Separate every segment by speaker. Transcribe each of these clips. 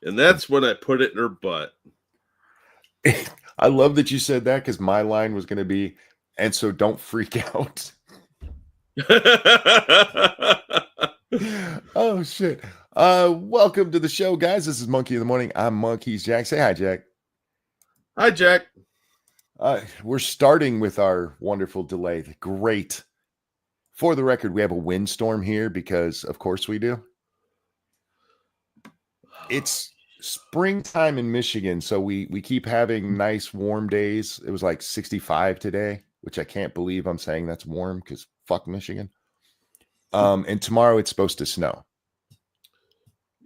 Speaker 1: And that's when I put it in her butt.
Speaker 2: I love that you said that because my line was going to be, and so don't freak out. Oh, shit. Welcome to the show, guys. This is Monkey in the Morning. I'm Monkeys Jack. Say hi, Jack.
Speaker 1: Hi, Jack.
Speaker 2: We're starting with our wonderful delay. Great. For the record, we have a windstorm here because, of course, we do. It's springtime in Michigan, so we keep having nice warm days. It was like 65 today, which I can't believe I'm saying that's warm because fuck Michigan. And tomorrow it's supposed to snow.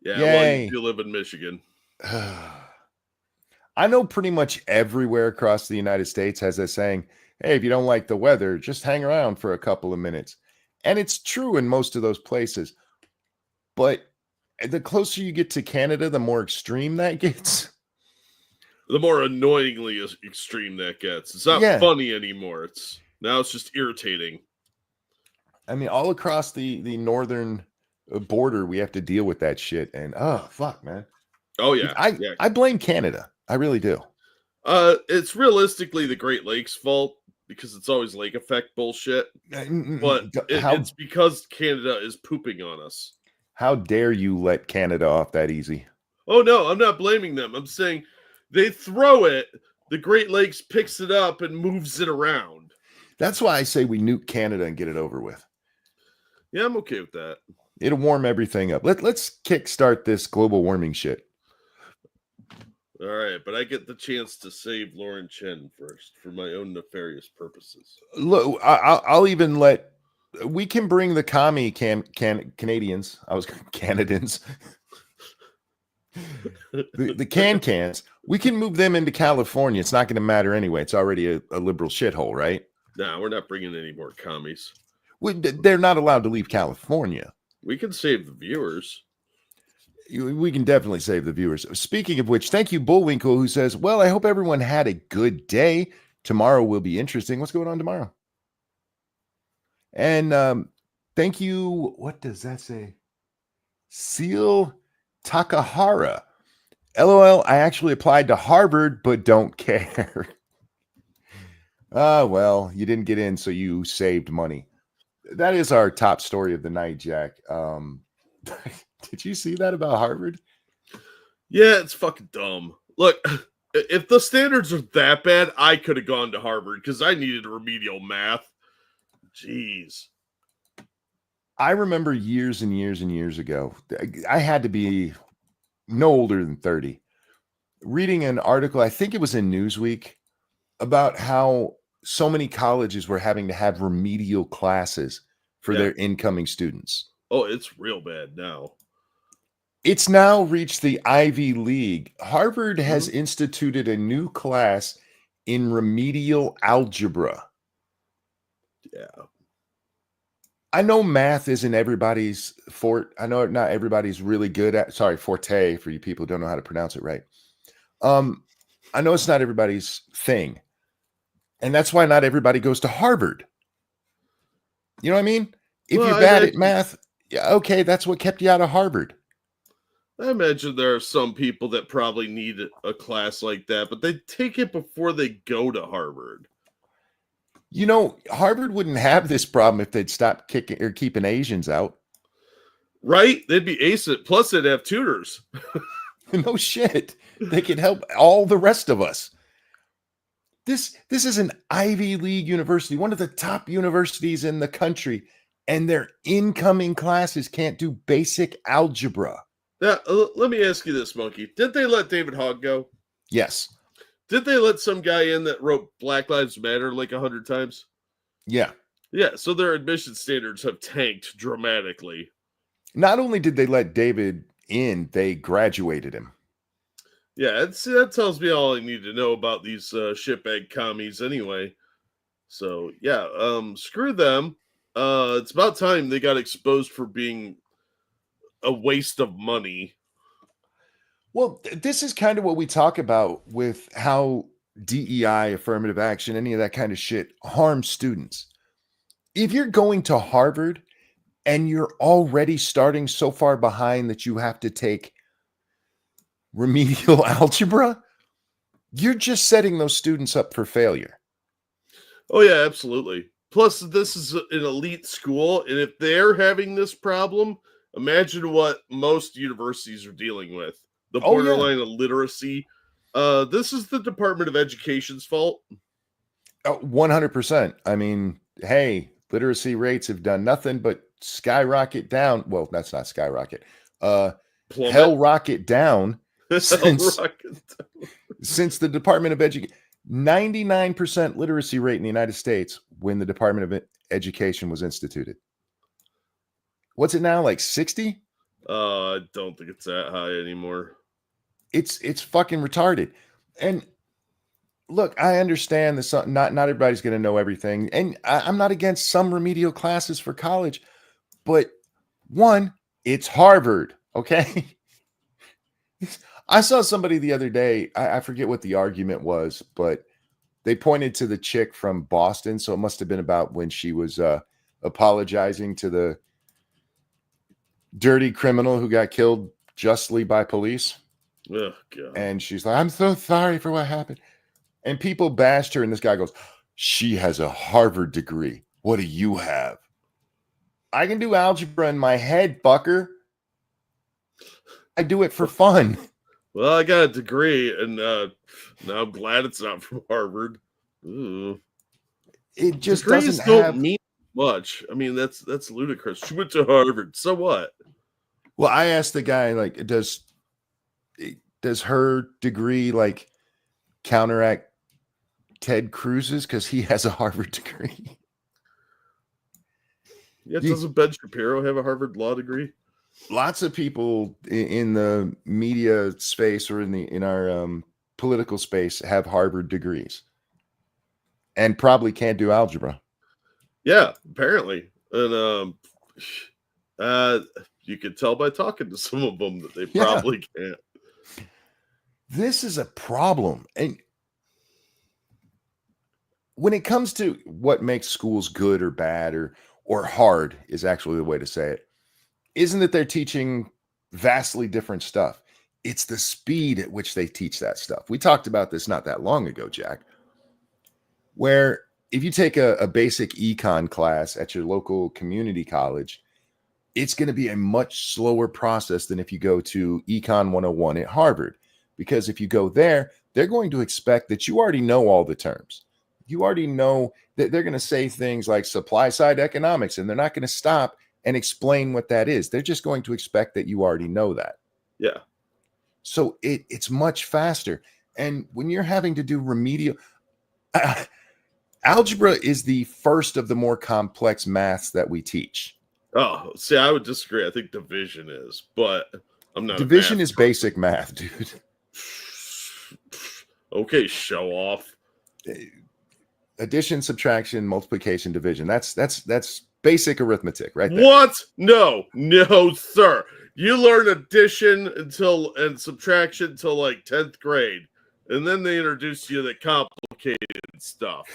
Speaker 1: Yeah,
Speaker 2: Yay.
Speaker 1: well, you do live in Michigan.
Speaker 2: I know pretty much everywhere across the United States has that saying, hey, if you don't like the weather, just hang around for a couple of minutes. And it's true in most of those places. But the closer you get to Canada, the more extreme that gets.
Speaker 1: The more annoyingly extreme that gets. It's not funny anymore. Now it's just irritating.
Speaker 2: I mean, all across the northern border, we have to deal with that shit. And oh, fuck, man.
Speaker 1: Oh, yeah.
Speaker 2: I blame Canada. I really do.
Speaker 1: It's realistically the Great Lakes' fault because it's always lake effect bullshit. But it's because Canada is pooping on us.
Speaker 2: How dare you let Canada off that easy?
Speaker 1: Oh, no, I'm not blaming them. I'm saying they throw it, the Great Lakes picks it up and moves it around.
Speaker 2: That's why I say we nuke Canada and get it over with.
Speaker 1: Yeah, I'm okay with that.
Speaker 2: It'll warm everything up. Let's kickstart this global warming shit.
Speaker 1: All right, but I get the chance to save Lauren Chen first for my own nefarious purposes.
Speaker 2: Look, I'll even let... We can bring the commie Canadians. I was Canadians. the cans. We can move them into California. It's not going to matter anyway. It's already a liberal shithole, right?
Speaker 1: Nah, we're not bringing any more commies.
Speaker 2: They're not allowed to leave California.
Speaker 1: We can save the viewers.
Speaker 2: We can definitely save the viewers. Speaking of which, thank you, Bullwinkle, who says, well, I hope everyone had a good day. Tomorrow will be interesting. What's going on tomorrow? And thank you. What does that say? Seal Takahara. LOL, I actually applied to Harvard, but don't care. Well, you didn't get in, so you saved money. That is our top story of the night, Jack. Did you see that about Harvard?
Speaker 1: Yeah, it's fucking dumb. Look, if the standards are that bad, I could have gone to Harvard because I needed remedial math. Jeez.
Speaker 2: I remember years and years and years ago, I had to be no older than 30, reading an article, I think it was in Newsweek, about how so many colleges were having to have remedial classes for their incoming students.
Speaker 1: Oh, it's real bad now.
Speaker 2: It's now reached the Ivy League. Harvard has instituted a new class in remedial algebra.
Speaker 1: Yeah.
Speaker 2: I know math isn't everybody's forte. I know not everybody's really good at, forte for you people who don't know how to pronounce it right. I know it's not everybody's thing. And that's why not everybody goes to Harvard. You know what I mean? If you're bad at math, yeah, okay, that's what kept you out of Harvard.
Speaker 1: I imagine there are some people that probably need a class like that, but they take it before they go to Harvard.
Speaker 2: You know, Harvard wouldn't have this problem if they'd stop kicking or keeping Asians out.
Speaker 1: Right? They'd be ace it. Plus, they'd have tutors.
Speaker 2: No shit. They could help all the rest of us. This is an Ivy League university, one of the top universities in the country, and their incoming classes can't do basic algebra.
Speaker 1: Now, let me ask you this, Monkey. Did they let David Hogg go?
Speaker 2: Yes.
Speaker 1: Did they let some guy in that wrote Black Lives Matter like 100 times?
Speaker 2: Yeah.
Speaker 1: Yeah, so their admission standards have tanked dramatically.
Speaker 2: Not only did they let David in, they graduated him.
Speaker 1: Yeah, that tells me all I need to know about these shitbag commies anyway. So, yeah, screw them. It's about time they got exposed for being a waste of money.
Speaker 2: Well, this is kind of what we talk about with how DEI, affirmative action, any of that kind of shit harms students. If you're going to Harvard and you're already starting so far behind that you have to take remedial algebra, you're just setting those students up for failure.
Speaker 1: Oh yeah, absolutely. Plus, this is an elite school, and if they're having this problem, imagine what most universities are dealing with. The
Speaker 2: Oh, yeah.
Speaker 1: borderline illiteracy. This is the Department of Education's fault.
Speaker 2: 100%. I mean, hey, literacy rates have done nothing but skyrocket down. Well, that's not skyrocket.
Speaker 1: Plummet.
Speaker 2: Hell rocket down since
Speaker 1: Rocket.
Speaker 2: since the Department of Education. 99% literacy rate in the United States when the Department of Education was instituted. What's it now? Like 60?
Speaker 1: I don't think it's that high anymore.
Speaker 2: It's fucking retarded. And look, I understand that not everybody's going to know everything, and I'm not against some remedial classes for college, but one, it's Harvard, okay? I saw somebody the other day. I forget what the argument was, but they pointed to the chick from Boston, so it must have been about when she was apologizing to the dirty criminal who got killed justly by police.
Speaker 1: Oh God!
Speaker 2: And she's like, "I'm so sorry for what happened." And people bashed her, and this guy goes, "She has a Harvard degree. What do you have?" I can do algebra in my head, fucker. I do it for fun.
Speaker 1: Well, I got a degree, and now I'm glad it's not from Harvard. Ooh.
Speaker 2: It just
Speaker 1: Degrees
Speaker 2: doesn't
Speaker 1: don't mean much. I mean, that's ludicrous. She went to Harvard. So what?
Speaker 2: Well, I asked the guy, like, does her degree like counteract Ted Cruz's because he has a Harvard degree?
Speaker 1: Yeah, doesn't Ben Shapiro have a Harvard law degree?
Speaker 2: Lots of people in the media space or in our political space have Harvard degrees and probably can't do algebra.
Speaker 1: Yeah, apparently. And you could tell by talking to some of them that they probably can't.
Speaker 2: This is a problem. And when it comes to what makes schools good or bad or hard is actually the way to say it, isn't that they're teaching vastly different stuff. It's the speed at which they teach that stuff. We talked about this not that long ago, Jack, where if you take a basic econ class at your local community college, it's going to be a much slower process than if you go to Econ 101 at Harvard. Because if you go there, they're going to expect that you already know all the terms. You already know that they're going to say things like supply side economics, and they're not going to stop and explain what that is. They're just going to expect that you already know that.
Speaker 1: Yeah.
Speaker 2: So it's much faster. And when you're having to do remedial, algebra is the first of the more complex maths that we teach.
Speaker 1: Oh, see, I would disagree. I think division is, but I'm not.
Speaker 2: Division is basic math, dude.
Speaker 1: Okay, show off.
Speaker 2: Addition, subtraction, multiplication, division. That's basic arithmetic, right there.
Speaker 1: What? No, sir. You learn addition and subtraction until like 10th grade, and then they introduce you to the complicated stuff.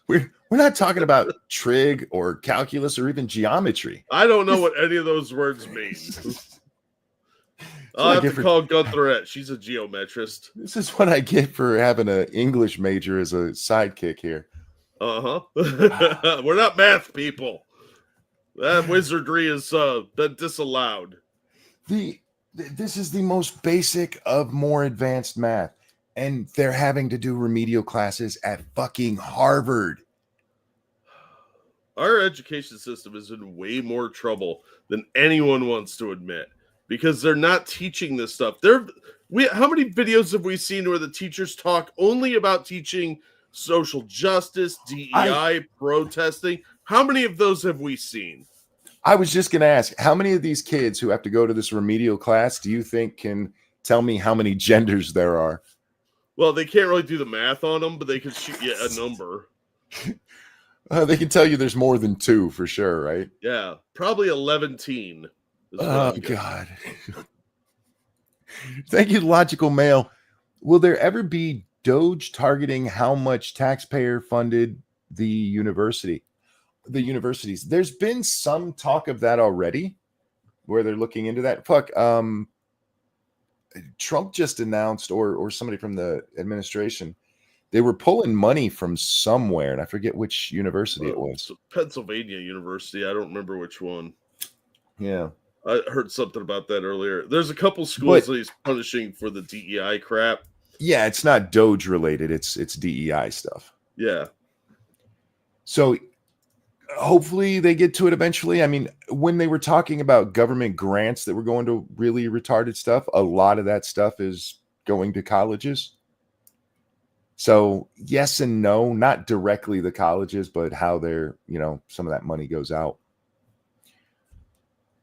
Speaker 2: We're not talking about trig or calculus or even geometry.
Speaker 1: I don't know what any of those words mean. I'll have to call Guntherette. She's a geometrist.
Speaker 2: This is what I get for having an English major as a sidekick here.
Speaker 1: We're not math people. That wizardry has been disallowed.
Speaker 2: This is the most basic of more advanced math, and they're having to do remedial classes at fucking Harvard.
Speaker 1: Our education system is in way more trouble than anyone wants to admit because they're not teaching this stuff. How many videos have we seen where the teachers talk only about teaching social justice, DEI, protesting? How many of those have we seen?
Speaker 2: I was just going to ask, how many of these kids who have to go to this remedial class do you think can tell me how many genders there are?
Speaker 1: Well, they can't really do the math on them, but they can shoot you a number.
Speaker 2: They can tell you there's more than 2 for sure, right?
Speaker 1: Yeah, probably 11-teen.
Speaker 2: Oh, God. Thank you, Logical Mail. Will there ever be Doge targeting how much taxpayer funded the universities? There's been some talk of that already, where they're looking into that. Trump just announced, or somebody from the administration, they were pulling money from somewhere, and I forget which university it was.
Speaker 1: Pennsylvania University. I don't remember which one.
Speaker 2: Yeah.
Speaker 1: I heard something about that earlier. There's a couple schools that he's punishing for the DEI crap.
Speaker 2: Yeah, it's not Doge related. It's DEI stuff.
Speaker 1: Yeah.
Speaker 2: So hopefully they get to it eventually. I mean, when they were talking about government grants that were going to really retarded stuff, a lot of that stuff is going to colleges. So yes and no, not directly the colleges, but how they're, some of that money goes out.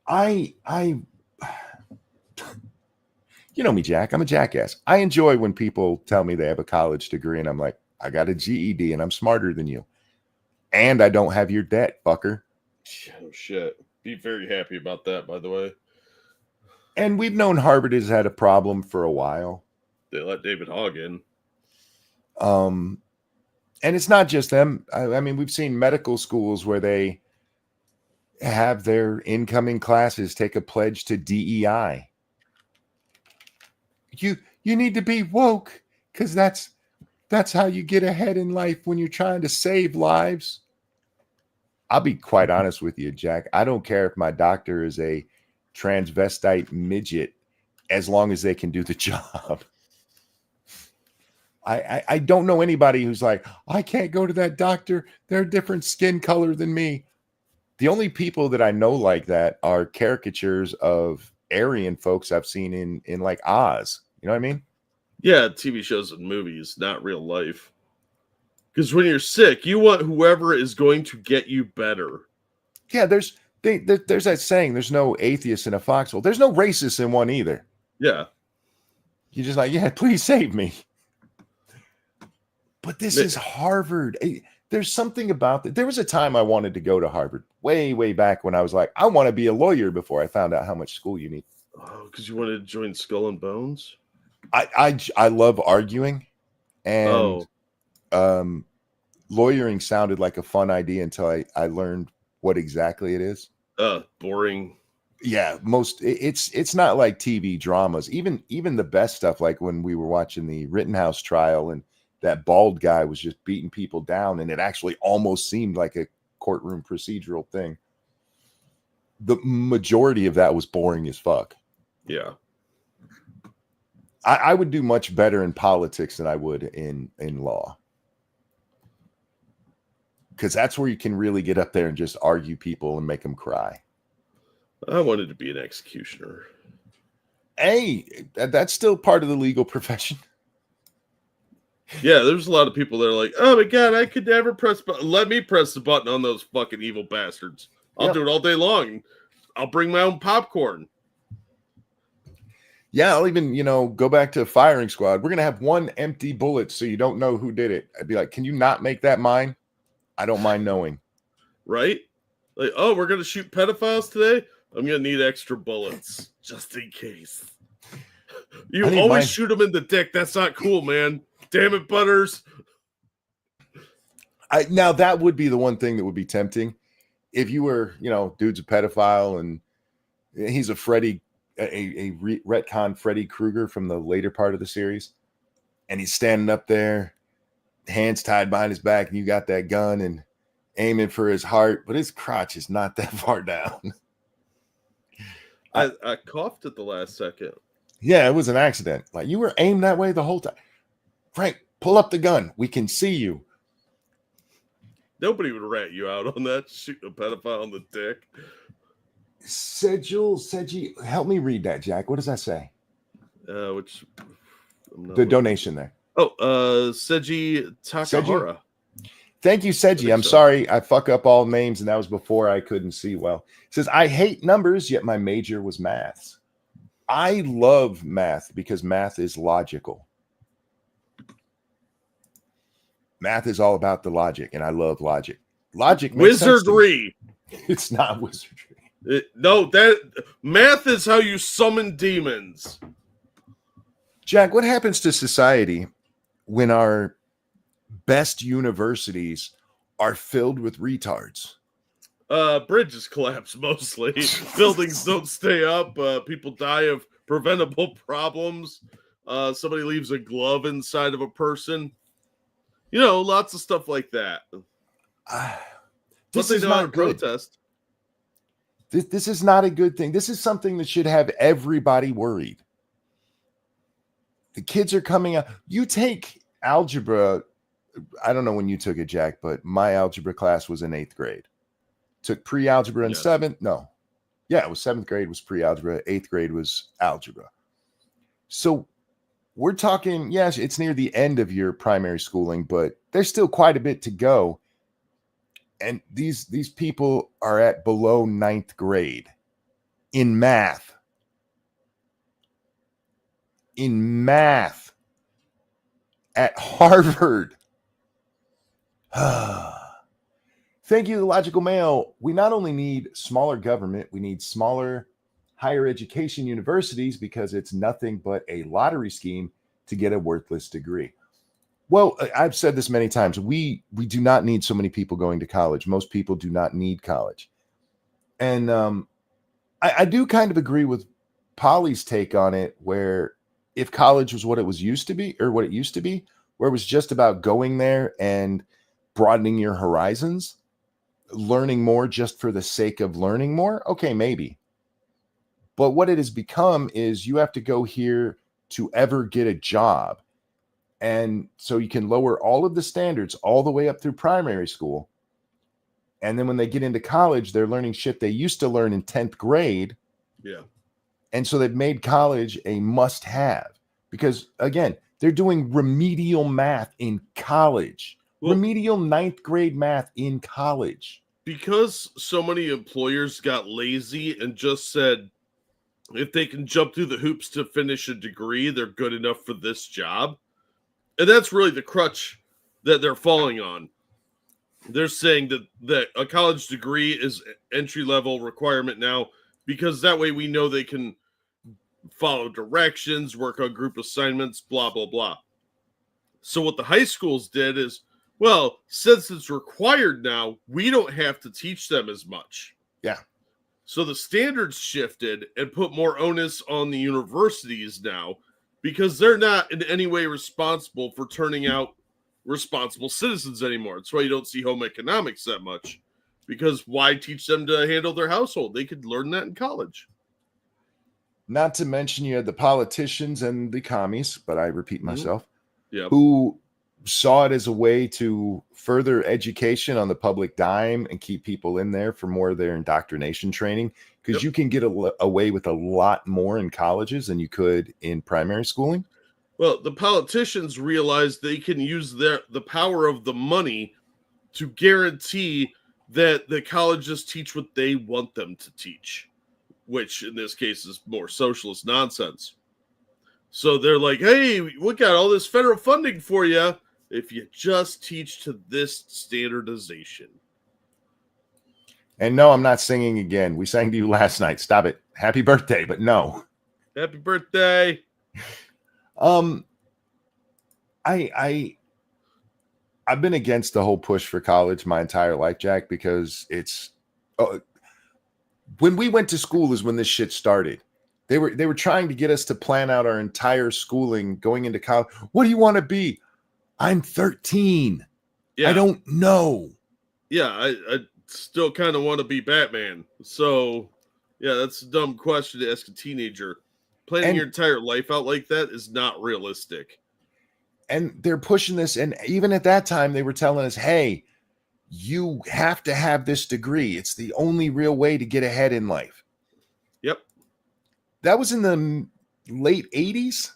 Speaker 2: I you know me, Jack. I'm a jackass. I enjoy when people tell me they have a college degree and I'm like, I got a GED and I'm smarter than you. And I don't have your debt, fucker.
Speaker 1: Oh, shit. Be very happy about that, by the way.
Speaker 2: And we've known Harvard has had a problem for a while.
Speaker 1: They let David Hogg in.
Speaker 2: And it's not just them. I mean, we've seen medical schools where they have their incoming classes take a pledge to DEI. You need to be woke because that's how you get ahead in life when you're trying to save lives. I'll be quite honest with you, Jack. I don't care if my doctor is a transvestite midget as long as they can do the job. I don't know anybody who's like, I can't go to that doctor. They're a different skin color than me. The only people that I know like that are caricatures of Aryan folks I've seen in like Oz. You know what I mean?
Speaker 1: Yeah, TV shows and movies, not real life. Because when you're sick, you want whoever is going to get you better.
Speaker 2: Yeah, there's that saying, there's no atheist in a foxhole. There's no racist in one either.
Speaker 1: Yeah.
Speaker 2: You're just like, yeah, please save me. But this is Harvard. There's something about that. There was a time I wanted to go to Harvard way, way back when I was like, I want to be a lawyer before I found out how much school you need.
Speaker 1: Oh, because you wanted to join Skull and Bones?
Speaker 2: I love arguing, and lawyering sounded like a fun idea until I learned what exactly it is.
Speaker 1: Boring.
Speaker 2: Yeah, it's not like TV dramas. Even the best stuff, like when we were watching the Rittenhouse trial and that bald guy was just beating people down, and it actually almost seemed like a courtroom procedural thing. The majority of that was boring as fuck.
Speaker 1: Yeah.
Speaker 2: I would do much better in politics than I would in law. Because that's where you can really get up there and just argue people and make them cry.
Speaker 1: I wanted to be an executioner.
Speaker 2: Hey, that's still part of the legal profession.
Speaker 1: Yeah, there's a lot of people that are like, oh my God, I could never press button. Let me press the button on those fucking evil bastards. I'll do it all day long. I'll bring my own popcorn.
Speaker 2: Yeah, I'll even, go back to firing squad. We're going to have one empty bullet so you don't know who did it. I'd be like, can you not make that mine? I don't mind knowing.
Speaker 1: Right? Like, oh, we're going to shoot pedophiles today? I'm going to need extra bullets just in case. You always shoot them in the dick. That's not cool, man. Damn it, Butters.
Speaker 2: Now, that would be the one thing that would be tempting. If you were, dude's a pedophile and he's a Freddy, a retcon Freddy Krueger from the later part of the series, and he's standing up there, hands tied behind his back, and you got that gun and aiming for his heart, but his crotch is not that far down.
Speaker 1: I coughed at the last second.
Speaker 2: Yeah, it was an accident. Like, you were aimed that way the whole time. Frank, pull up the gun. We can see you.
Speaker 1: Nobody would rat you out on that, shooting a pedophile on the dick.
Speaker 2: Seji, help me read that, Jack. What does that say?
Speaker 1: The
Speaker 2: donation there.
Speaker 1: Oh, Seji Takahara.
Speaker 2: Seji? Thank you, Seji. I'm sorry I fuck up all names, and that was before I couldn't see well. It says, I hate numbers, yet my major was maths. I love math because math is logical. Math is all about the logic, and I love logic. Logic makes
Speaker 1: wizardry.
Speaker 2: It's not wizardry.
Speaker 1: That math is how you summon demons.
Speaker 2: Jack, what happens to society when our best universities are filled with retards?
Speaker 1: Bridges collapse mostly. Buildings don't stay up. People die of preventable problems. Somebody leaves a glove inside of a person. Lots of stuff like that.
Speaker 2: This
Speaker 1: But they
Speaker 2: is
Speaker 1: know how to
Speaker 2: not good.
Speaker 1: protest.
Speaker 2: This is not a good thing. This is something that should have everybody worried. The kids are coming out. You take algebra. I don't know when you took it, Jack, but my algebra class was in 8th grade. Took pre-algebra in
Speaker 1: Yes.
Speaker 2: 7th. No. Yeah, it was 7th grade was pre-algebra. 8th grade was algebra. So we're talking, yes, it's near the end of your primary schooling, but there's still quite a bit to go. And these people are at below 9th grade in math. In math at Harvard. Thank you, The Logical Male. We not only need smaller government, we need smaller higher education universities because it's nothing but a lottery scheme to get a worthless degree. Well, I've said this many times. We do not need so many people going to college. Most people do not need college. And I do kind of agree with Polly's take on it, where if college was what it used to be, where it was just about going there and broadening your horizons, learning more just for the sake of learning more, okay, maybe. But what it has become is you have to go here to ever get a job. And so you can lower all of the standards all the way up through primary school. And then when they get into college, they're learning shit they used to learn in 10th grade.
Speaker 1: Yeah.
Speaker 2: And so they've made college a must-have because, again, they're doing remedial math in college.
Speaker 1: Well,
Speaker 2: remedial 9th grade math in college.
Speaker 1: Because so many employers got lazy and just said, if they can jump through the hoops to finish a degree, they're good enough for this job. And that's really the crutch that they're falling on. They're saying that a college degree is entry-level requirement now because that way we know they can follow directions, work on group assignments, blah, blah, blah. So what the high schools did is, well, since it's required now, we don't have to teach them as much.
Speaker 2: Yeah.
Speaker 1: So the standards shifted and put more onus on the universities now because they're not in any way responsible for turning out responsible citizens anymore. That's why you don't see home economics that much, because why teach them to handle their household? They could learn that in college.
Speaker 2: Not to mention you had the politicians and the commies, but I repeat myself, who saw it as a way to further education on the public dime and keep people in there for more of their indoctrination training, because you can get away with a lot more in colleges than you could in primary schooling.
Speaker 1: Well, the politicians realize they can use the power of the money to guarantee that the colleges teach what they want them to teach, which in this case is more socialist nonsense. So they're like, hey, we got all this federal funding for you if you just teach to this standardization.
Speaker 2: And no, I'm not singing again. We sang to you last night. Stop it. Happy birthday, but no.
Speaker 1: Happy birthday.
Speaker 2: I've been against the whole push for college my entire life, Jack, because it's when we went to school is when this shit started. They were trying to get us to plan out our entire schooling going into college. What do you want to be? I'm 13.
Speaker 1: Yeah.
Speaker 2: I don't know.
Speaker 1: Yeah, I still kind of want to be Batman. So, yeah, that's a dumb question to ask a teenager. Planning your entire life out like that is not realistic.
Speaker 2: And they're pushing this. And even at that time, they were telling us, hey, you have to have this degree. It's the only real way to get ahead in life.
Speaker 1: Yep.
Speaker 2: That was in the late 80s.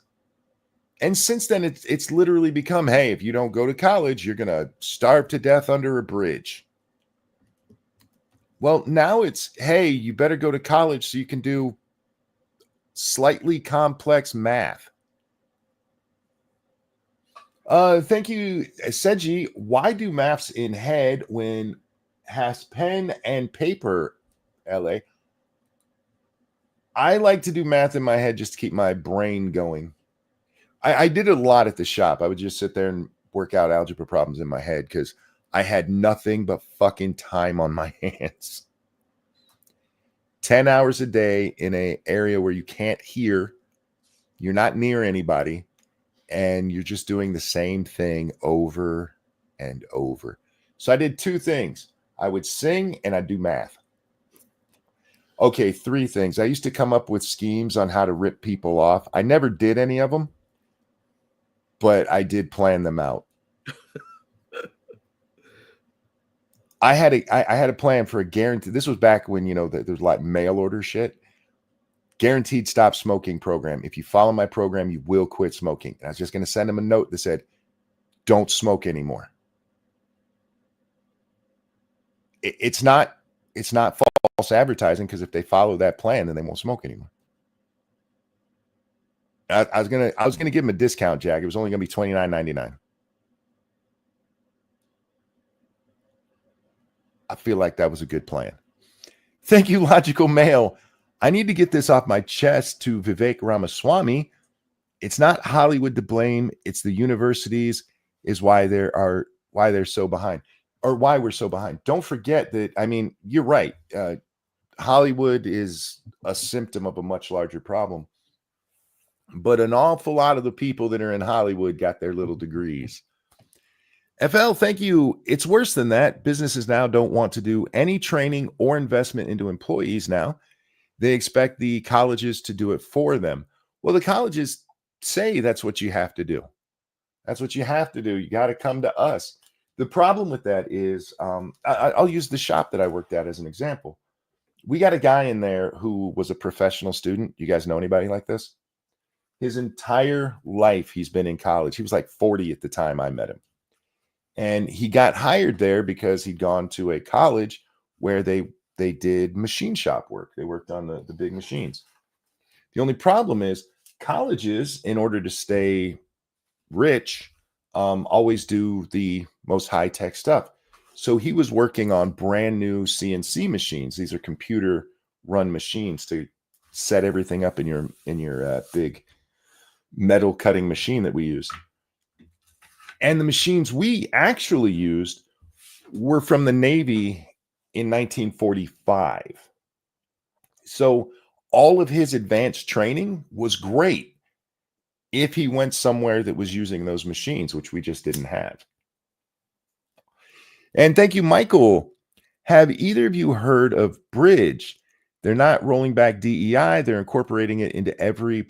Speaker 2: And since then, it's literally become, hey, if you don't go to college, you're going to starve to death under a bridge. Well, now it's, hey, you better go to college so you can do slightly complex math. Thank you, Seji. Why do maths in head when has pen and paper, LA? I like to do math in my head just to keep my brain going. I did it a lot at the shop. I would just sit there and work out algebra problems in my head because I had nothing but fucking time on my hands. 10 hours a day in an area where you can't hear You're not near anybody, and you're just doing the same thing over and over. So I did two things. I would sing and I'd do math. Okay, three things. I used to come up with schemes on how to rip people off. I never did any of them, but I did plan them out. I had a plan for a guarantee. This was back when, there's like mail order shit. Guaranteed stop smoking program. If you follow my program, you will quit smoking. And I was just going to send them a note that said, don't smoke anymore. It's not false advertising, because if they follow that plan, then they won't smoke anymore. I was gonna give them a discount, Jack. It was only gonna be $29.99. I feel like that was a good plan. Thank you, Logical Mail. I need to get this off my chest to Vivek Ramaswamy. It's not Hollywood to blame. It's the universities is why they're so behind, or why we're so behind. Don't forget that, you're right. Hollywood is a symptom of a much larger problem. But an awful lot of the people that are in Hollywood got their little degrees. FL, thank you. It's worse than that. Businesses now don't want to do any training or investment into employees now. They expect the colleges to do it for them. Well, the colleges say that's what you have to do. That's what you have to do. You got to come to us. The problem with that is, I'll use the shop that I worked at as an example. We got a guy in there who was a professional student. You guys know anybody like this? His entire life, he's been in college. He was like 40 at the time I met him. And he got hired there because he'd gone to a college where they did machine shop work. They worked on the big machines. The only problem is colleges, in order to stay rich, always do the most high-tech stuff. So he was working on brand new CNC machines. These are computer run machines to set everything up in your big metal cutting machine that we use. And the machines we actually used were from the Navy in 1945. So all of his advanced training was great if he went somewhere that was using those machines, which we just didn't have. And thank you, Michael. Have either of you heard of Bridge? They're not rolling back DEI. They're incorporating it into every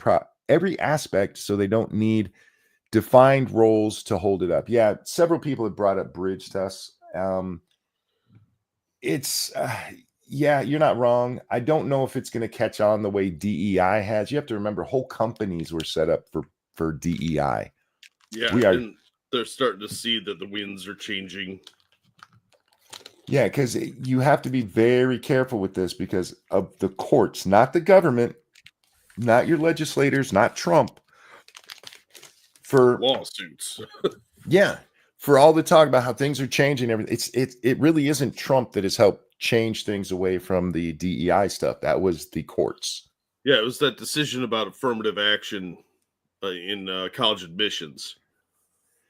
Speaker 2: aspect, so they don't need defined roles to hold it up. Yeah, several people have brought up Bridge to us. You're not wrong. I don't know if it's going to catch on the way DEI has. You have to remember, whole companies were set up for DEI.
Speaker 1: Yeah, and they're starting to see that the winds are changing.
Speaker 2: Yeah, because you have to be very careful with this because of the courts, not the government, not your legislators, not Trump. For
Speaker 1: lawsuits.
Speaker 2: Yeah, for all the talk about how things are changing, everything, it really isn't Trump that has helped change things away from the DEI stuff. That was the courts.
Speaker 1: Yeah, it was that decision about affirmative action in college admissions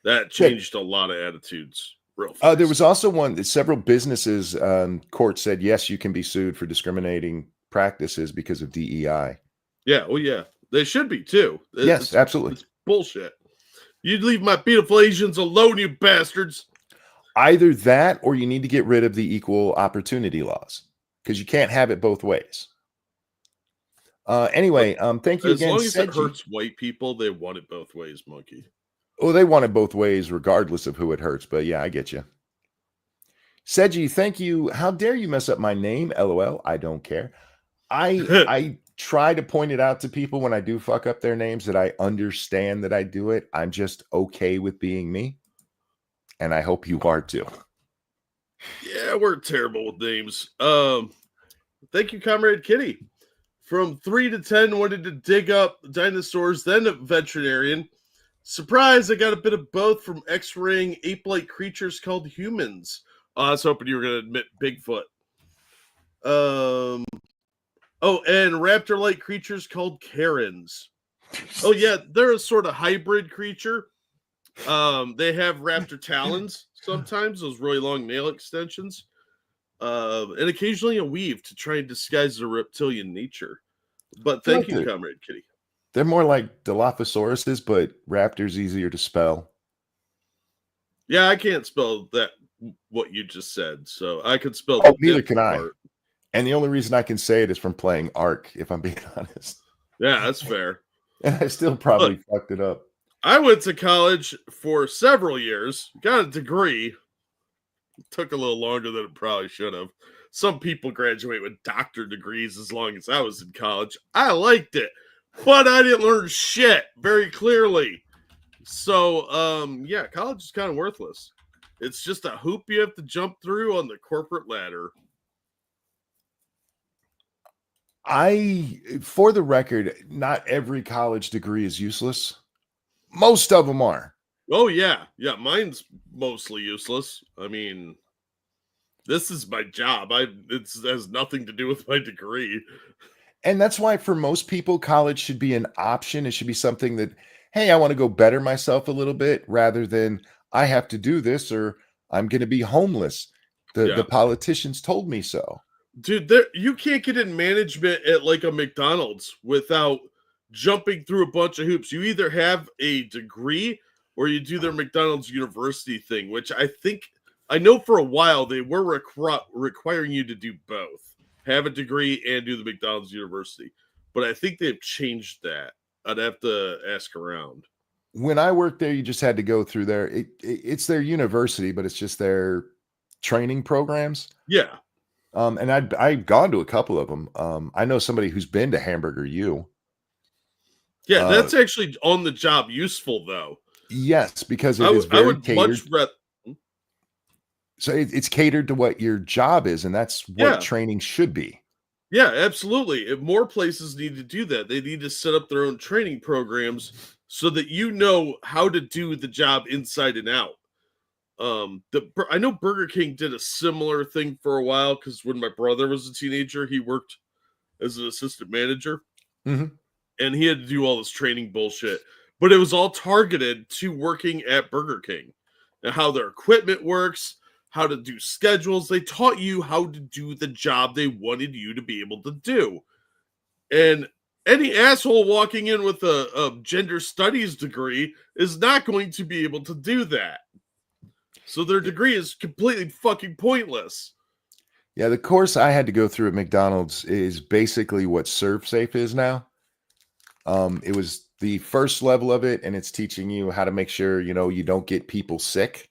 Speaker 1: that changed a lot of attitudes real fast.
Speaker 2: There was also one that several businesses court said, yes, you can be sued for discriminating practices because of DEI.
Speaker 1: Yeah, well, yeah, they should be too.
Speaker 2: Yes, absolutely.
Speaker 1: It's bullshit. You'd leave my beautiful Asians alone, you bastards.
Speaker 2: Either that or you need to get rid of the equal opportunity laws because you can't have it both ways. Anyway, thank you again.
Speaker 1: As long as it hurts white people, they want it both ways, Monkey.
Speaker 2: Oh, they want it both ways regardless of who it hurts. But yeah, I get you. Seji, thank you. How dare you mess up my name? LOL. I don't care. I try to point it out to people when I do fuck up their names that I understand that I do it. I'm just okay with being me. And I hope you are too.
Speaker 1: Yeah, we're terrible with names. Thank you, Comrade Kitty. From 3 to 10, wanted to dig up dinosaurs, then a veterinarian. Surprise, I got a bit of both from X-raying ape-like creatures called humans. I was hoping you were going to admit Bigfoot. And raptor-like creatures called Karens. Oh, yeah, they're a sort of hybrid creature. They have raptor talons sometimes, those really long nail extensions. And occasionally a weave to try and disguise their reptilian nature. But thank you, Comrade Kitty.
Speaker 2: They're more like Dilophosaurus's, but raptor's easier to spell.
Speaker 1: Yeah, I can't spell that what you just said, so I could spell
Speaker 2: Oh,
Speaker 1: the
Speaker 2: neither
Speaker 1: dip
Speaker 2: can I.
Speaker 1: part.
Speaker 2: And the only reason I can say it is from playing Ark, if I'm being honest.
Speaker 1: Yeah, that's fair.
Speaker 2: And I still probably
Speaker 1: Look,
Speaker 2: fucked it up.
Speaker 1: I went to college for several years, got a degree. Took a little longer than it probably should have. Some people graduate with doctor degrees as long as I was in college. I liked it, but I didn't learn shit very clearly. So, yeah, college is kind of worthless. It's just a hoop you have to jump through on the corporate ladder.
Speaker 2: For the record, not every college degree is useless. Most of them are.
Speaker 1: Oh yeah, yeah, mine's mostly useless. I mean, this is my job. It has nothing to do with my degree.
Speaker 2: And that's why for most people, college should be an option. It should be something that, hey, I want to go better myself a little bit rather than I have to do this or I'm going to be homeless. The
Speaker 1: Yeah.
Speaker 2: politicians told me so.
Speaker 1: Dude, you can't get in management at like a McDonald's without jumping through a bunch of hoops. You either have a degree or you do their McDonald's university thing, which I know for a while they were requiring you to do both, have a degree and do the McDonald's university. But I think they've changed that. I'd have to ask around.
Speaker 2: When I worked there, you just had to go through it's their university, but it's just their training programs.
Speaker 1: Yeah.
Speaker 2: And I've gone to a couple of them. I know somebody who's been to Hamburger U.
Speaker 1: Yeah, that's actually on the job useful though.
Speaker 2: Yes, because it is
Speaker 1: I
Speaker 2: very
Speaker 1: would
Speaker 2: catered.
Speaker 1: much rather.
Speaker 2: So it's catered to what your job is, and that's what training should be.
Speaker 1: Yeah, absolutely. If more places need to do that, they need to set up their own training programs so that you know how to do the job inside and out. I know Burger King did a similar thing for a while because when my brother was a teenager, he worked as an assistant manager, and he had to do all this training bullshit. But it was all targeted to working at Burger King and how their equipment works, how to do schedules. They taught you how to do the job they wanted you to be able to do. And any asshole walking in with a gender studies degree is not going to be able to do that. So their degree is completely fucking pointless.
Speaker 2: Yeah, the course I had to go through at McDonald's is basically what ServeSafe is now. It was the first level of it, and it's teaching you how to make sure you don't get people sick.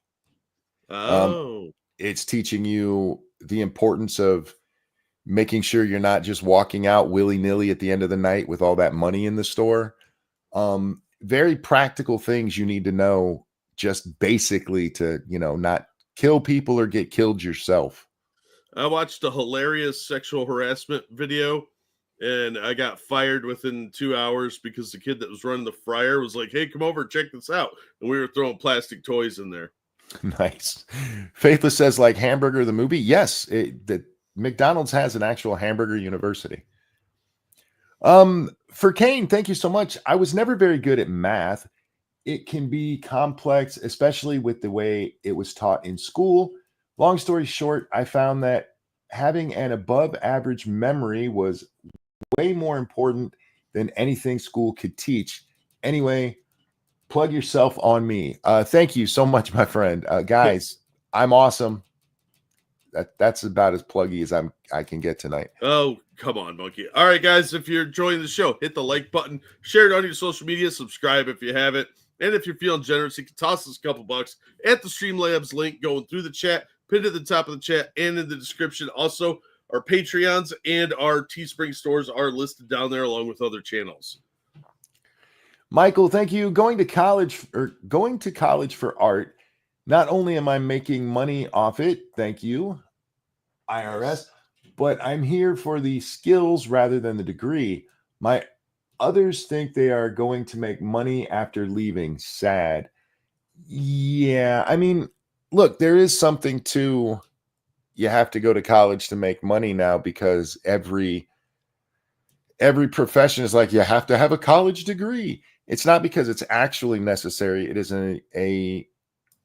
Speaker 2: It's teaching you the importance of making sure you're not just walking out willy-nilly at the end of the night with all that money in the store. Very practical things you need to know just basically to, not kill people or get killed yourself.
Speaker 1: I watched a hilarious sexual harassment video and I got fired within 2 hours because the kid that was running the fryer was like, "Hey, come over, check this out." And we were throwing plastic toys in there.
Speaker 2: Nice. Faithless says, like Hamburger the movie. Yes, the McDonald's has an actual hamburger university. For Kane, thank you so much. I was never very good at math. It can be complex, especially with the way it was taught in school. Long story short, I found that having an above average memory was way more important than anything school could teach. Anyway, plug yourself on me. Thank you so much, my friend. Guys, I'm awesome. That's about as pluggy as I can get tonight.
Speaker 1: Oh, come on, monkey. All right, guys, if you're enjoying the show, hit the like button, share it on your social media, subscribe if you haven't. And if you're feeling generous, you can toss us a couple bucks at the Streamlabs link going through the chat, pinned at the top of the chat and in the description. Also, our Patreons and our Teespring stores are listed down there along with other channels.
Speaker 2: Michael, thank you. Going to college for art. Not only am I making money off it, thank you, IRS, but I'm here for the skills rather than the degree. My others think they are going to make money after leaving. Sad. Yeah, I mean, look, there is something to you have to go to college to make money now because every profession is like you have to have a college degree. It's not because it's actually necessary. It is a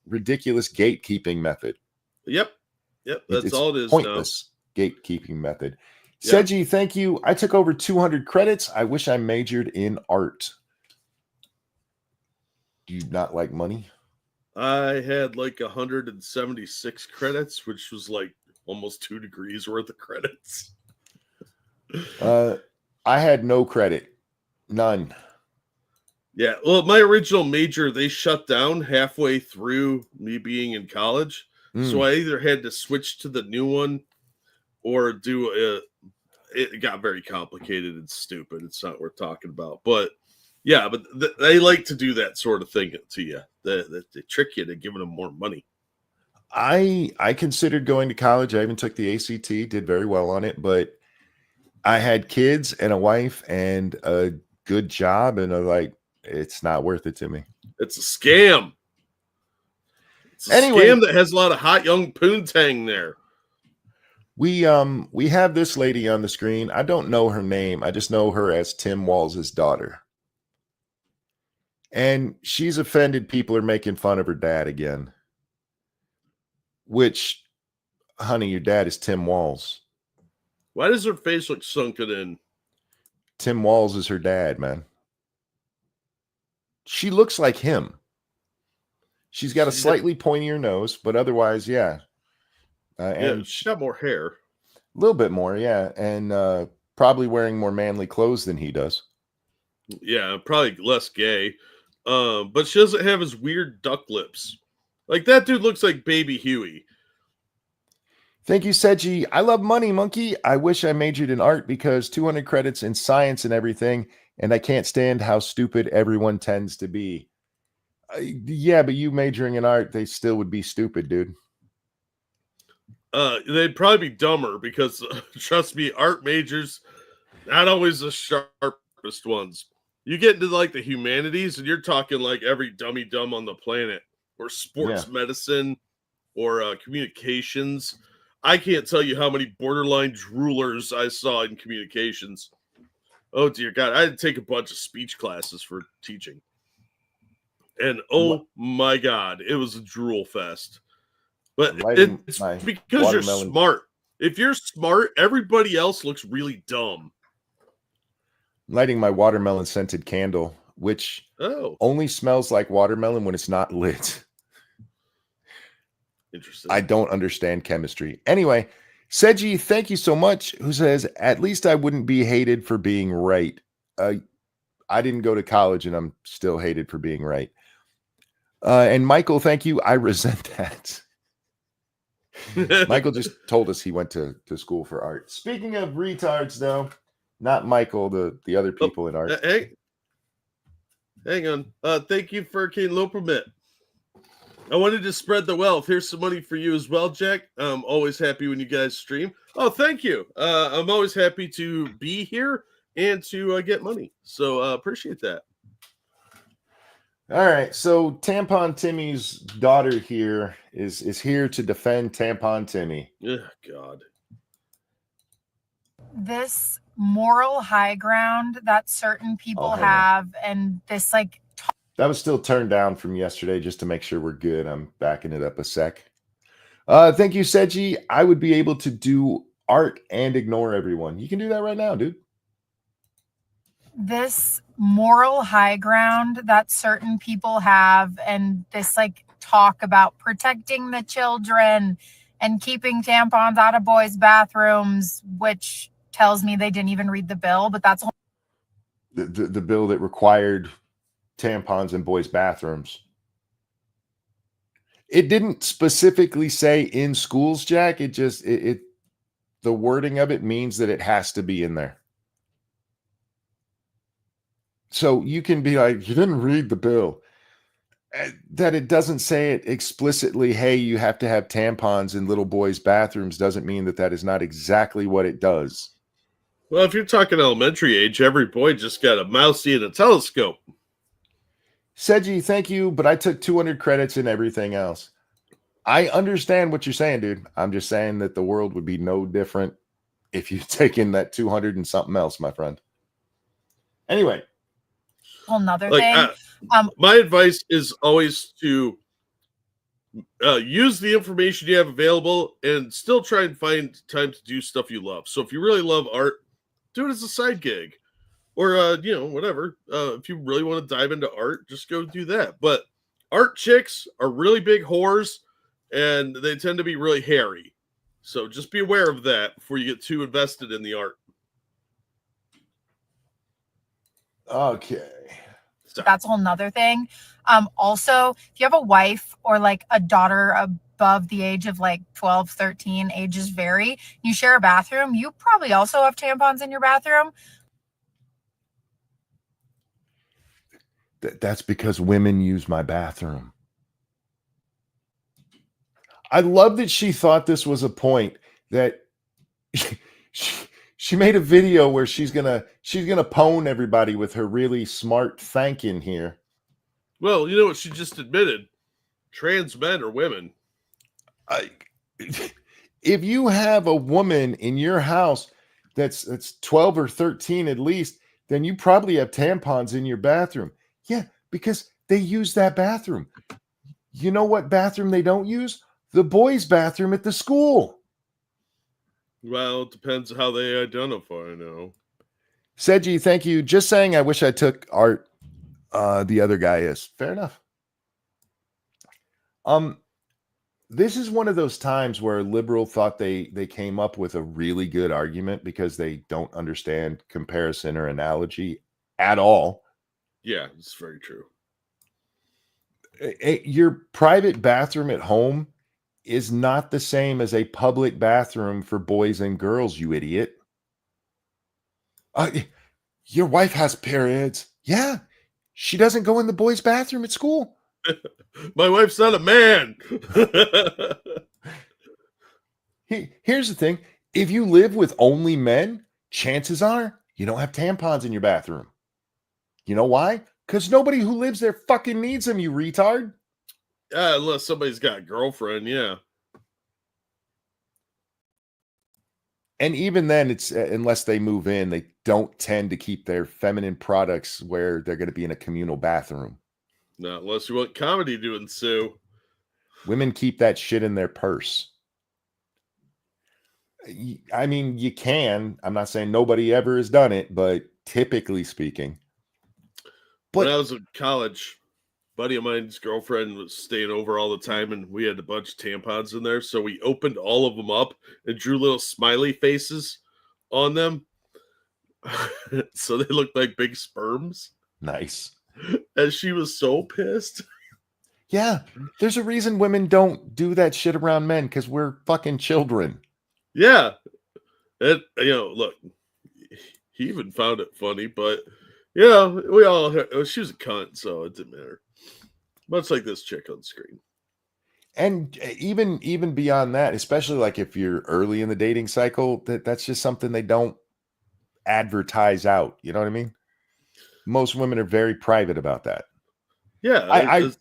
Speaker 2: ridiculous gatekeeping method.
Speaker 1: Yep. That's all it is.
Speaker 2: Pointless gatekeeping method.
Speaker 1: Yeah.
Speaker 2: Seji, thank you. I took over 200 credits. I wish I majored in art. Do you not like money?
Speaker 1: I had like 176 credits, which was like almost 2 degrees worth of credits.
Speaker 2: I had no credit. None.
Speaker 1: Yeah, well, my original major, they shut down halfway through me being in college. So I either had to switch to the new one or do it got very complicated and stupid. It's not worth talking about. But yeah, but they like to do that sort of thing to you. They trick you to giving them more money.
Speaker 2: I considered going to college. I even took the ACT, did very well on it, but I had kids and a wife and a good job, and I'm like, it's not worth it to me.
Speaker 1: It's a scam. It's a scam that has a lot of hot young poontang there.
Speaker 2: We have this lady on the screen. I don't know her name. I just know her as Tim Walls' daughter. And she's offended people are making fun of her dad again. Which, honey, your dad is Tim Walls.
Speaker 1: Why does her face look sunken in?
Speaker 2: Tim Walls is her dad, man. She looks like him. She's got a slightly pointier nose, but otherwise, yeah.
Speaker 1: And she's got more hair.
Speaker 2: A little bit more, yeah. And probably wearing more manly clothes than he does.
Speaker 1: Yeah, probably less gay. But she doesn't have his weird duck lips. Like, that dude looks like Baby Huey.
Speaker 2: Thank you, Seji. I love money, monkey. I wish I majored in art because 200 credits in science and everything, and I can't stand how stupid everyone tends to be. Yeah, but you majoring in art, they still would be stupid, dude.
Speaker 1: They'd probably be dumber because, trust me, art majors, not always the sharpest ones. You get into like the humanities, and you're talking like every dummy dumb on the planet, or sports medicine, or communications. I can't tell you how many borderline droolers I saw in communications. Oh dear God, I had to take a bunch of speech classes for teaching. And oh my God, it was a drool fest. But it's because you're smart. If you're smart, everybody else looks really dumb.
Speaker 2: Lighting my watermelon scented candle, which only smells like watermelon when it's not lit.
Speaker 1: Interesting.
Speaker 2: I don't understand chemistry. Anyway, Seji, thank you so much, who says, at least I wouldn't be hated for being right. I didn't go to college and I'm still hated for being right. And Michael, thank you. I resent that. Michael just told us he went to school for art. Speaking of retards, though, not Michael, the other people in art.
Speaker 1: Hang on. Thank you for King Lopermit. I wanted to spread the wealth. Here's some money for you as well, Jack. I'm always happy when you guys stream. Oh, thank you. I'm always happy to be here and to get money. So appreciate that.
Speaker 2: All right. So Tampon Timmy's daughter here is here to defend Tampon Timmy.
Speaker 1: Oh, God.
Speaker 3: This moral high ground that certain people have, and this like
Speaker 2: that was still turned down from yesterday just to make sure we're good. I'm backing it up a sec. Thank you, Seji. I would be able to do art and ignore everyone. You can do that right now, dude.
Speaker 3: This moral high ground that certain people have, and this like talk about protecting the children and keeping tampons out of boys' bathrooms, which tells me they didn't even read the bill, but that's
Speaker 2: the bill that required tampons in boys' bathrooms. It didn't specifically say in schools, Jack. It just the wording of it means that it has to be in there. So you can be like, you didn't read the bill. That it doesn't say it explicitly, hey, you have to have tampons in little boys' bathrooms doesn't mean that is not exactly what it does.
Speaker 1: Well, if you're talking elementary age, every boy just got a mousey and a telescope.
Speaker 2: Seji, thank you, but I took 200 credits in everything else. I understand what you're saying, dude. I'm just saying that the world would be no different if you'd taken that 200 and something else, my friend. Anyway.
Speaker 3: Another thing.
Speaker 1: My advice is always to use the information you have available and still try and find time to do stuff you love. So if you really love art, do it as a side gig. Or, whatever. If you really want to dive into art, just go do that. But art chicks are really big whores, and they tend to be really hairy. So just be aware of that before you get too invested in the art.
Speaker 2: Okay.
Speaker 3: That's a whole nother thing. Also, if you have a wife or like a daughter above the age of like 12, 13, ages vary, you share a bathroom, you probably also have tampons in your bathroom.
Speaker 2: That's because women use my bathroom. I love that she thought this was a point, that she made a video where she's gonna pwn everybody with her really smart thanking here.
Speaker 1: Well, you know what she just admitted? Trans men are women.
Speaker 2: If you have a woman in your house that's 12 or 13 at least, then you probably have tampons in your bathroom. Yeah, because they use that bathroom. You know what bathroom they don't use? The boys' bathroom at the school.
Speaker 1: Well, it depends how they identify now.
Speaker 2: Seji, thank you. Just saying, I wish I took art. The other guy is. Fair enough. This is one of those times where a liberal thought they came up with a really good argument because they don't understand comparison or analogy at all.
Speaker 1: Yeah, it's very true.
Speaker 2: Your private bathroom at home is not the same as a public bathroom for boys and girls, you idiot. Your wife has periods. Yeah. She doesn't go in the boys' bathroom at school.
Speaker 1: My wife's not a man.
Speaker 2: Here's the thing. If you live with only men, chances are you don't have tampons in your bathroom. You know why? Because nobody who lives there fucking needs them, you retard.
Speaker 1: Unless somebody's got a girlfriend, yeah.
Speaker 2: And even then, it's unless they move in, they don't tend to keep their feminine products where they're going to be in a communal bathroom.
Speaker 1: Not unless you want comedy to ensue.
Speaker 2: Women keep that shit in their purse. I mean, you can. I'm not saying nobody ever has done it, but typically speaking.
Speaker 1: When I was in college, a buddy of mine's girlfriend was staying over all the time, and we had a bunch of tampons in there. So we opened all of them up and drew little smiley faces on them. So they looked like big sperms.
Speaker 2: Nice.
Speaker 1: And she was so pissed.
Speaker 2: Yeah, there's a reason women don't do that shit around men, because we're fucking children.
Speaker 1: Yeah. And, look, he even found it funny, but, we all, she was a cunt, so it didn't matter. Much like this chick on screen.
Speaker 2: And even beyond that, especially like if you're early in the dating cycle, that's just something they don't advertise out. You know what I mean? Most women are very private about that.
Speaker 1: Yeah.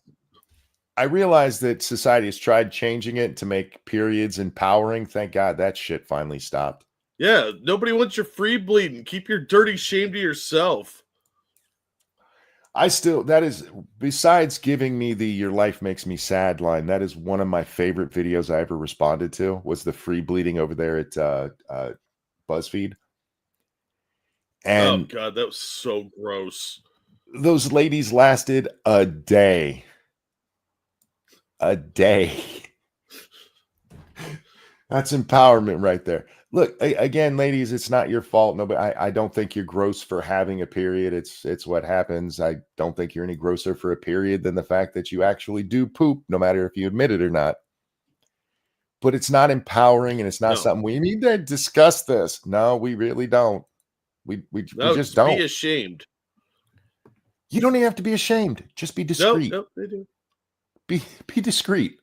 Speaker 2: I realize that society has tried changing it to make periods empowering. Thank God that shit finally stopped.
Speaker 1: Yeah, nobody wants your free bleeding. Keep your dirty shame to yourself.
Speaker 2: That is, besides giving me the "your life makes me sad" line, that is one of my favorite videos I ever responded to, was the free bleeding over there at BuzzFeed. And
Speaker 1: oh God, that was so gross.
Speaker 2: Those ladies lasted a day. A day. That's empowerment right there. Look, again, ladies, it's not your fault. Nobody, I don't think you're gross for having a period. It's what happens. I don't think you're any grosser for a period than the fact that you actually do poop, no matter if you admit it or not. But it's not empowering, and it's not something we need to discuss this. No, we really don't. We just don't.
Speaker 1: Be ashamed.
Speaker 2: You don't even have to be ashamed. Just be discreet.
Speaker 1: No, they do.
Speaker 2: Be discreet.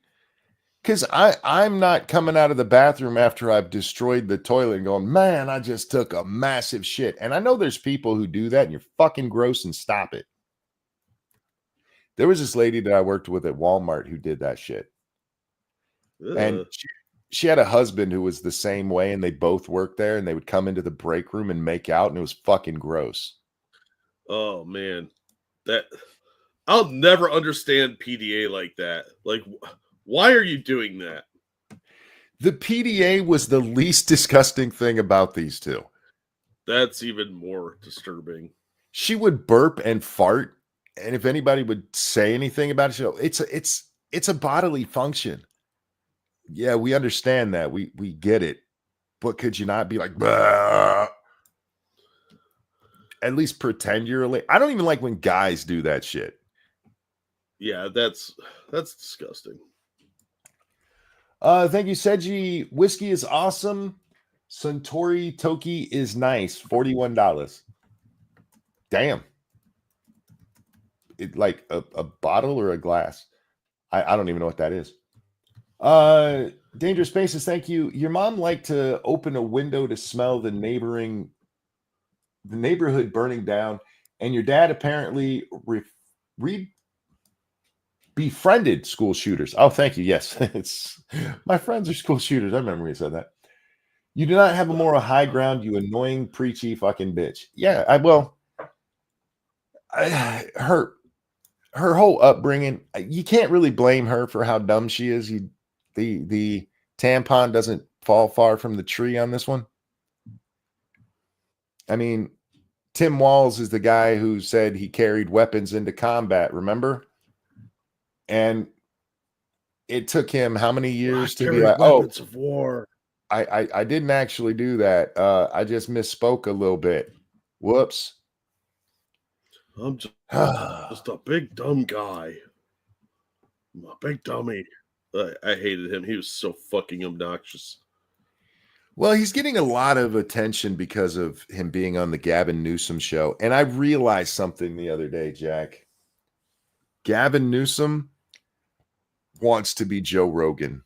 Speaker 2: Because I'm not coming out of the bathroom after I've destroyed the toilet and going, man, I just took a massive shit. And I know there's people who do that, and you're fucking gross, and stop it. There was this lady that I worked with at Walmart who did that shit. And she had a husband who was the same way, and they both worked there, and they would come into the break room and make out, and it was fucking gross.
Speaker 1: Oh, man. I'll never understand PDA like that. Like, Why are you doing that?
Speaker 2: The PDA was the least disgusting thing about these two.
Speaker 1: That's even more disturbing.
Speaker 2: She would burp and fart, and if anybody would say anything about it, it's a bodily function. Yeah, we understand that. We get it. But could you not be like, bah? At least pretend you're a I don't even like when guys do that shit.
Speaker 1: Yeah, that's disgusting.
Speaker 2: Thank you, Seiji. Whiskey is awesome. Suntory Toki is nice. $41. Damn. It like a bottle or a glass? I don't even know what that is. Dangerous Spaces, thank you. Your mom liked to open a window to smell the neighborhood burning down, and your dad apparently befriended school shooters. Oh, thank you. Yes, it's my friends are school shooters. I remember when you said that. You do not have a moral high ground, you annoying, preachy fucking bitch. Yeah, her whole upbringing, you can't really blame her for how dumb she is. The tampon doesn't fall far from the tree on this one. I mean, Tim Walz is the guy who said he carried weapons into combat, remember? And it took him how many years to be like,
Speaker 1: weapons of war.
Speaker 2: I didn't actually do that. I just misspoke a little bit. Whoops.
Speaker 1: I'm just a big dumb guy. I'm a big dummy. I hated him. He was so fucking obnoxious.
Speaker 2: Well, he's getting a lot of attention because of him being on the Gavin Newsom show. And I realized something the other day, Jack. Gavin Newsom wants to be Joe Rogan.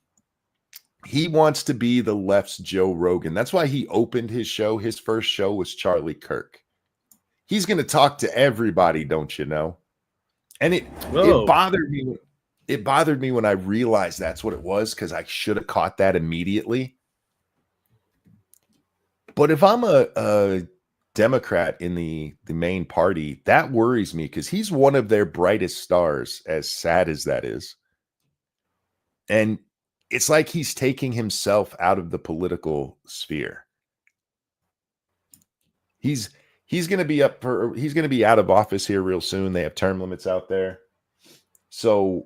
Speaker 2: He wants to be the left's Joe Rogan. That's why he opened his show. His first show was Charlie Kirk. He's going to talk to everybody, don't you know? And it bothered me. It bothered me when I realized that's what it was, because I should have caught that immediately. But if I'm a Democrat in the main party, that worries me, because he's one of their brightest stars, as sad as that is. And it's like he's taking himself out of the political sphere. He's going to be he's going to be out of office here real soon. They have term limits out there. So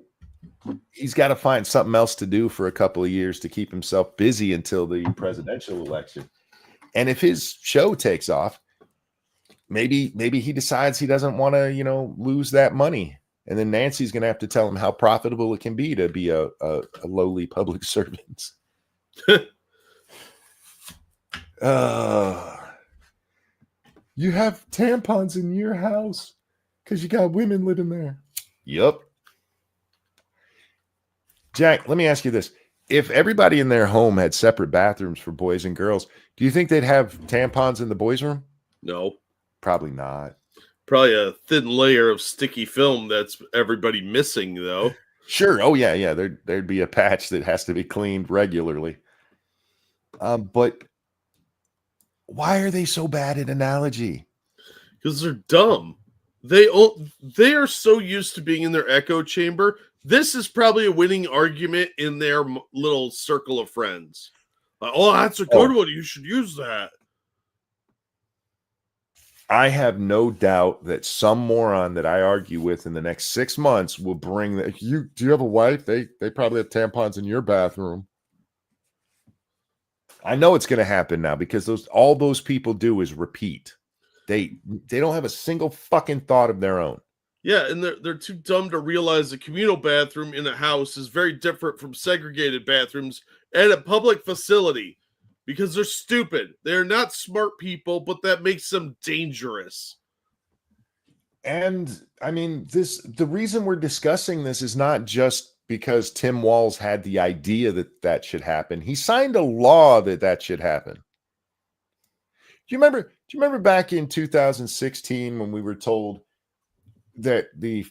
Speaker 2: he's got to find something else to do for a couple of years to keep himself busy until the presidential election. And if his show takes off, maybe he decides he doesn't want to, lose that money. And then Nancy's going to have to tell him how profitable it can be to be a lowly public servant. You have tampons in your house because you got women living there. Yep. Jack, let me ask you this. If everybody in their home had separate bathrooms for boys and girls, do you think they'd have tampons in the boys' room?
Speaker 1: No.
Speaker 2: Probably not.
Speaker 1: Probably a thin layer of sticky film that's everybody missing, though.
Speaker 2: Sure. Oh, yeah. There'd be a patch that has to be cleaned regularly. But why are they so bad at analogy?
Speaker 1: Because they're dumb. They are so used to being in their echo chamber. This is probably a winning argument in their little circle of friends. Like, oh, that's a good one. You should use that.
Speaker 2: I have no doubt that some moron that I argue with in the next 6 months will bring that. Do you have a wife? They probably have tampons in your bathroom. I know it's going to happen now, because all those people do is repeat. They don't have a single fucking thought of their own.
Speaker 1: Yeah, and they're too dumb to realize a communal bathroom in a house is very different from segregated bathrooms at a public facility, because they're stupid. They're not smart people, but that makes them dangerous.
Speaker 2: And I mean, the reason we're discussing this is not just because Tim Walz had the idea that should happen. He signed a law that should happen. Do you remember back in 2016 when we were told that the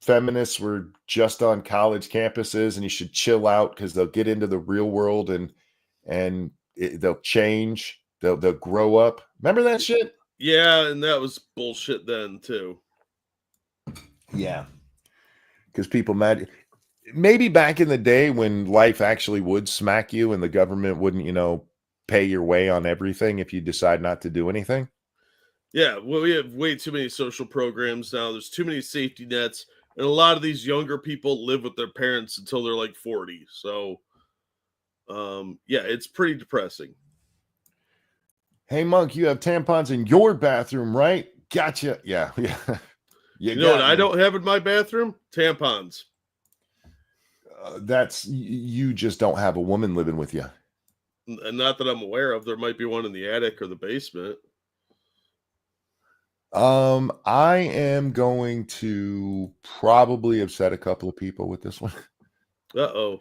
Speaker 2: feminists were just on college campuses and you should chill out because they'll get into the real world and they'll change, they'll grow up? Remember that shit?
Speaker 1: Yeah, and that was bullshit then too.
Speaker 2: Yeah, because people mad. maybe back in the day when life actually would smack you and the government wouldn't, pay your way on everything if you decide not to do anything.
Speaker 1: Yeah, well, we have way too many social programs now. There's too many safety nets, and a lot of these younger people live with their parents until they're like 40. So, yeah, it's pretty depressing.
Speaker 2: Hey, Monk, you have tampons in your bathroom, right? Gotcha. Yeah.
Speaker 1: You know what I don't have in my bathroom? Tampons.
Speaker 2: You just don't have a woman living with you.
Speaker 1: And not that I'm aware of. There might be one in the attic or the basement.
Speaker 2: I am going to probably upset a couple of people with this one.
Speaker 1: Uh-oh.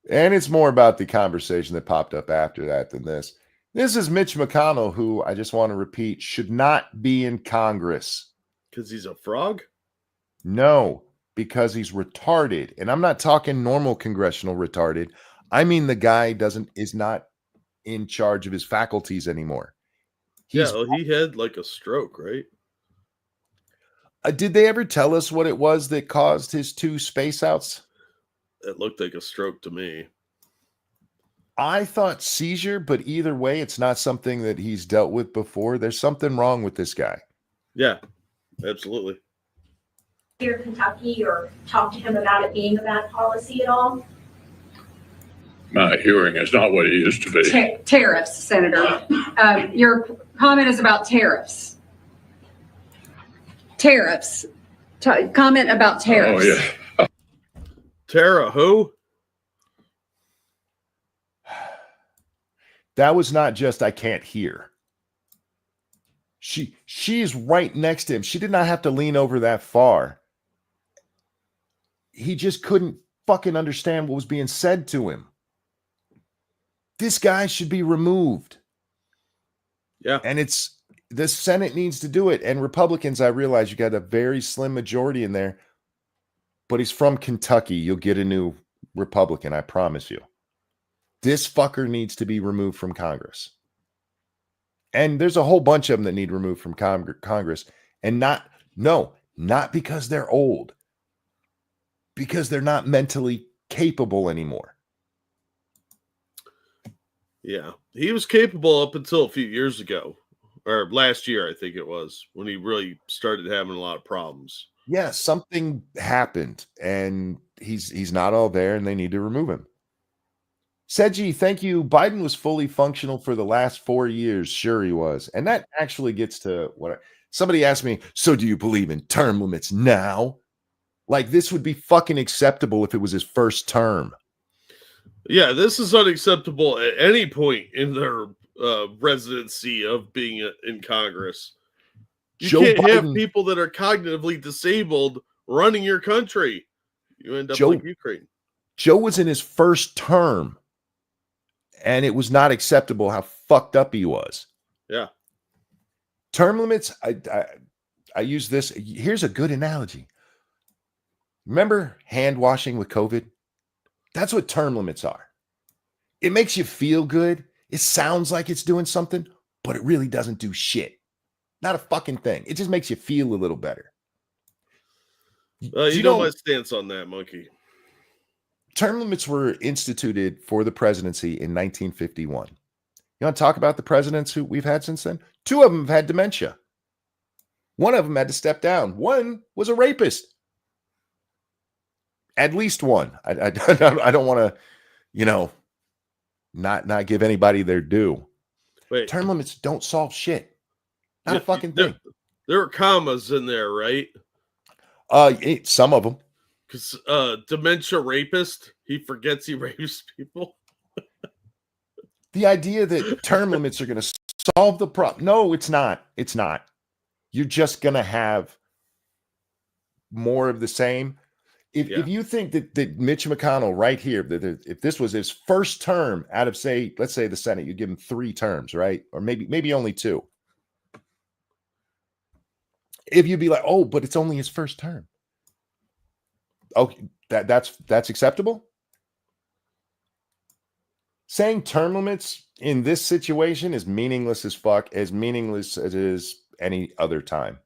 Speaker 2: And it's more about the conversation that popped up after that than this. This is Mitch McConnell, who I just want to repeat should not be in Congress.
Speaker 1: Because he's a frog?
Speaker 2: No, because he's retarded. And I'm not talking normal congressional retarded. I mean the guy is not in charge of his faculties anymore.
Speaker 1: He had like a stroke, right?
Speaker 2: Did they ever tell us what it was that caused his 2 space outs?
Speaker 1: It looked like a stroke to me.
Speaker 2: I thought seizure, but either way, it's not something that he's dealt with before. There's something wrong with this guy.
Speaker 1: Yeah, absolutely.
Speaker 4: Here in Kentucky, or talk to him about it being a bad policy at all?
Speaker 5: My hearing is not what it used to be.
Speaker 6: Tariffs, Senator. Your comment is about tariffs. Tariffs. Comment about tariffs.
Speaker 5: Oh, yeah.
Speaker 1: Tara, who?
Speaker 2: That was not just I can't hear. She's right next to him. She did not have to lean over that far. He just couldn't fucking understand what was being said to him. This guy should be removed.
Speaker 1: Yeah.
Speaker 2: And the Senate needs to do it. And Republicans, I realize you got a very slim majority in there, but he's from Kentucky. You'll get a new Republican, I promise you. This fucker needs to be removed from Congress. And there's a whole bunch of them that need removed from Congress. And not because they're old, because they're not mentally capable anymore.
Speaker 1: Yeah, he was capable up until a few years ago, or last year, I think it was, when he really started having a lot of problems.
Speaker 2: Yeah, something happened, and he's not all there, and they need to remove him. Seji, thank you. Biden was fully functional for the last 4 years. Sure, he was. And that actually gets to what somebody asked me. So do you believe in term limits now? Like, this would be fucking acceptable if it was his first term.
Speaker 1: Yeah, this is unacceptable at any point in their residency of being in Congress. You can't have people that are cognitively disabled running your country. You end up like Ukraine.
Speaker 2: Joe was in his first term, and it was not acceptable how fucked up he was.
Speaker 1: Yeah.
Speaker 2: Term limits, I use this. Here's a good analogy. Remember hand washing with COVID? That's what term limits are. It makes you feel good. It sounds like it's doing something, but it really doesn't do shit. Not a fucking thing. It just makes you feel a little better.
Speaker 1: You know my stance on that, Monkey.
Speaker 2: Term limits were instituted for the presidency in 1951. You want to talk about the presidents who we've had since then? 2 of them have had dementia. One of them had to step down. One was a rapist. At least one. I don't want to, not give anybody their due.
Speaker 1: Wait.
Speaker 2: Term limits don't solve shit. Not a fucking thing.
Speaker 1: There are commas in there, right?
Speaker 2: Some of them.
Speaker 1: Because dementia rapist, he forgets he rapes people.
Speaker 2: The idea that term limits are going to solve the problem. No, it's not. It's not. You're just going to have more of the same. If you think that Mitch McConnell right here, that if this was his first term out of, let's say the Senate, you give him 3 terms, right? Or maybe only 2. If you'd be like, oh, but it's only his first term. Okay, that's acceptable. Saying term limits in this situation is meaningless as fuck, as meaningless as it is any other time.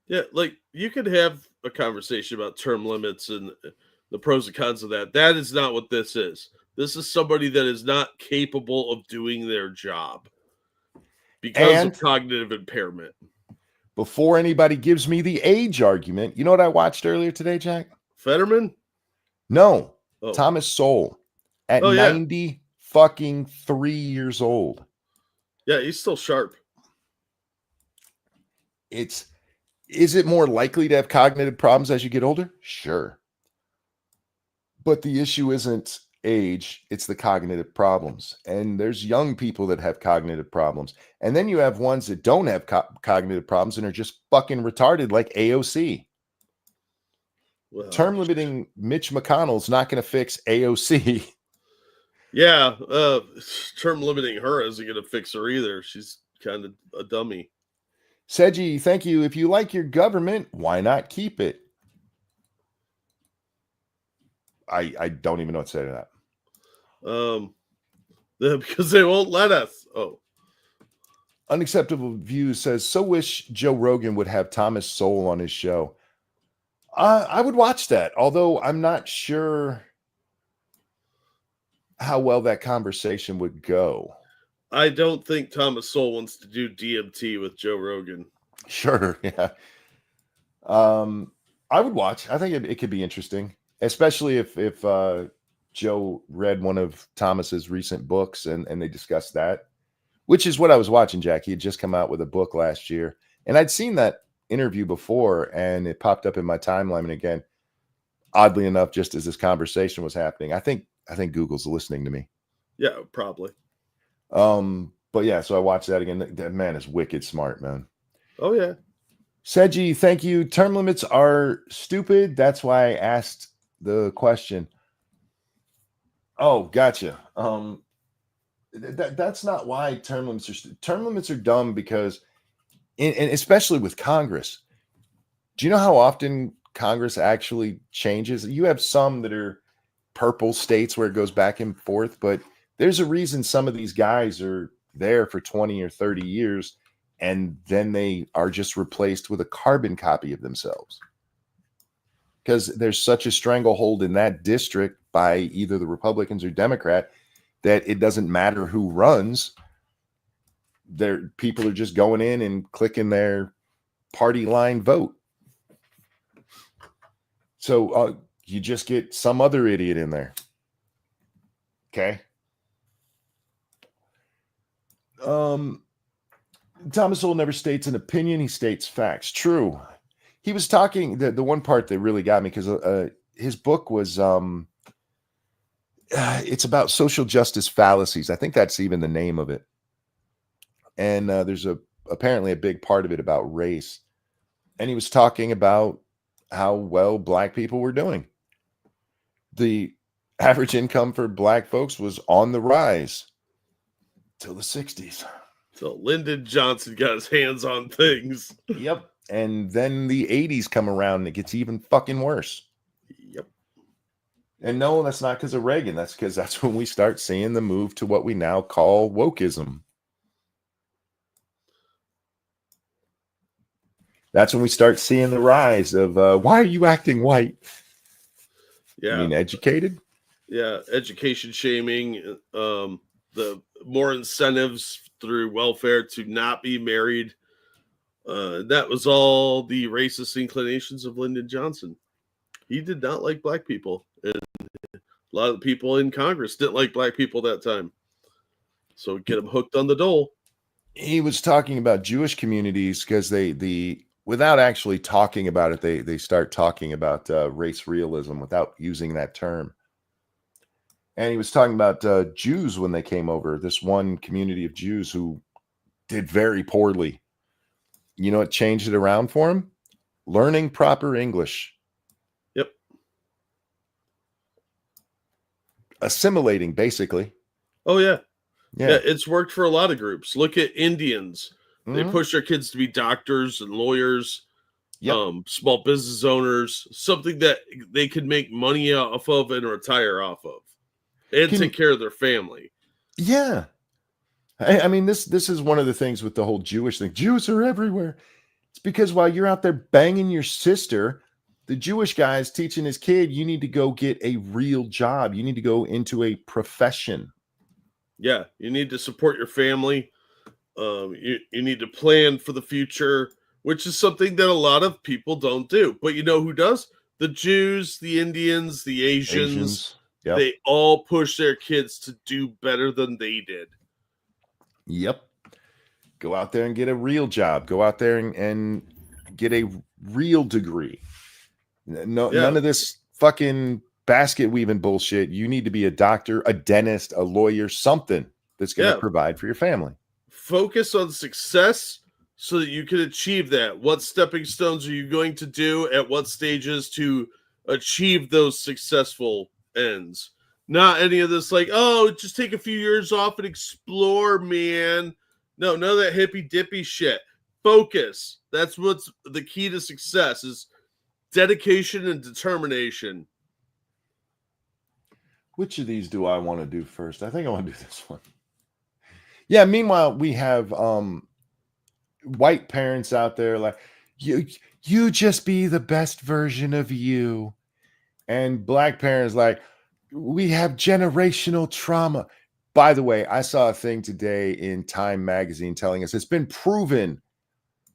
Speaker 1: Yeah, like you could have a conversation about term limits and the pros and cons of that. That is not what this is. This is somebody that is not capable of doing their job because
Speaker 2: And
Speaker 1: of cognitive impairment.
Speaker 2: before anybody gives me the age argument, you know what I watched earlier today, Jack?
Speaker 1: Fetterman?
Speaker 2: No,
Speaker 1: Oh.
Speaker 2: Thomas Sowell at
Speaker 1: Oh, yeah.
Speaker 2: 90 fucking 3 years old.
Speaker 1: Yeah, he's still sharp.
Speaker 2: Is it more likely to have cognitive problems as you get older? Sure. But the issue isn't age, it's the cognitive problems. And there's young people that have cognitive problems. And then you have ones that don't have cognitive problems and are just fucking retarded, like AOC.
Speaker 1: Well,
Speaker 2: Term limiting Mitch McConnell's not going to fix AOC.
Speaker 1: Yeah, term limiting her isn't going to fix her either. She's kind of a dummy.
Speaker 2: Seji, thank you. If you like your government, why not keep it? I don't even know what to say to that.
Speaker 1: Because they won't let us. Oh.
Speaker 2: Unacceptable Views says, so wish Joe Rogan would have Thomas Sowell on his show. I would watch that, although I'm not sure how well that conversation would go.
Speaker 1: I don't think Thomas Sowell wants to do DMT with Joe Rogan.
Speaker 2: Sure, yeah. I would watch. I think it could be interesting, especially if Joe read one of Thomas's recent books and they discussed that, which is what I was watching, Jack. He had just come out with a book last year, and I'd seen that interview before, and it popped up in my timeline. And again, oddly enough, just as this conversation was happening, I think Google's listening to me.
Speaker 1: Yeah, probably.
Speaker 2: But yeah, so I watched that again. That man is wicked smart, man.
Speaker 1: Oh yeah.
Speaker 2: Seji, thank you. Term limits are stupid. That's why I asked the question. Oh, gotcha. That's not why term limits are term limits are dumb because, and especially with Congress. Do you know how often Congress actually changes? You have some that are purple states where it goes back and forth, but there's a reason some of these guys are there for 20 or 30 years, and then they are just replaced with a carbon copy of themselves. Because there's such a stranglehold in that district by either the Republicans or Democrat that it doesn't matter who runs. People are just going in and clicking their party line vote. So you just get some other idiot in there. Okay. Thomas Sowell never states an opinion. He states facts. True. He was talking, the one part that really got me, because his book was, it's about social justice fallacies. I think that's even the name of it. And there's apparently a big part of it about race. And he was talking about how well Black people were doing. The average income for Black folks was on the rise till the 60s.
Speaker 1: So Lyndon Johnson got his hands on things.
Speaker 2: Yep. And then the 80s come around and it gets even fucking worse.
Speaker 1: Yep.
Speaker 2: And no, that's not because of Reagan. That's because that's when we start seeing the move to what we now call wokeism. That's when we start seeing the rise of why are you acting white?
Speaker 1: Yeah.
Speaker 2: I mean, educated?
Speaker 1: Yeah. Education shaming, the more incentives through welfare to not be married. That was all the racist inclinations of Lyndon Johnson. He did not like Black people. And a lot of the people in Congress didn't like Black people that time. So get them hooked on the dole.
Speaker 2: He was talking about Jewish communities because without actually talking about it, they start talking about race realism without using that term. And he was talking about Jews when they came over, this one community of Jews who did very poorly. You know what changed it around for him? Learning proper English.
Speaker 1: Yep.
Speaker 2: Assimilating, basically.
Speaker 1: Oh, yeah.
Speaker 2: Yeah.
Speaker 1: Yeah, it's worked for a lot of groups. Look at Indians. They
Speaker 2: Mhm.
Speaker 1: push their kids to be doctors and lawyers,
Speaker 2: Yep.
Speaker 1: small business owners, something that they could make money off of and retire off of, and take care of their family.
Speaker 2: Yeah. I mean, this is one of the things with the whole Jewish thing. Jews are everywhere. It's because while you're out there banging your sister, The Jewish guy is teaching his kid, you need to go get a real job. You need to go into a profession.
Speaker 1: Yeah, you need to support your family. You need to plan for the future, which is something that a lot of people don't do. But you know who does? The Jews, the Indians, the Asians.
Speaker 2: Yep.
Speaker 1: They all push their kids to do better than they did.
Speaker 2: Yep. Go out there and get a real job. Go out there and get a real degree. No,
Speaker 1: Yeah.
Speaker 2: none of this fucking basket weaving bullshit. You need to be a doctor, a dentist, a lawyer, something that's going to provide for your family.
Speaker 1: Focus on success so that you can achieve that. What stepping stones are you going to do at what stages to achieve those successful ends? Not any of this like, oh, just take a few years off and explore, man. No, none of that hippy dippy shit. Focus. That's what's the key to success is dedication and determination.
Speaker 2: Which of these do I want to do first? I think I want to do this one. Yeah, meanwhile, we have white parents out there like, you just be the best version of you. And black parents like, we have generational trauma. By the way, I saw a thing today in Time magazine telling us it's been proven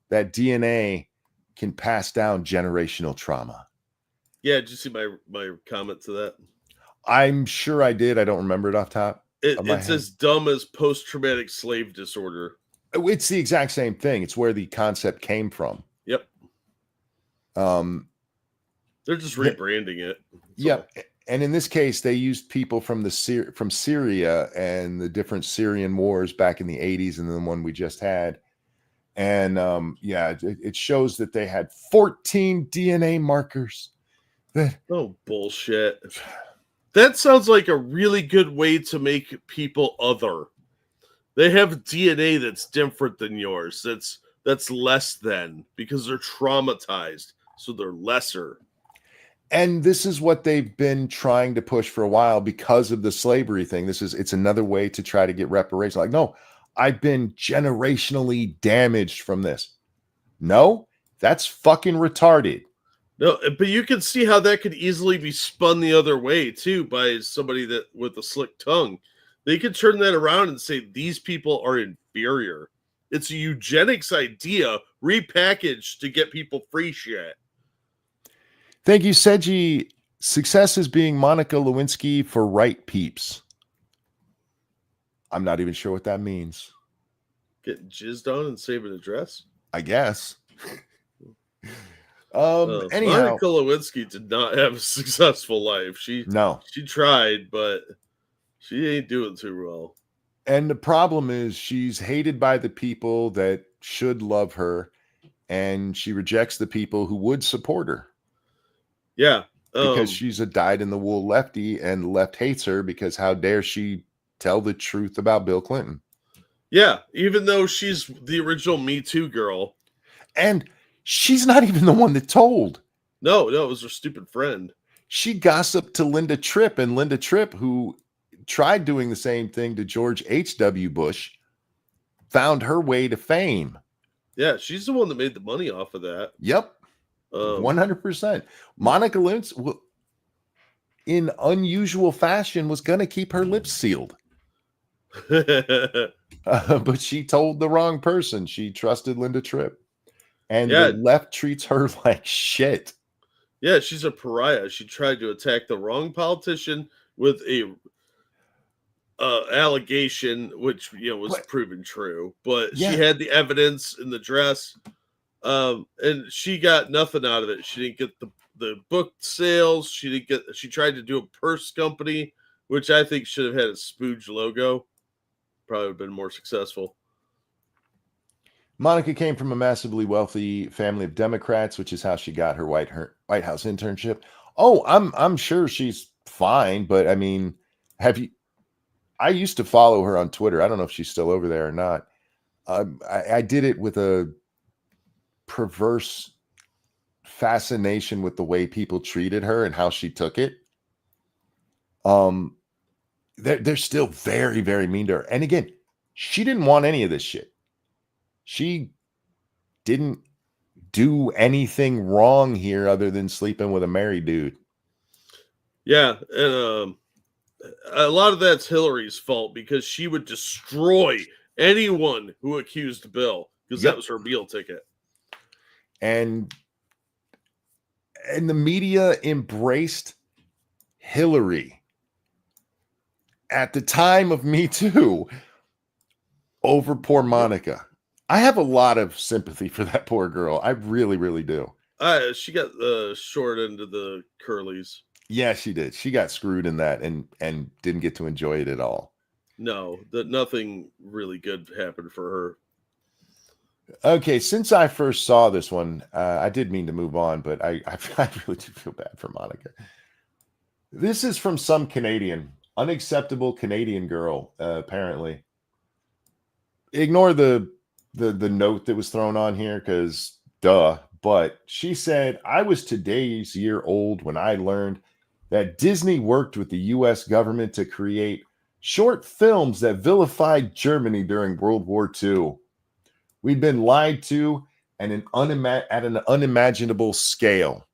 Speaker 2: that DNA can pass down generational trauma.
Speaker 1: Yeah, did you see my comment to that?
Speaker 2: I'm sure I did. I don't remember it off top.
Speaker 1: It's as dumb as post-traumatic slave disorder.
Speaker 2: It's the exact same thing. It's where the concept came from.
Speaker 1: Yep. They're just rebranding it.
Speaker 2: Yep. And in this case, they used people from from Syria and the different Syrian wars back in the 80s and the one we just had. And it shows that they had 14 DNA markers.
Speaker 1: Oh, bullshit. That sounds like a really good way to make people other. They have DNA that's different than yours. That's less than because they're traumatized, so they're lesser.
Speaker 2: And this is what they've been trying to push for a while because of the slavery thing. It's another way to try to get reparations. Like, no, I've been generationally damaged from this. No, that's fucking retarded.
Speaker 1: No, but you can see how that could easily be spun the other way too by somebody that with a slick tongue. They could turn that around and say these people are inferior. It's a eugenics idea repackaged to get people free shit.
Speaker 2: Thank you, Seji. Success is being Monica Lewinsky for right peeps. I'm not even sure what that means.
Speaker 1: Getting jizzed on and saving a dress?
Speaker 2: I guess.
Speaker 1: Anyhow, Monica Lewinsky did not have a successful life. She tried, but she ain't doing too well.
Speaker 2: And the problem is she's hated by the people that should love her, and she rejects the people who would support her.
Speaker 1: Yeah.
Speaker 2: Because she's a dyed-in-the-wool lefty, and the left hates her because how dare she tell the truth about Bill Clinton.
Speaker 1: Yeah, even though she's the original Me Too girl.
Speaker 2: And she's not even the one that told.
Speaker 1: No, it was her stupid friend.
Speaker 2: She gossiped to Linda Tripp, and Linda Tripp, who tried doing the same thing to George H.W. Bush, found her way to fame.
Speaker 1: Yeah, she's the one that made the money off of that.
Speaker 2: Yep. 100%. Monica Lewinsky, in unusual fashion, was going to keep her lips sealed. But she told the wrong person. She trusted Linda Tripp. And the left treats her like shit.
Speaker 1: Yeah, she's a pariah. She tried to attack the wrong politician with a allegation, which was proven true. But she had the evidence in the dress. And she got nothing out of it. She didn't get the book sales. She tried to do a purse company, which I think should have had a spooge logo. Probably would have been more successful.
Speaker 2: Monica came from a massively wealthy family of Democrats, which is how she got her White House internship. Oh, I'm sure she's fine, but I mean, I used to follow her on Twitter. I don't know if she's still over there or not. I did it with a perverse fascination with the way people treated her and how she took it. They're still very, very mean to her. And again, she didn't want any of this shit. She didn't do anything wrong here other than sleeping with a married dude.
Speaker 1: Yeah, and a lot of that's Hillary's fault because she would destroy anyone who accused Bill because that was her meal ticket.
Speaker 2: And the media embraced Hillary at the time of Me Too over poor Monica. I have a lot of sympathy for that poor girl. I really, really do.
Speaker 1: She got the short end of the curlies.
Speaker 2: Yeah, she did. She got screwed in that and didn't get to enjoy it at all.
Speaker 1: No, that nothing really good happened for her.
Speaker 2: Okay, since I first saw this one, I did mean to move on, but I really do feel bad for Monica. This is from some Canadian, unacceptable Canadian girl, apparently. Ignore the note that was thrown on here because duh. But she said, I was today's year old when I learned that Disney worked with the U.S. government to create short films that vilified Germany during World War II. We'd been lied to at an unimaginable scale.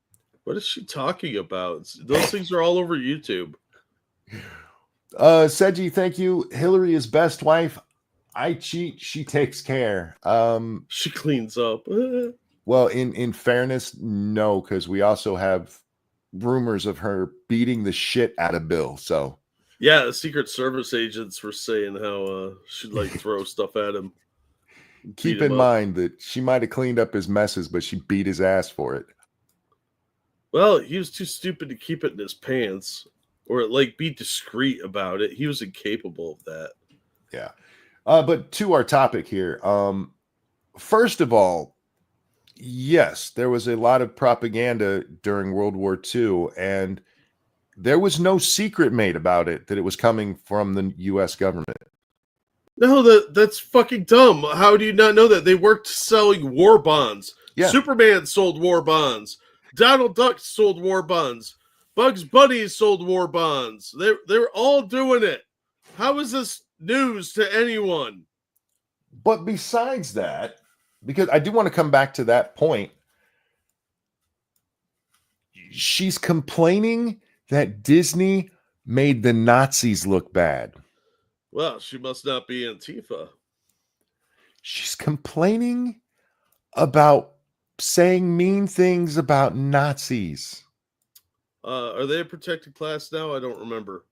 Speaker 1: What is she talking about? Those things are all over YouTube.
Speaker 2: Seji, thank you. Hillary is best wife. I cheat, she takes care.
Speaker 1: She cleans up.
Speaker 2: Well, in fairness, no, because we also have rumors of her beating the shit out of Bill. So
Speaker 1: yeah, the Secret Service agents were saying how she'd like throw stuff at him.
Speaker 2: Keep in mind that she might have cleaned up his messes, but she beat his ass for it.
Speaker 1: Well, he was too stupid to keep it in his pants or like be discreet about it. He was incapable of that.
Speaker 2: Yeah. But to our topic here, first of all, yes, there was a lot of propaganda during World War II, and there was no secret made about it that it was coming from the U.S. government.
Speaker 1: No, that's fucking dumb. How do you not know that? They worked selling war bonds.
Speaker 2: Yeah.
Speaker 1: Superman sold war bonds. Donald Duck sold war bonds. Bugs Bunny sold war bonds. They were all doing it. How is this news to anyone?
Speaker 2: But besides that, because I do want to come back to that point, she's complaining that Disney made the Nazis look bad.
Speaker 1: Well, she must not be Antifa.
Speaker 2: She's complaining about saying mean things about Nazis.
Speaker 1: Are they a protected class now? I don't remember.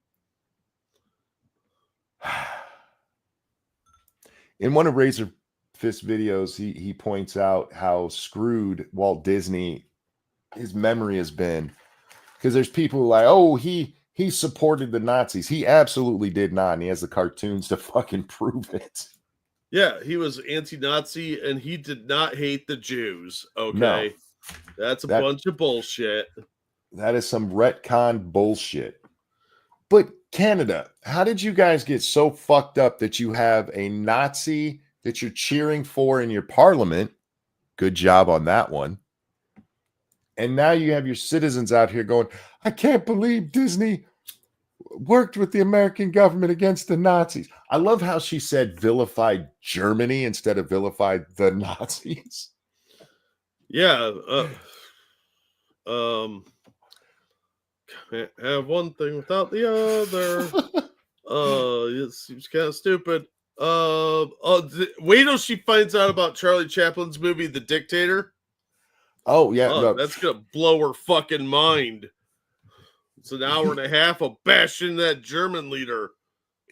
Speaker 2: In one of Razor Fist videos, he points out how screwed Walt Disney, his memory has been. Because there's people like, oh, he supported the Nazis. He absolutely did not. And he has the cartoons to fucking prove it.
Speaker 1: Yeah, he was anti-Nazi and he did not hate the Jews. Okay.
Speaker 2: No.
Speaker 1: That's a bunch of bullshit.
Speaker 2: That is some retcon bullshit. But Canada, how did you guys get so fucked up that you have a Nazi that you're cheering for in your parliament? Good job on that one. And now you have your citizens out here going, I can't believe Disney worked with the American government against the Nazis. I love how she said vilified Germany instead of vilified the Nazis.
Speaker 1: Yeah. Can't have one thing without the other. It seems kind of stupid. Wait till she finds out about Charlie Chaplin's movie, The Dictator.
Speaker 2: Oh, yeah.
Speaker 1: No. That's going to blow her fucking mind. It's an hour and a half of bashing that German leader.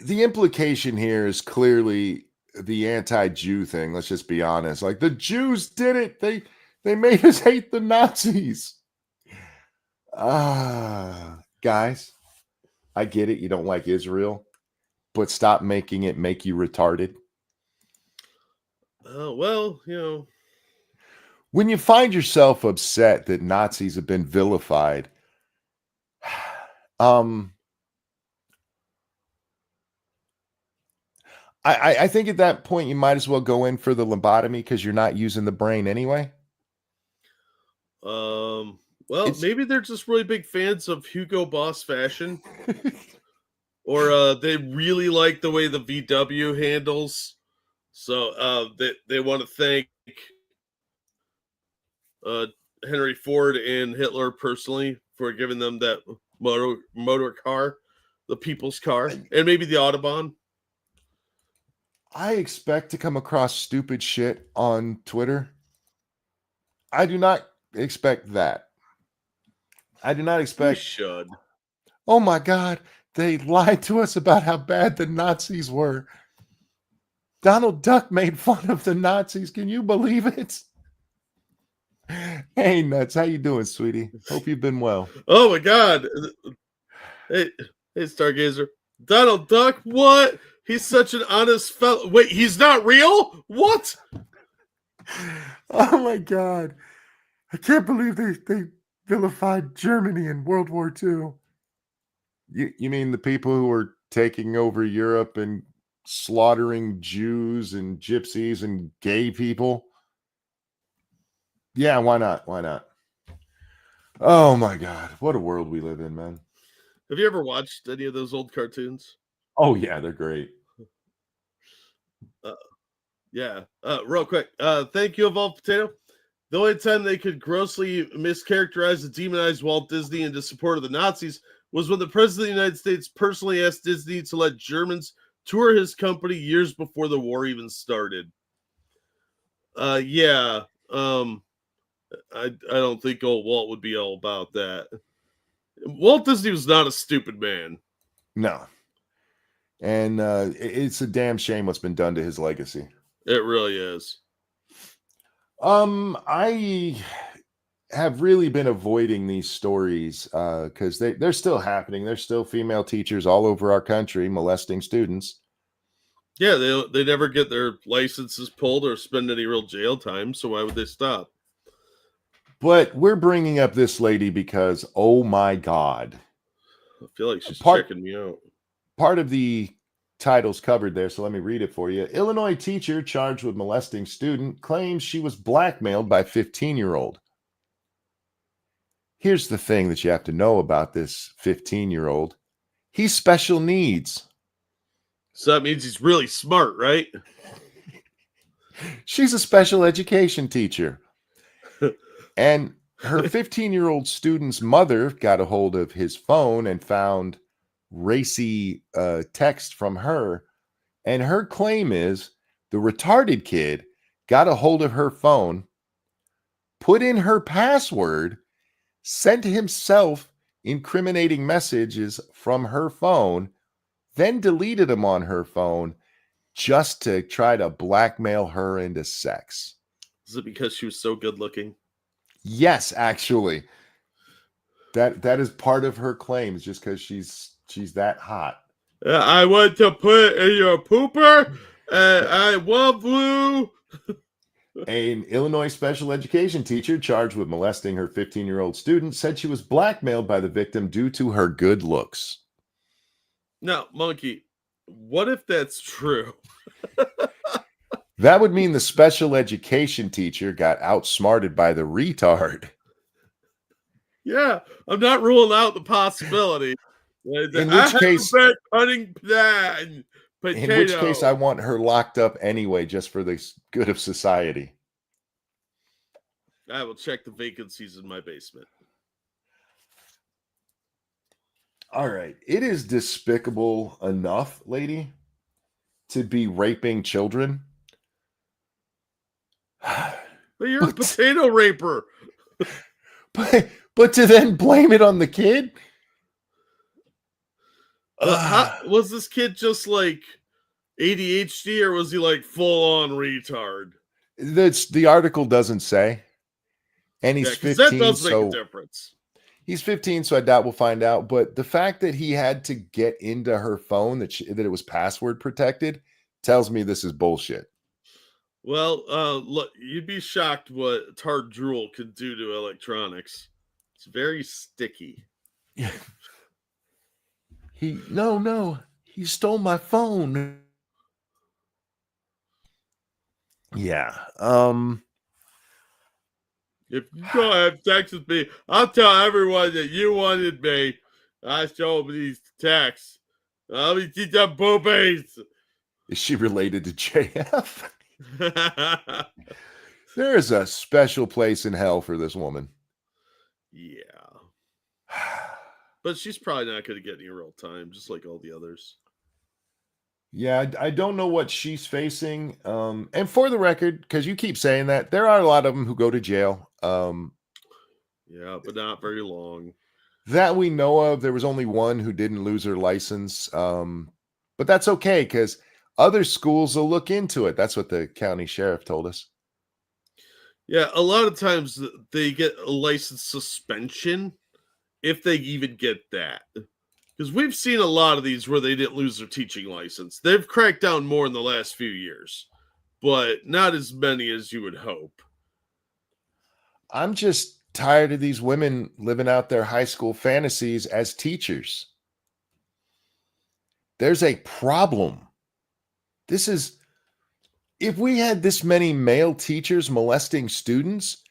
Speaker 2: The implication here is clearly the anti-Jew thing. Let's just be honest. Like, the Jews did it. They made us hate the Nazis. Guys, I get it. You don't like Israel, but stop making it make you retarded.
Speaker 1: Well, you know.
Speaker 2: When you find yourself upset that Nazis have been vilified, I think at that point you might as well go in for the lobotomy because you're not using the brain anyway.
Speaker 1: Well, maybe they're just really big fans of Hugo Boss fashion, or they really like the way the VW handles. So they want to thank Henry Ford and Hitler personally for giving them that motor car, the people's car, and maybe the Autobahn.
Speaker 2: I expect to come across stupid shit on Twitter. I do not expect that. I do not
Speaker 1: You
Speaker 2: expect,
Speaker 1: should.
Speaker 2: oh my God, they lied to us about how bad the Nazis were. Donald Duck made fun of the Nazis. Can you believe it? Hey, Nuts, how you doing, sweetie? Hope you've been well.
Speaker 1: Oh my God. Hey, Stargazer. Donald Duck, what? He's such an honest fellow. Wait, he's not real? What?
Speaker 2: Oh my God. I can't believe they vilified Germany in World War II. You mean the people who were taking over Europe and slaughtering Jews and gypsies and gay people? Yeah, why not? Why not? Oh my God. What a world we live in, man.
Speaker 1: Have you ever watched any of those old cartoons?
Speaker 2: Oh yeah, they're great.
Speaker 1: Yeah. Real quick. Thank you, Evolved Potato. The only time they could grossly mischaracterize and demonize Walt Disney into support of the Nazis was when the President of the United States personally asked Disney to let Germans tour his company years before the war even started. Yeah. I don't think old Walt would be all about that. Walt Disney was not a stupid man.
Speaker 2: No. And it's a damn shame what's been done to his legacy.
Speaker 1: It really is.
Speaker 2: I have really been avoiding these stories because they're still happening. There's still female teachers all over our country molesting students.
Speaker 1: Yeah, they never get their licenses pulled or spend any real jail time, so why would they stop?
Speaker 2: But we're bringing up this lady because, oh my God.
Speaker 1: I feel like she's
Speaker 2: Part-
Speaker 1: checking me out.
Speaker 2: Part of the title's covered there, so let me read it for you. Illinois teacher charged with molesting student claims she was blackmailed by 15-year-old. Here's the thing that you have to know about this 15-year-old. He's special needs.
Speaker 1: So that means he's really smart, right?
Speaker 2: She's a special education teacher. And her 15-year-old student's mother got a hold of his phone and found racy text from her. And her claim is the retarded kid got a hold of her phone, put in her password, sent himself incriminating messages from her phone, then deleted them on her phone just to try to blackmail her into sex.
Speaker 1: Is it because she was so good looking?
Speaker 2: Yes, actually. That is part of her claims, just because she's that hot.
Speaker 1: I want to put in your pooper, and I want blue.
Speaker 2: An Illinois special education teacher charged with molesting her 15-year-old student said she was blackmailed by the victim due to her good looks.
Speaker 1: Now, Monkey, what if that's true?
Speaker 2: That would mean the special education teacher got outsmarted by the retard.
Speaker 1: Yeah, I'm not ruling out the possibility.
Speaker 2: In which case,
Speaker 1: cutting that potato.
Speaker 2: in which case, I want her locked up anyway, just for the good of society.
Speaker 1: I will check the vacancies in my basement.
Speaker 2: All right. It is despicable enough, lady, to be raping children.
Speaker 1: But you're a potato raper.
Speaker 2: But to then blame it on the kid?
Speaker 1: Was this kid just like ADHD or was he like full on retard?
Speaker 2: The article doesn't say. And he's 15.
Speaker 1: That does make a difference.
Speaker 2: He's 15, so I doubt we'll find out. But the fact that he had to get into her phone, that it was password protected, tells me this is bullshit.
Speaker 1: Well, look, you'd be shocked what tart drool could do to electronics. It's very sticky.
Speaker 2: No, he stole my phone. Yeah.
Speaker 1: If you don't have sex with me, I'll tell everyone that you wanted me. I show them these texts. I'll be teach them boobies.
Speaker 2: Is she related to JF? There is a special place in hell for this woman.
Speaker 1: Yeah. But she's probably not going to get any real time, just like all the others.
Speaker 2: Yeah, I don't know what she's facing. And for the record, because you keep saying that, there are a lot of them who go to jail.
Speaker 1: Yeah, but not very long.
Speaker 2: That we know of. There was only one who didn't lose her license. But that's okay, because other schools will look into it. That's what the county sheriff told us.
Speaker 1: Yeah, a lot of times they get a license suspension, if they even get that. Because we've seen a lot of these where they didn't lose their teaching license. They've cracked down more in the last few years, but not as many as you would hope.
Speaker 2: I'm just tired of these women living out their high school fantasies as teachers. There's a problem. If we had this many male teachers molesting students,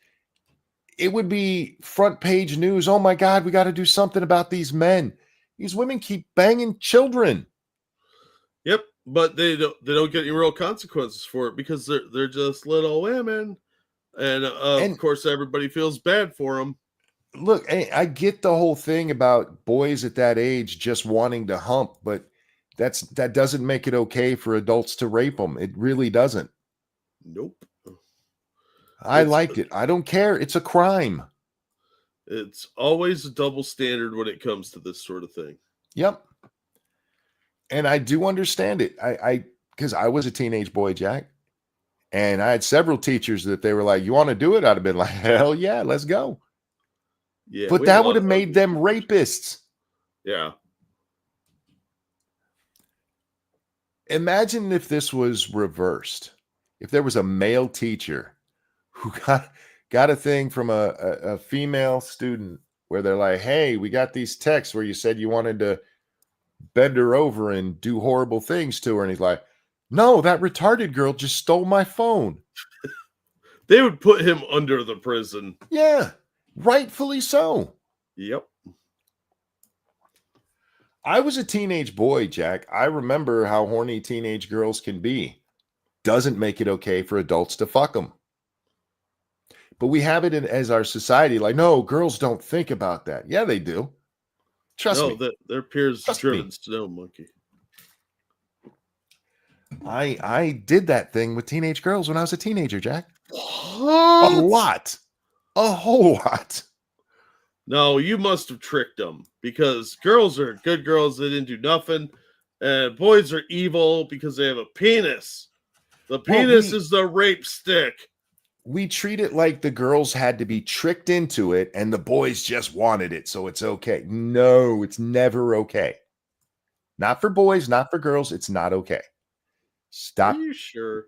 Speaker 2: it would be front page news. Oh my God, we got to do something about these men. These women keep banging children.
Speaker 1: Yep, but they don't get any real consequences for it because they're just little women, and of course everybody feels bad for them.
Speaker 2: Look, I get the whole thing about boys at that age just wanting to hump, but that doesn't make it okay for adults to rape them. It really doesn't.
Speaker 1: Nope.
Speaker 2: I liked it. I don't care. It's a crime.
Speaker 1: It's always a double standard when it comes to this sort of thing.
Speaker 2: Yep. And I do understand it. Because I was a teenage boy, Jack, and I had several teachers that they were like, "You want to do it?" I'd have been like, "Hell yeah, let's go."
Speaker 1: Yeah,
Speaker 2: but that would have made them rapists.
Speaker 1: Yeah.
Speaker 2: Imagine if this was reversed. If there was a male teacher who got a thing from a female student where they're like, "Hey, we got these texts where you said you wanted to bend her over and do horrible things to her," and he's like, "No, that retarded girl just stole my phone."
Speaker 1: They would put him under the prison.
Speaker 2: Yeah, rightfully so.
Speaker 1: Yep.
Speaker 2: I was a teenage boy, Jack. I remember how horny teenage girls can be. Doesn't make it okay for adults to fuck them. But we have it as our society, like, no, girls don't think about that. Yeah, they do. Trust me.
Speaker 1: No, their peers driven snow monkey.
Speaker 2: I did that thing with teenage girls when I was a teenager, Jack.
Speaker 1: What?
Speaker 2: A lot. A whole lot.
Speaker 1: No, you must have tricked them because girls are good girls. They didn't do nothing. And boys are evil because they have a penis. The penis is the rape stick.
Speaker 2: We treat it like the girls had to be tricked into it and the boys just wanted it, so it's okay. No, it's never okay. Not for boys, not for girls. It's not okay. Stop.
Speaker 1: Are you sure?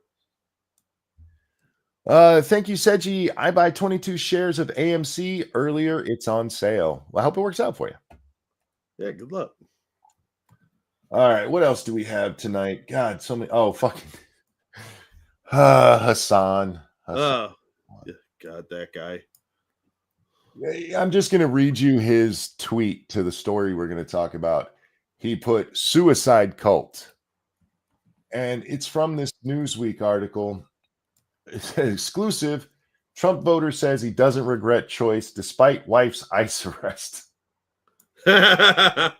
Speaker 2: Thank you, Seji. I buy 22 shares of AMC earlier. It's on sale. Well, I hope it works out for you.
Speaker 1: Yeah, good luck.
Speaker 2: All right, what else do we have tonight? God, so many. Oh, fucking Hassan.
Speaker 1: Oh, God, that guy.
Speaker 2: I'm just going to read you his tweet to the story we're going to talk about. He put suicide cult. And it's from this Newsweek article. It's exclusive. Trump voter says he doesn't regret choice despite wife's ICE arrest. I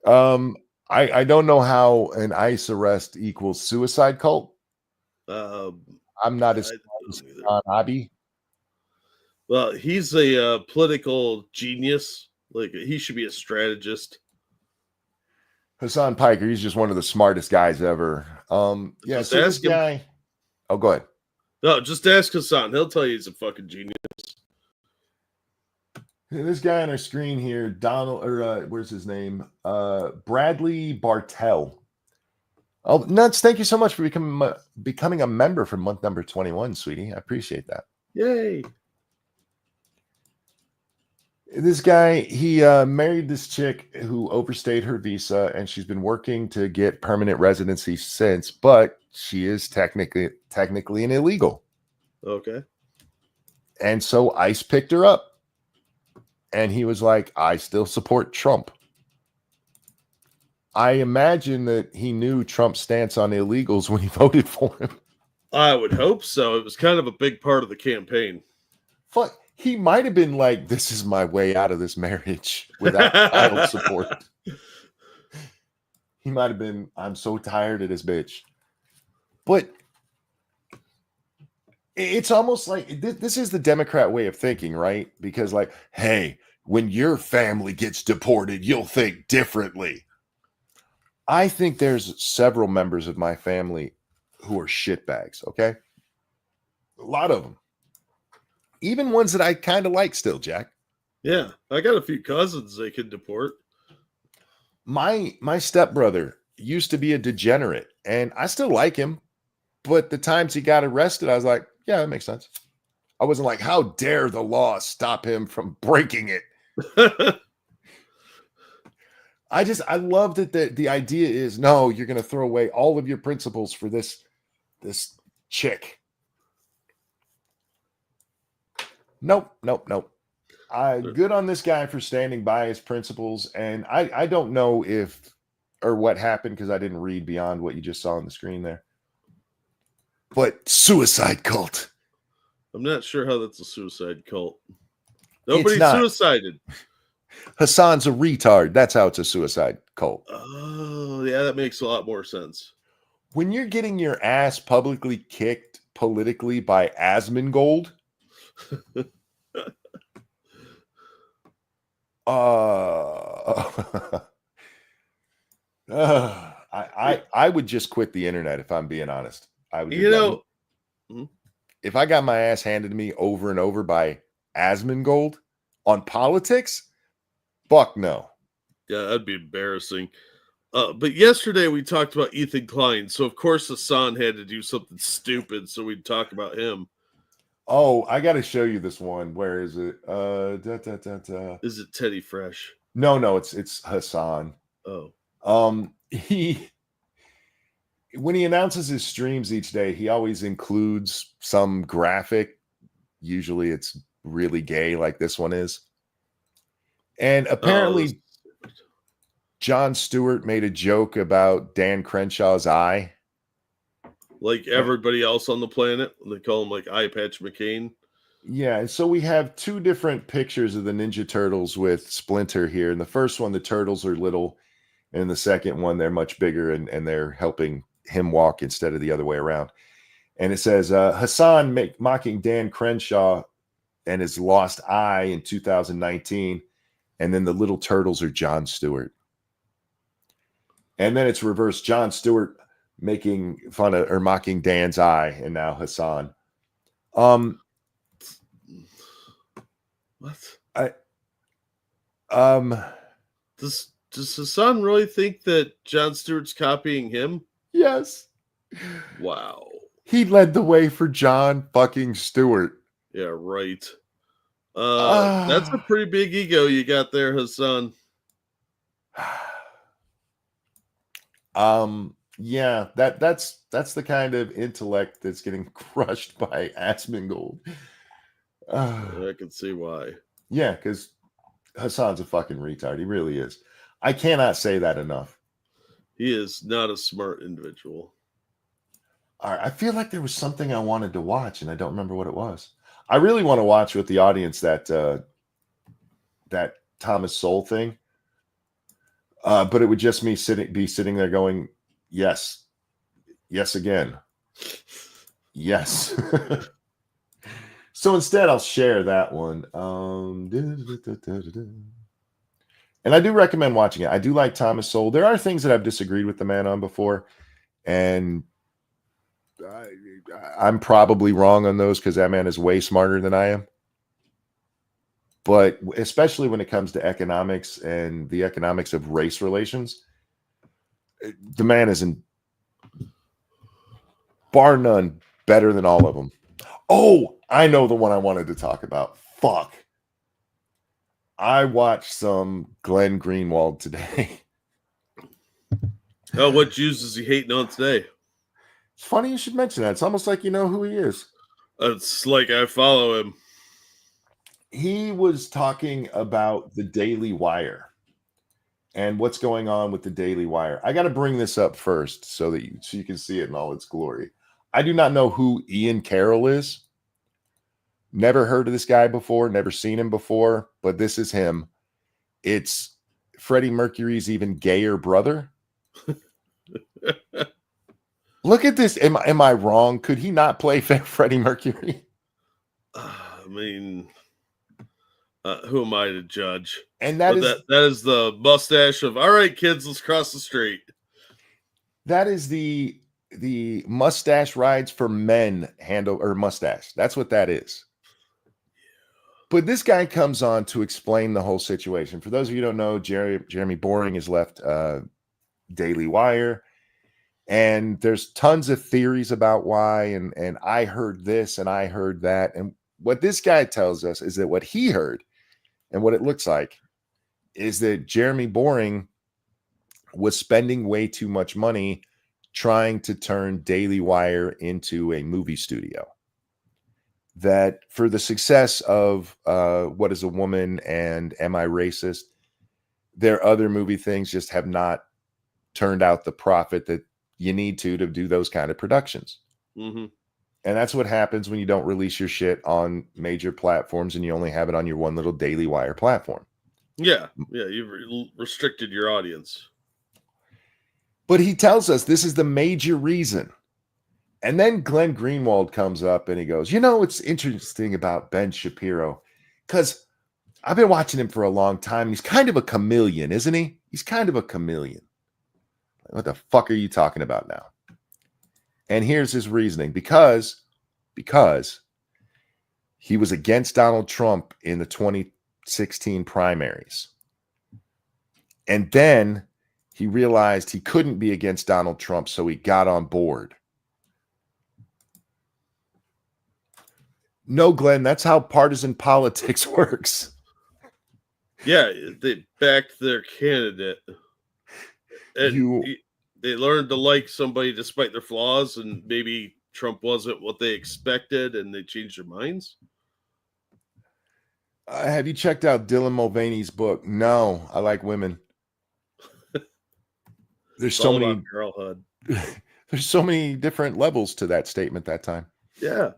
Speaker 2: don't know how an ICE arrest equals suicide cult. I'm not as hobby.
Speaker 1: Well, he's a political genius. Like, he should be a strategist.
Speaker 2: Hassan Piker, he's just one of the smartest guys ever. Yeah,
Speaker 1: just
Speaker 2: so this guy. Oh, go ahead. No,
Speaker 1: just ask Hassan. He'll tell you he's a fucking genius.
Speaker 2: This guy on our screen here, Donald, or where's his name? Bradley Bartell. Oh, Nuts, thank you so much for becoming a member for month number 21, sweetie. I appreciate that.
Speaker 1: Yay.
Speaker 2: This guy, he married this chick who overstayed her visa, and she's been working to get permanent residency since, but she is technically an illegal.
Speaker 1: Okay.
Speaker 2: And so ICE picked her up. And he was like, I still support Trump. I imagine that he knew Trump's stance on illegals when he voted for him.
Speaker 1: I would hope so. It was kind of a big part of the campaign.
Speaker 2: Fuck, he might have been like, "This is my way out of this marriage without child support." He might have been, "I'm so tired of this bitch." But it's almost like this is the Democrat way of thinking, right? Because, like, hey, when your family gets deported, you'll think differently. I think there's several members of my family who are shitbags, okay? A lot of them. Even ones that I kind of like still, Jack.
Speaker 1: Yeah, I got a few cousins they could deport.
Speaker 2: My stepbrother used to be a degenerate, and I still like him, but the times he got arrested, I was like, yeah, that makes sense. I wasn't like, how dare the law stop him from breaking it? I love that the idea is, no, you're going to throw away all of your principles for this chick. Nope. Good on this guy for standing by his principles. And I don't know if or what happened because I didn't read beyond what you just saw on the screen there. But suicide cult.
Speaker 1: I'm not sure how that's a suicide cult. Nobody suicided.
Speaker 2: Hassan's a retard. That's how it's a suicide cult.
Speaker 1: Oh, yeah, that makes a lot more sense.
Speaker 2: When you're getting your ass publicly kicked politically by Asmongold, I would just quit the internet if I'm being honest. I would. If I got my ass handed to me over and over by Asmongold on politics, fuck no.
Speaker 1: Yeah, that'd be embarrassing. But yesterday we talked about Ethan Klein, so of course Hassan had to do something stupid, so we'd talk about him.
Speaker 2: Oh, I got to show you this one. Where is it?
Speaker 1: Is it Teddy Fresh?
Speaker 2: No, it's Hassan.
Speaker 1: Oh.
Speaker 2: When he announces his streams each day, he always includes some graphic. Usually it's really gay, like this one is. And apparently Jon Stewart made a joke about Dan Crenshaw's eye.
Speaker 1: Like everybody else on the planet. They call him like Eye Patch McCain.
Speaker 2: Yeah, and so we have two different pictures of the Ninja Turtles with Splinter here. In the first one, the turtles are little. And in the second one, they're much bigger and they're helping him walk instead of the other way around. And it says, Hassan mocking Dan Crenshaw and his lost eye in 2019. And then the little turtles are Jon Stewart. And then it's reversed. Jon Stewart making fun of or mocking Dan's eye, and now Hassan.
Speaker 1: What? Does Hassan really think that Jon Stewart's copying him?
Speaker 2: Yes.
Speaker 1: Wow.
Speaker 2: He led the way for Jon fucking Stewart.
Speaker 1: Yeah, right. That's a pretty big ego you got there, Hassan.
Speaker 2: Yeah, that's the kind of intellect that's getting crushed by Asmongold.
Speaker 1: I can see why.
Speaker 2: Yeah, because Hassan's a fucking retard. He really is. I cannot say that enough.
Speaker 1: He is not a smart individual.
Speaker 2: All right, I feel like there was something I wanted to watch, and I don't remember what it was. I really want to watch with the audience that Thomas Sowell thing. But it would just be sitting there going, yes again, yes. So instead, I'll share that one. And I do recommend watching it. I do like Thomas Sowell. There are things that I've disagreed with the man on before, and I'm probably wrong on those because that man is way smarter than I am. But especially when it comes to economics and the economics of race relations, the man is bar none better than all of them. Oh, I know the one I wanted to talk about. Fuck. I watched some Glenn Greenwald today.
Speaker 1: Oh, what Jews is he hating on today?
Speaker 2: It's funny you should mention that. It's almost like you know who he is.
Speaker 1: It's like I follow him.
Speaker 2: He was talking about the Daily Wire and what's going on with the Daily Wire. I got to bring this up first so you can see it in all its glory. I do not know who Ian Carroll is. Never heard of this guy before, never seen him before, but this is him. It's Freddie Mercury's even gayer brother. Look at this. Am I wrong? Could he not play Freddie Mercury?
Speaker 1: I mean, who am I to judge?
Speaker 2: And
Speaker 1: that is the mustache of, all right, kids, let's cross the street.
Speaker 2: That is the mustache rides for men handle or mustache. That's what that is. But this guy comes on to explain the whole situation. For those of you who don't know, Jeremy Boring has left Daily Wire. And there's tons of theories about why. And I heard this and I heard that. And what this guy tells us is that what he heard and what it looks like is that Jeremy Boring was spending way too much money trying to turn Daily Wire into a movie studio. That for the success of What is a Woman and Am I Racist, their other movie things just have not turned out the profit that you need to do those kind of productions.
Speaker 1: Mm-hmm.
Speaker 2: And that's what happens when you don't release your shit on major platforms and you only have it on your one little Daily Wire platform.
Speaker 1: Yeah, you've restricted your audience.
Speaker 2: But he tells us this is the major reason. And then Glenn Greenwald comes up and he goes, you know, what's interesting about Ben Shapiro, because I've been watching him for a long time. He's kind of a chameleon, isn't he? He's kind of a chameleon. What the fuck are you talking about now? And here's his reasoning. Because he was against Donald Trump in the 2016 primaries. And then he realized he couldn't be against Donald Trump, so he got on board. No, Glenn, that's how partisan politics works.
Speaker 1: Yeah, they backed their candidate. And they learned to like somebody despite their flaws, and maybe Trump wasn't what they expected, and they changed their minds.
Speaker 2: Have you checked out Dylan Mulvaney's book? No, I like women. There's so many
Speaker 1: girlhood.
Speaker 2: There's so many different levels to that statement that time.
Speaker 1: Yeah.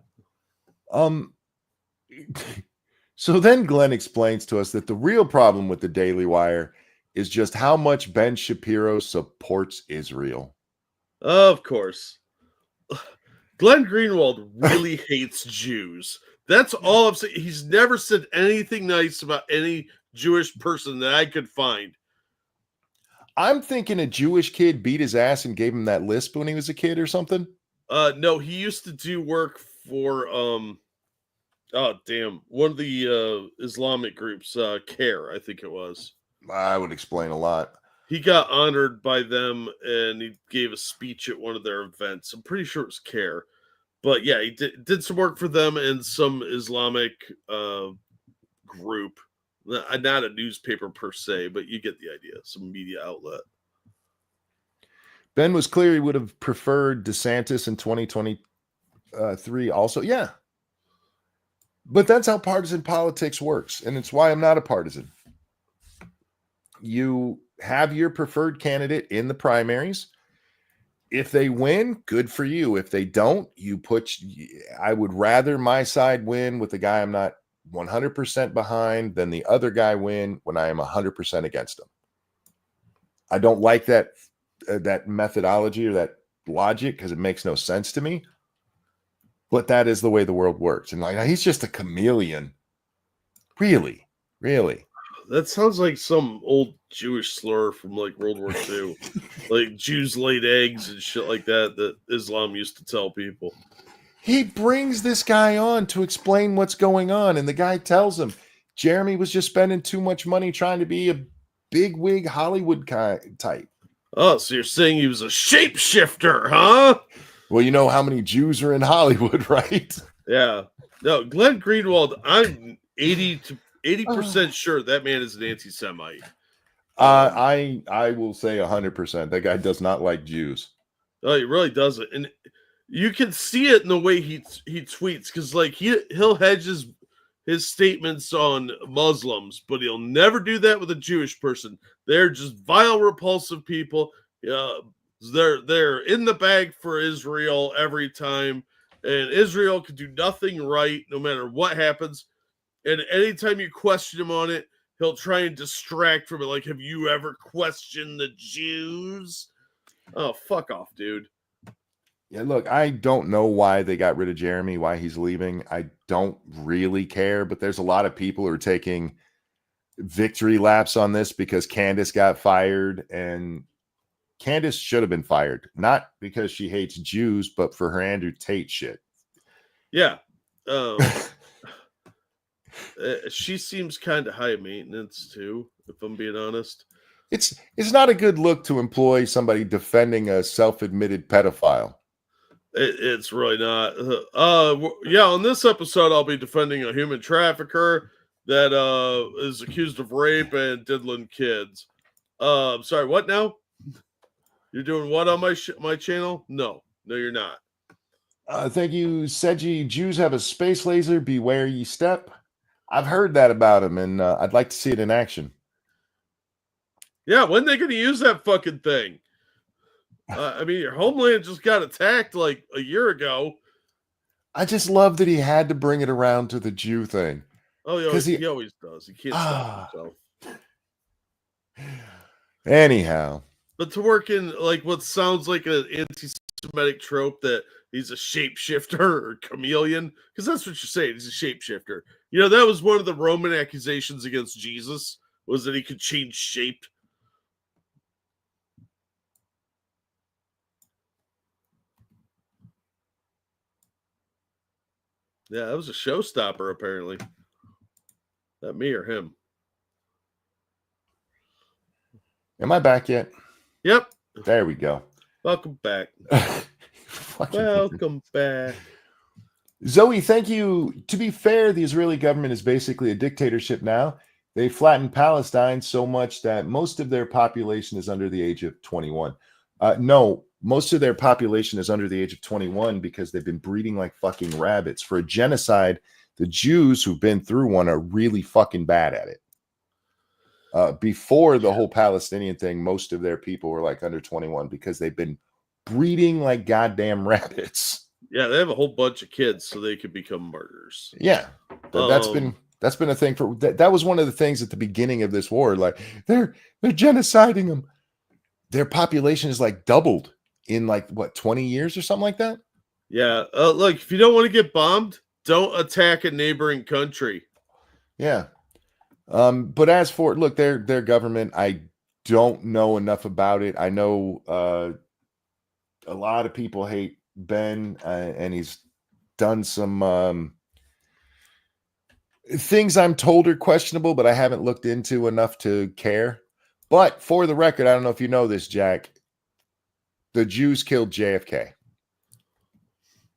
Speaker 2: So then Glenn explains to us that the real problem with the Daily Wire is just how much Ben Shapiro supports Israel.
Speaker 1: Of course. Glenn Greenwald really hates Jews. That's all I'm saying. He's never said anything nice about any Jewish person that I could find.
Speaker 2: I'm thinking a Jewish kid beat his ass and gave him that lisp when he was a kid or something.
Speaker 1: No, he used to do work for one of the Islamic groups, CARE, I think it was.
Speaker 2: I would explain a lot.
Speaker 1: He got honored by them and he gave a speech at one of their events. I'm pretty sure it was CARE. But yeah, he did some work for them and some Islamic group. Not a newspaper per se, but you get the idea. Some media outlet.
Speaker 2: Ben was clear he would have preferred DeSantis in 2023 also. Yeah. But that's how partisan politics works. And it's why I'm not a partisan. You have your preferred candidate in the primaries. If they win, good for you. If they don't, I would rather my side win with the guy I'm not 100% behind than the other guy win when I am 100% against him. I don't like that methodology or that logic because it makes no sense to me. But that is the way the world works. And like, he's just a chameleon. Really, really.
Speaker 1: That sounds like some old Jewish slur from like World War II. Like Jews laid eggs and shit like that Islam used to tell people.
Speaker 2: He brings this guy on to explain what's going on. And the guy tells him, Jeremy was just spending too much money trying to be a bigwig Hollywood type.
Speaker 1: Oh, so you're saying he was a shapeshifter, huh?
Speaker 2: Well, you know how many Jews are in Hollywood, right?
Speaker 1: Yeah. No, Glenn Greenwald, I'm 80% sure that man is an anti-Semite.
Speaker 2: I will say 100%. That guy does not like Jews.
Speaker 1: Oh, he really doesn't. And you can see it in the way he tweets, because like he'll hedge his statements on Muslims, but he'll never do that with a Jewish person. They're just vile, repulsive people. They're in the bag for Israel every time, and Israel can do nothing right no matter what happens. And anytime you question him on it, he'll try and distract from it. Like, have you ever questioned the Jews? Oh, fuck off, dude.
Speaker 2: Yeah, look, I don't know why they got rid of Jeremy, why he's leaving. I don't really care, but there's a lot of people who are taking victory laps on this because Candace got fired, and Candace should have been fired, not because she hates Jews, but for her Andrew Tate shit.
Speaker 1: Yeah. She seems kind of high maintenance too, if I'm being honest.
Speaker 2: It's not a good look to employ somebody defending a self-admitted pedophile.
Speaker 1: It's really not. Yeah, on this episode, I'll be defending a human trafficker that is accused of rape and diddling kids. Sorry, what now? You're doing what on my channel? No, you're not.
Speaker 2: Thank you, Seji. Jews have a space laser. Beware ye step. I've heard that about him, and I'd like to see it in action.
Speaker 1: Yeah, when they going to use that fucking thing? I mean, your homeland just got attacked like a year ago.
Speaker 2: I just love that he had to bring it around to the Jew thing.
Speaker 1: Oh, he always does. He can't stop himself.
Speaker 2: Anyhow.
Speaker 1: But to work in like what sounds like an anti-Semitic trope that he's a shapeshifter or chameleon, because that's what you're saying. He's a shapeshifter. You know, that was one of the Roman accusations against Jesus, was that he could change shape. Yeah, that was a showstopper, apparently. Not me or him.
Speaker 2: Am I back yet?
Speaker 1: Yep.
Speaker 2: There we go.
Speaker 1: Welcome back. Welcome back.
Speaker 2: Zoe, thank you. To be fair, the Israeli government is basically a dictatorship now. They flattened Palestine so much that most of their population is under the age of 21. No, most of their population is under the age of 21 because they've been breeding like fucking rabbits. For a genocide, the Jews who've been through one are really fucking bad at it. Before the whole Palestinian thing, most of their people were like under 21 because they've been breeding like goddamn rabbits.
Speaker 1: Yeah, they have a whole bunch of kids so they could become martyrs.
Speaker 2: Yeah, that's been a thing for that was one of the things at the beginning of this war. Like they're genociding them. Their population is like doubled in like what 20 years or something like that.
Speaker 1: Yeah, look, if you don't want to get bombed, don't attack a neighboring country.
Speaker 2: Yeah. But as for their government, I don't know enough about it. I know a lot of people hate Ben, and he's done some things I'm told are questionable, but I haven't looked into enough to care. But for the record, I don't know if you know this, Jack. The Jews killed JFK.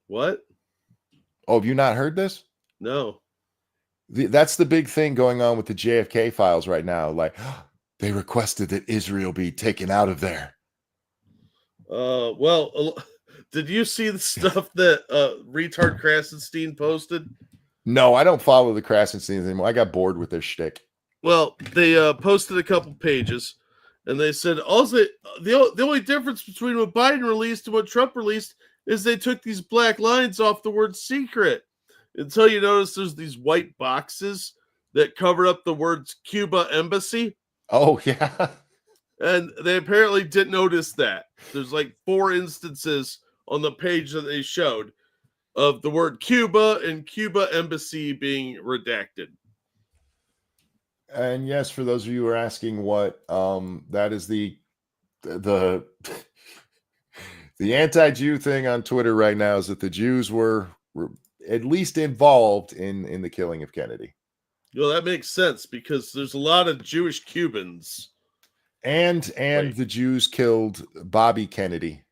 Speaker 1: What?
Speaker 2: Oh, have you not heard this?
Speaker 1: No.
Speaker 2: That's the big thing going on with the JFK files right now. Like, they requested that Israel be taken out of there.
Speaker 1: Well, did you see the stuff that retard Krasenstein posted?
Speaker 2: No, I don't follow the Krasensteins anymore. I got bored with their shtick.
Speaker 1: Well, they posted a couple pages, and they said also the only difference between what Biden released and what Trump released is they took these black lines off the word secret. Until you notice there's these white boxes that covered up the words Cuba Embassy.
Speaker 2: Oh, yeah.
Speaker 1: And they apparently didn't notice that. There's like 4 instances on the page that they showed of the word Cuba and Cuba Embassy being redacted.
Speaker 2: And yes, for those of you who are asking what that is the anti-Jew thing on Twitter right now is that the Jews were at least involved in the killing of Kennedy.
Speaker 1: Well, that makes sense because there's a lot of Jewish Cubans.
Speaker 2: And the Jews killed Bobby Kennedy.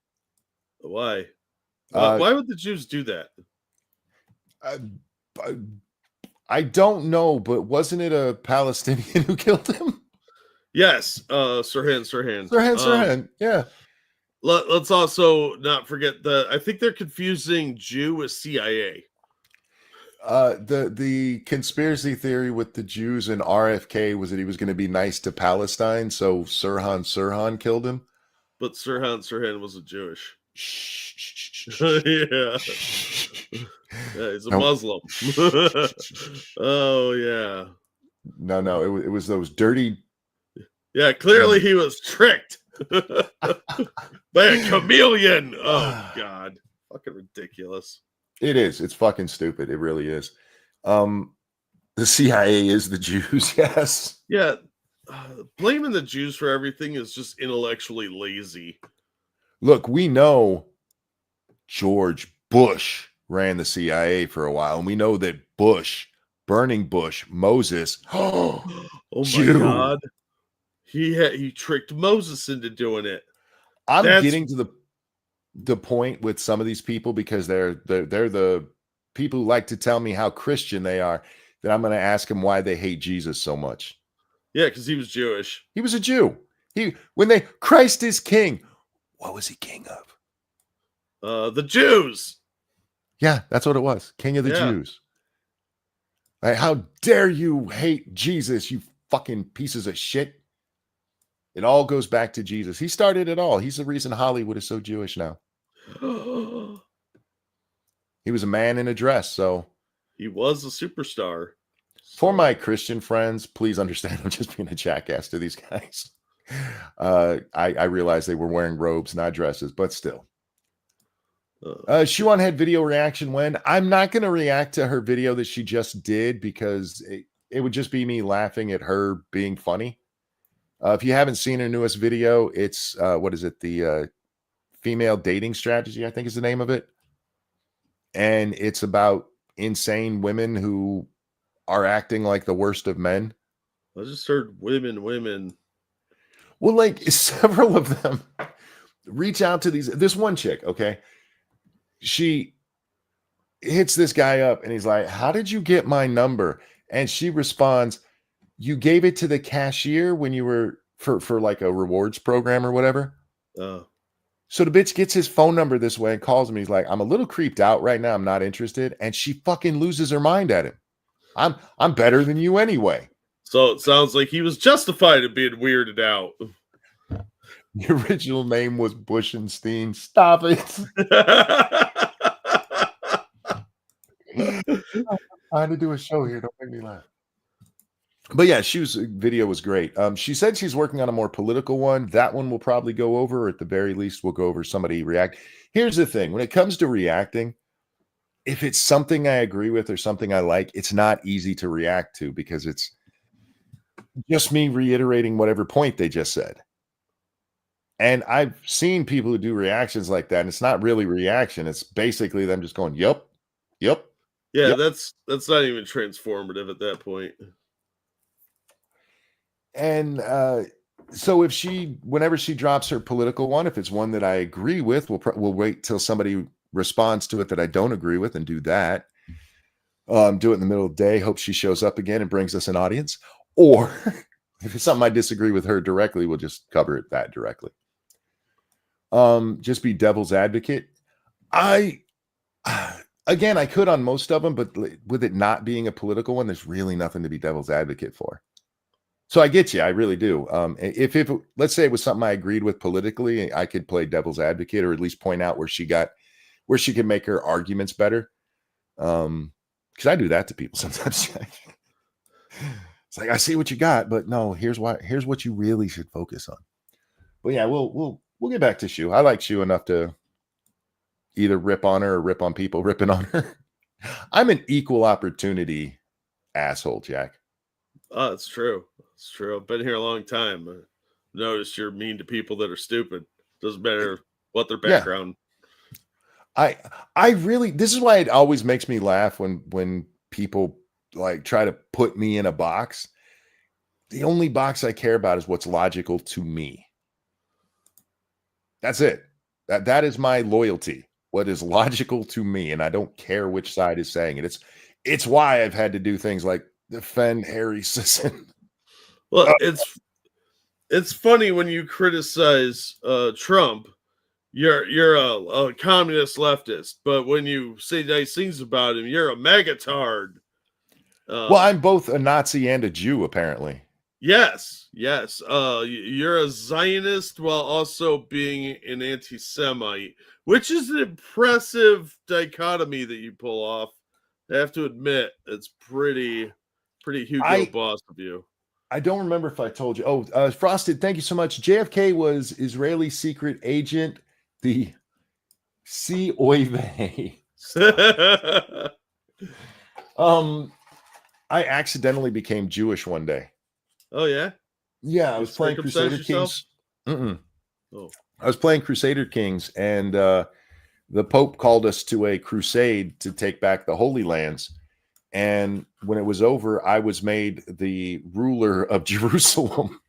Speaker 1: Why? Why would the Jews do that?
Speaker 2: I don't know, but wasn't it a Palestinian who killed him?
Speaker 1: Yes, Sirhan.
Speaker 2: Sirhan, yeah.
Speaker 1: Let's also not forget I think they're confusing Jew with CIA.
Speaker 2: The conspiracy theory with the Jews and RFK was that he was going to be nice to Palestine, so Sirhan killed him.
Speaker 1: But Sirhan wasn't Jewish.
Speaker 2: Shh, shh, shh, shh,
Speaker 1: Yeah. Yeah, he's a Muslim. Oh yeah.
Speaker 2: No, it was those dirty.
Speaker 1: Yeah, clearly he was tricked by a chameleon. Oh God, fucking ridiculous.
Speaker 2: It is. It's fucking stupid. It really is. The CIA is the Jews. Yes.
Speaker 1: Yeah, blaming the Jews for everything is just intellectually lazy.
Speaker 2: Look, we know George Bush ran the CIA for a while, and we know that Burning Bush, Moses,
Speaker 1: Oh my
Speaker 2: Jew.
Speaker 1: God, he tricked Moses into doing it.
Speaker 2: I'm getting to the point with some of these people because they're the people who like to tell me how Christian they are, that I'm going to ask them why they hate Jesus so much.
Speaker 1: Yeah, because he was Jewish.
Speaker 2: He was a Jew. Christ is king. What was he king of?
Speaker 1: The Jews.
Speaker 2: Yeah, that's what it was. King of the Jews. Like, how dare you hate Jesus, you fucking pieces of shit. It all goes back to Jesus. He started it all. He's the reason Hollywood is so Jewish now. He was a man in a dress, so.
Speaker 1: He was a superstar.
Speaker 2: For my Christian friends, please understand I'm just being a jackass to these guys. I realized they were wearing robes, not dresses, but still. Shuan had video reaction when. I'm not going to react to her video that she just did because it would just be me laughing at her being funny. If you haven't seen her newest video, it's what is it? The female dating strategy, I think is the name of it. And it's about insane women who are acting like the worst of men.
Speaker 1: I just heard women.
Speaker 2: Well, like several of them reach out to this one chick, okay? She hits this guy up and he's like, "How did you get my number?" And she responds, "You gave it to the cashier when you were for like a rewards program or whatever." So the bitch gets his phone number this way and calls him. He's like, "I'm a little creeped out right now. I'm not interested." And she fucking loses her mind at him. I'm better than you anyway.
Speaker 1: So it sounds like he was justified in being weirded out.
Speaker 2: The original name was Bushenstein. Stop it. I had to do a show here. Don't make me laugh. But yeah, video was great. She said she's working on a more political one. That one will probably go over, or at the very least, we'll go over somebody react. Here's the thing. When it comes to reacting, if it's something I agree with or something I like, it's not easy to react to because it's just me reiterating whatever point they just said. And I've seen people who do reactions like that, and it's not really reaction. It's basically them just going, yep.
Speaker 1: Yeah,
Speaker 2: yep.
Speaker 1: That's not even transformative at that point.
Speaker 2: And so whenever she drops her political one, if it's one that I agree with, we'll wait till somebody responds to it that I don't agree with and do that. Do it in the middle of the day. Hope she shows up again and brings us an audience. Or if it's something I disagree with her directly, we'll just cover that directly. Just be devil's advocate. I could on most of them, but with it not being a political one, there's really nothing to be devil's advocate for. So I get you. I really do. If let's say it was something I agreed with politically, I could play devil's advocate or at least point out where she can make her arguments better. Because I do that to people sometimes. It's like, I see what you got, but no, here's what you really should focus on. But yeah, we'll get back to Shu. I like Shu enough to either rip on her or rip on people ripping on her. I'm an equal opportunity asshole, Jack.
Speaker 1: Oh, it's true. It's true. I've been here a long time. I noticed you're mean to people that are stupid. Doesn't matter what their background.
Speaker 2: Yeah. I really, this is why it always makes me laugh when people like try to put me in a box. The only box I care about is what's logical to me. That's it. That is my loyalty. What is logical to me, and I don't care which side is saying it. It's why I've had to do things like defend Harry Sisson.
Speaker 1: Well, it's funny when you criticize Trump, you're a communist leftist, but when you say nice things about him, you're a magatard.
Speaker 2: Well, I'm both a Nazi and a Jew, apparently.
Speaker 1: Yes. You're a Zionist while also being an anti-Semite, which is an impressive dichotomy that you pull off. I have to admit, it's pretty Hugo Boss of you.
Speaker 2: I don't remember if I told you. Oh, Frosted, thank you so much. JFK was Israeli secret agent, the C. Oive. I accidentally became Jewish one day.
Speaker 1: Oh yeah?
Speaker 2: Yeah, I
Speaker 1: You
Speaker 2: was playing
Speaker 1: circumcised
Speaker 2: Crusader
Speaker 1: yourself?
Speaker 2: Kings.
Speaker 1: Oh.
Speaker 2: I was playing Crusader Kings, and the Pope called us to a crusade to take back the Holy Lands. And when it was over, I was made the ruler of Jerusalem.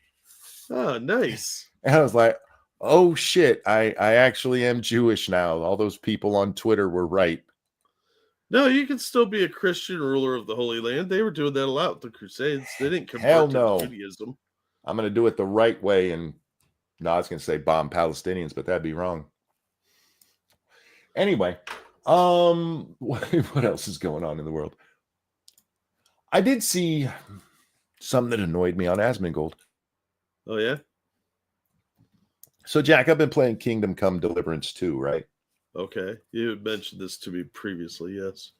Speaker 1: Oh, nice.
Speaker 2: And I was like, oh shit, I actually am Jewish now. All those people on Twitter were right.
Speaker 1: No, you can still be a Christian ruler of the Holy Land. They were doing that a lot with the Crusades. They didn't
Speaker 2: Hell
Speaker 1: convert
Speaker 2: no.
Speaker 1: to Judaism.
Speaker 2: I'm going to do it the right way. And no, I was going to say bomb Palestinians, but that'd be wrong. Anyway, what else is going on in the world? I did see something that annoyed me on Asmongold.
Speaker 1: Oh, yeah?
Speaker 2: So, Jack, I've been playing Kingdom Come Deliverance 2, right?
Speaker 1: Okay. You had mentioned this to me previously, yes.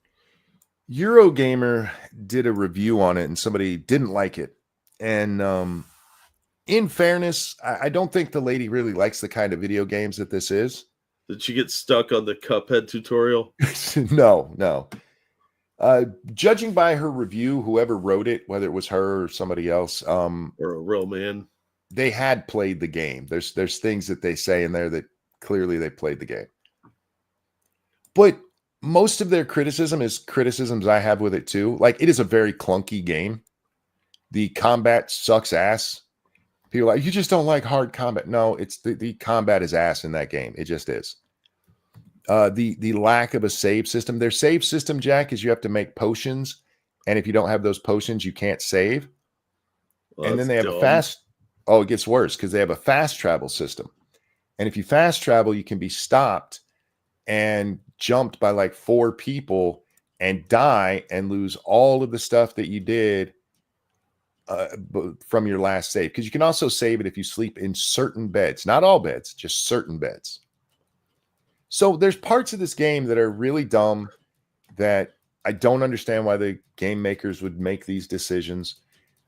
Speaker 2: Eurogamer did a review on it, and somebody didn't like it. And in fairness, I don't think the lady really likes the kind of video games that this is.
Speaker 1: Did she get stuck on the Cuphead tutorial?
Speaker 2: No. Judging by her review, whoever wrote it, whether it was her or somebody else,
Speaker 1: or a real man,
Speaker 2: they had played the game. There's things that they say in there that clearly they played the game. But most of their criticism is criticisms I have with it too. Like, it is a very clunky game. The combat sucks ass. People are like, you just don't like hard combat. No, it's the combat is ass in that game. It just is. The lack of a save system. Their save system, Jack, is you have to make potions, and if you don't have those potions, you can't save.
Speaker 1: well,
Speaker 2: And then they have
Speaker 1: dumb.
Speaker 2: a fast. Oh, it gets worse because they have a fast travel system. And if you fast travel, you can be stopped and jumped by like 4 people and die and lose all of the stuff that you did from your last save. Because you can also save it if you sleep in certain beds, not all beds, just certain beds. So there's parts of this game that are really dumb that I don't understand why the game makers would make these decisions.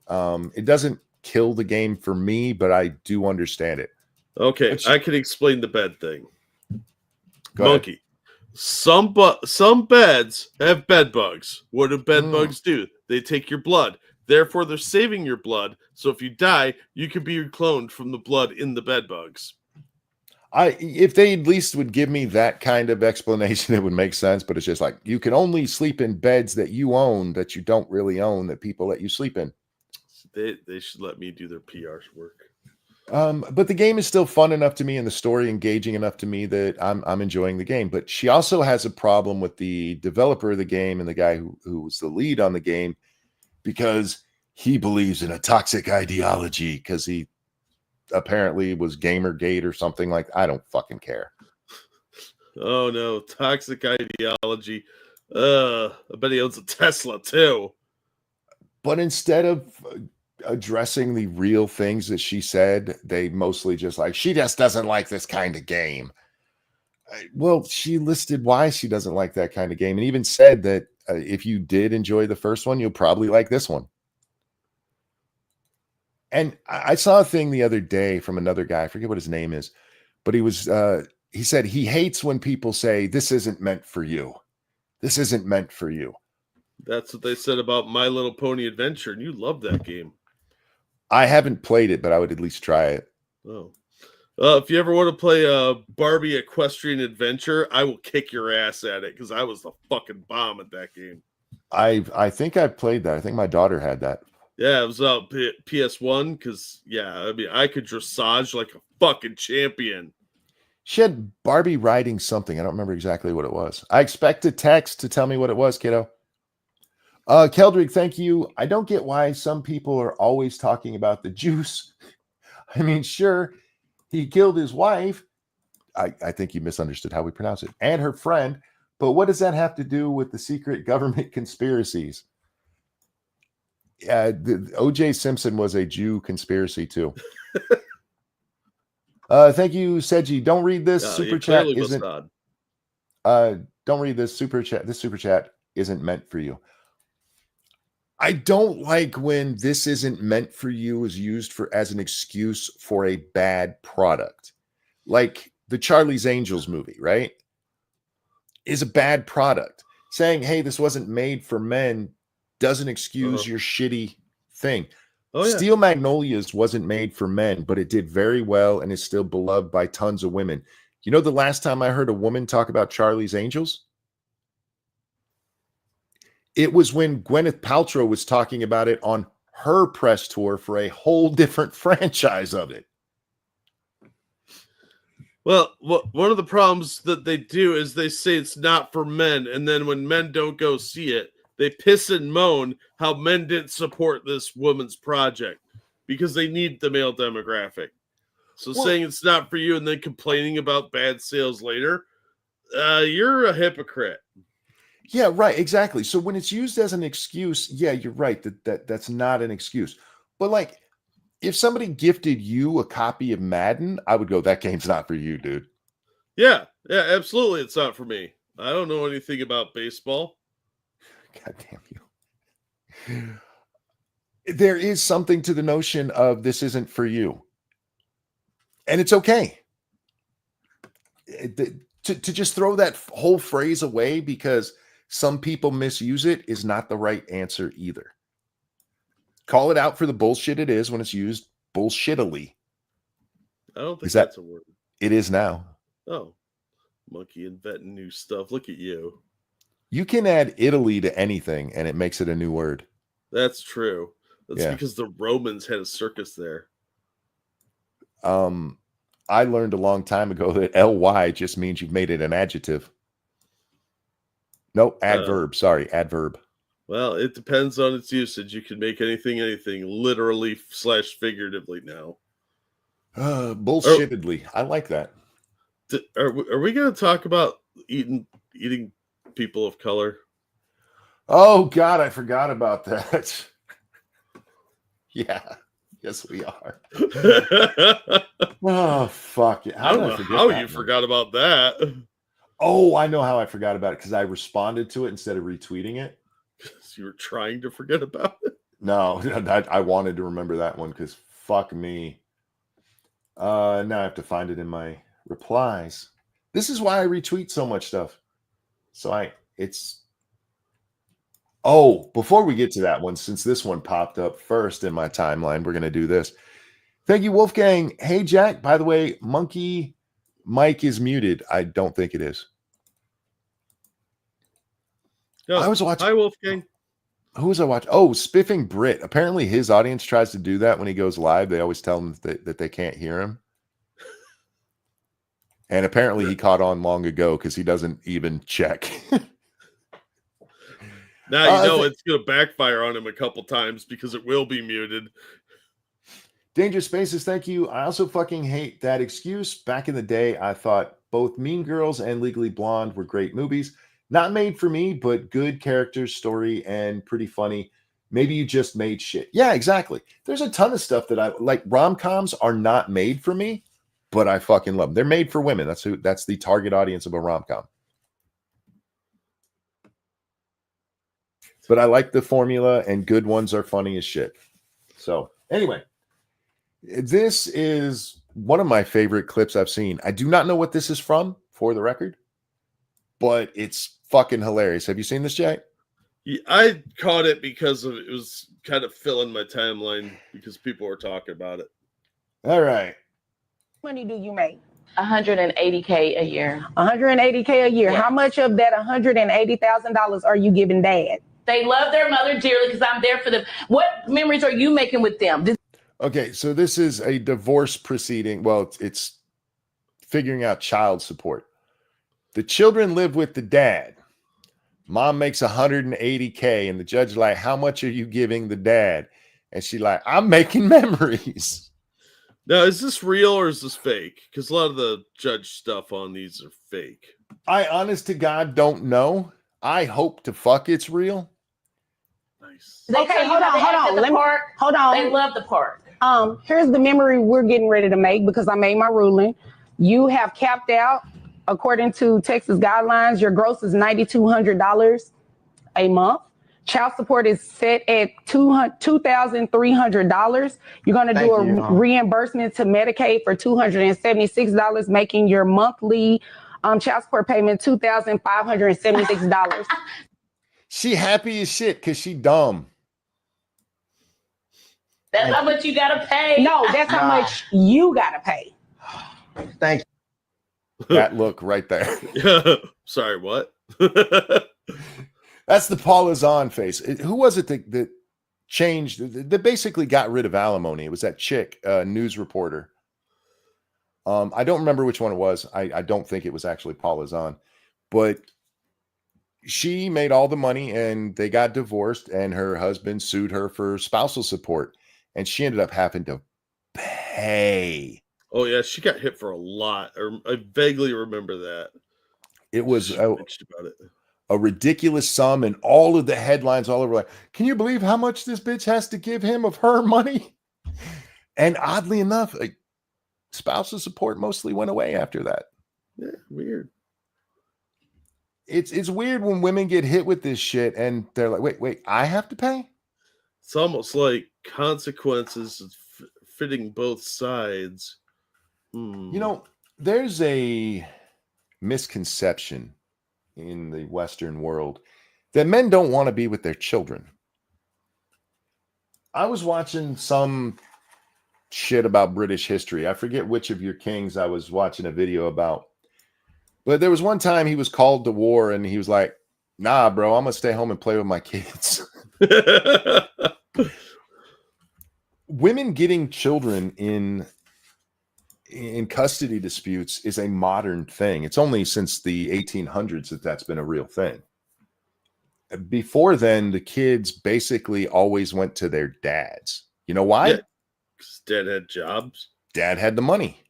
Speaker 2: It doesn't kill the game for me, but I do understand it.
Speaker 1: Okay, I can explain the bed thing.
Speaker 2: Go ahead.
Speaker 1: Monkey. Some beds have bed bugs. What do bed bugs do? They take your blood. Therefore, they're saving your blood. So if you die, you can be cloned from the blood in the bed bugs.
Speaker 2: If they at least would give me that kind of explanation, it would make sense. But it's just like, you can only sleep in beds that you own, that you don't really own, that people let you sleep in.
Speaker 1: They should let me do their PR work.
Speaker 2: But the game is still fun enough to me, and the story engaging enough to me that I'm enjoying the game. But she also has a problem with the developer of the game and the guy who was the lead on the game, because he believes in a toxic ideology, because he apparently was Gamergate or something like that. I don't fucking care.
Speaker 1: Oh no, toxic ideology. I bet he owns a Tesla too.
Speaker 2: But instead of addressing the real things that she said, they mostly just like, she just doesn't like this kind of game. Well, she listed why she doesn't like that kind of game, and even said that if you did enjoy the first one, you'll probably like this one. And I saw a thing the other day from another guy, I forget what his name is, but he said he hates when people say, this isn't meant for you. This isn't meant for you.
Speaker 1: That's what they said about My Little Pony Adventure, and you love that game.
Speaker 2: I haven't played it, but I would at least try it.
Speaker 1: Oh. If you ever want to play a Barbie Equestrian Adventure, I will kick your ass at it, because I was the fucking bomb at that game.
Speaker 2: I think I've played that. I think my daughter had that.
Speaker 1: Yeah, it was PS1, because, yeah, I mean, I could dressage like a fucking champion.
Speaker 2: She had Barbie riding something. I don't remember exactly what it was. I expect a text to tell me what it was, kiddo. Keldrick, thank you. I don't get why some people are always talking about the juice. I mean, sure, he killed his wife. I think you misunderstood how we pronounce it. And her friend. But what does that have to do with the secret government conspiracies? O.J. Simpson was a Jew conspiracy too. Thank you, Seji. Don't read this super chat. Isn't don't read this super chat. This super chat isn't meant for you. I don't like when this isn't meant for you is used as an excuse for a bad product. Like the Charlie's Angels movie, right? Is a bad product. Saying, hey, this wasn't made for men doesn't excuse your shitty thing. Oh, yeah. Steel Magnolias wasn't made for men, but it did very well and is still beloved by tons of women. You know the last time I heard a woman talk about Charlie's Angels? It was when Gwyneth Paltrow was talking about it on her press tour for a whole different franchise of it.
Speaker 1: Well, one of the problems that they do is they say it's not for men, and then when men don't go see it, they piss and moan how men didn't support this woman's project because they need the male demographic. So saying it's not for you and then complaining about bad sales later, you're a hypocrite.
Speaker 2: Yeah, right, exactly. So when it's used as an excuse, yeah, you're right that's not an excuse. But like, if somebody gifted you a copy of Madden, I would go, that game's not for you, dude.
Speaker 1: Yeah, absolutely, it's not for me. I don't know anything about baseball.
Speaker 2: God damn you. There is something to the notion of this isn't for you. And it's okay. To just throw that whole phrase away because some people misuse it is not the right answer either. Call it out for the bullshit it is when it's used bullshittily.
Speaker 1: I don't think that's a word.
Speaker 2: It is now.
Speaker 1: Oh, monkey inventing new stuff. Look at you.
Speaker 2: You can add Italy to anything and it makes it a new word.
Speaker 1: That's true. That's because the Romans had a circus there.
Speaker 2: I learned a long time ago that ly just means you've made it an adjective. No, adverb. Sorry, adverb.
Speaker 1: Well, it depends on its usage. You can make anything, literally / figuratively now.
Speaker 2: Bullshittedly. I like that.
Speaker 1: Are we going to talk about eating people of color?
Speaker 2: Oh, God, I forgot about that. Yeah. Yes, we are. Oh, fuck.
Speaker 1: I don't know how you forgot about that.
Speaker 2: Oh, I know how I forgot about it because I responded to it instead of retweeting it.
Speaker 1: You were trying to forget about it?
Speaker 2: No, I wanted to remember that one because fuck me. Now I have to find it in my replies. This is why I retweet so much stuff. Before we get to that one, since this one popped up first in my timeline, we're going to do this. Thank you, Wolfgang. Hey, Jack, by the way, Monkey Mike is muted. I don't think it is.
Speaker 1: No, I was watching. Hi, Wolfgang.
Speaker 2: Who was I watching? Oh, Spiffing Brit. Apparently his audience tries to do that when he goes live. They always tell him that they can't hear him. And apparently he caught on long ago because he doesn't even check.
Speaker 1: Now you know it's going to backfire on him a couple times because it will be muted.
Speaker 2: Dangerous Spaces, thank you. I also fucking hate that excuse. Back in the day, I thought both Mean Girls and Legally Blonde were great movies. Not made for me, but good characters, story, and pretty funny. Maybe you just made shit. Yeah, exactly. There's a ton of stuff that I like. Rom-coms are not made for me, but I fucking love them. They're made for women. That's the target audience of a rom-com. But I like the formula, and good ones are funny as shit. So anyway, this is one of my favorite clips I've seen. I do not know what this is from, for the record, but it's fucking hilarious. Have you seen this, Jack?
Speaker 1: Yeah, I caught it because it was kind of filling my timeline because people were talking about it.
Speaker 2: All right.
Speaker 7: How much money do you make?
Speaker 8: $180K a year.
Speaker 7: $180K a year.
Speaker 8: Yeah.
Speaker 7: How much of that $180,000 are you giving Dad?
Speaker 8: They love their mother dearly because I'm there for them. What memories are you making with them?
Speaker 2: Okay, so this is a divorce proceeding. Well, it's figuring out child support. The children live with the dad. Mom makes $180K, and the judge is like, how much are you giving the dad? And she's like, I'm making memories.
Speaker 1: Now, is this real or is this fake? Because a lot of the judge stuff on these are fake.
Speaker 2: I honest to God don't know. I hope to fuck it's real.
Speaker 1: Nice. Nice.
Speaker 8: They
Speaker 7: Okay,
Speaker 8: tell you
Speaker 7: hold
Speaker 8: how
Speaker 7: on,
Speaker 8: they
Speaker 7: hold
Speaker 8: act
Speaker 7: on.
Speaker 8: at the park.
Speaker 7: Hold
Speaker 8: They
Speaker 7: on.
Speaker 8: love the park.
Speaker 7: Here's the memory we're getting ready to make because I made my ruling. You have capped out, according to Texas guidelines, your gross is $9,200 a month. Child support is set at $2,300. You're going to do a reimbursement to Medicaid for $276, making your monthly child support payment $2,576.
Speaker 2: She happy as shit because she dumb.
Speaker 8: That's how much you gotta pay.
Speaker 7: No, that's how much you got to pay.
Speaker 9: Thank you.
Speaker 2: That look right there.
Speaker 1: Sorry, what?
Speaker 2: That's the Partisan face. Who was it that changed, that basically got rid of alimony? It was that chick, news reporter. I don't remember which one it was. I don't think it was actually Partisan, but she made all the money and they got divorced and her husband sued her for spousal support and she ended up having to pay.
Speaker 1: Oh yeah, she got hit for a lot. I vaguely remember that.
Speaker 2: It was
Speaker 1: She bitched about it.
Speaker 2: a ridiculous sum, and all of the headlines all over like, can you believe how much this bitch has to give him of her money? And oddly enough, like, spousal support mostly went away after that.
Speaker 1: Yeah, weird.
Speaker 2: It's weird when women get hit with this shit and they're like, wait, I have to pay?
Speaker 1: It's almost like consequences fitting both sides.
Speaker 2: You know, there's a misconception in the Western world that men don't want to be with their children. I was watching some shit about British history. I forget which of your kings I was watching a video about. But there was one time he was called to war and he was like, nah, bro, I'm going to stay home and play with my kids. Women getting children in custody disputes is a modern thing. It's only since the 1800s that that's been a real thing. Before then, the kids basically always went to their dads. You know why?
Speaker 1: Yeah, 'cause dad had jobs.
Speaker 2: Dad had the money.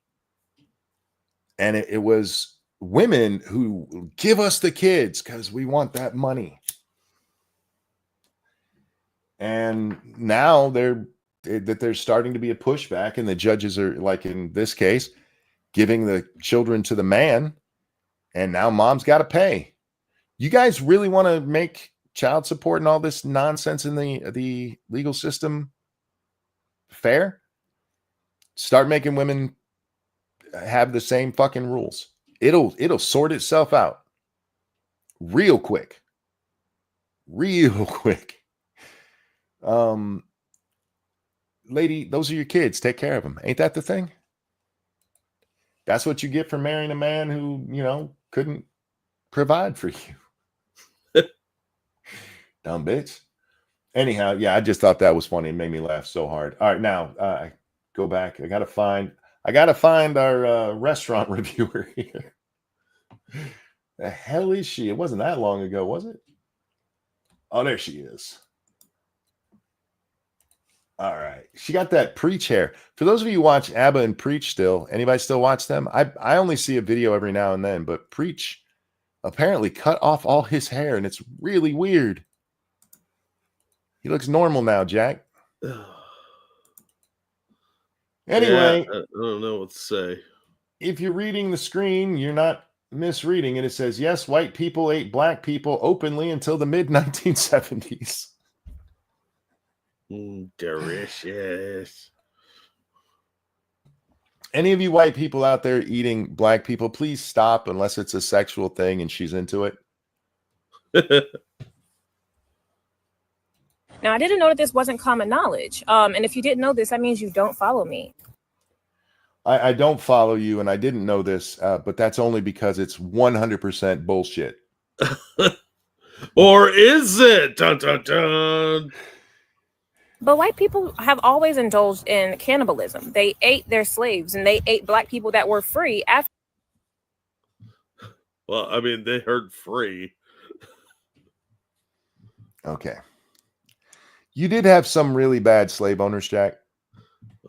Speaker 2: And it was women who give us the kids because we want that money. And now there's starting to be a pushback, and the judges are, like in this case, giving the children to the man, and now mom's got to pay. You guys really want to make child support and all this nonsense in the legal system fair? Start making women have the same fucking rules. It'll sort itself out real quick. Real quick. Lady, those are your kids. Take care of them. Ain't that the thing? That's what you get for marrying a man who, couldn't provide for you. Dumb bitch. Anyhow, yeah, I just thought that was funny. It made me laugh so hard. All right, now I go back. I gotta find our restaurant reviewer here. The hell is she? It wasn't that long ago, was it? Oh, there she is. All right. She got that Preach hair. For those of you who watch ABBA and Preach still, anybody still watch them? I only see a video every now and then, but Preach apparently cut off all his hair, and it's really weird. He looks normal now, Jack. Anyway.
Speaker 1: Yeah, I don't know what to say.
Speaker 2: If you're reading the screen, you're not misreading it. It says, yes, white people ate black people openly until the mid-1970s.
Speaker 1: Delicious.
Speaker 2: Any of you white people out there eating black people, please stop unless it's a sexual thing and she's into it.
Speaker 10: Now, I didn't know that this wasn't common knowledge. And if you didn't know this, that means you don't follow me.
Speaker 2: I don't follow you, and I didn't know this, but that's only because it's 100% bullshit.
Speaker 1: Or is it? Dun, dun, dun.
Speaker 10: But white people have always indulged in cannibalism. They ate their slaves, and they ate black people that were free after.
Speaker 1: Well, I mean, they heard free.
Speaker 2: Okay. You did have some really bad slave owners, Jack.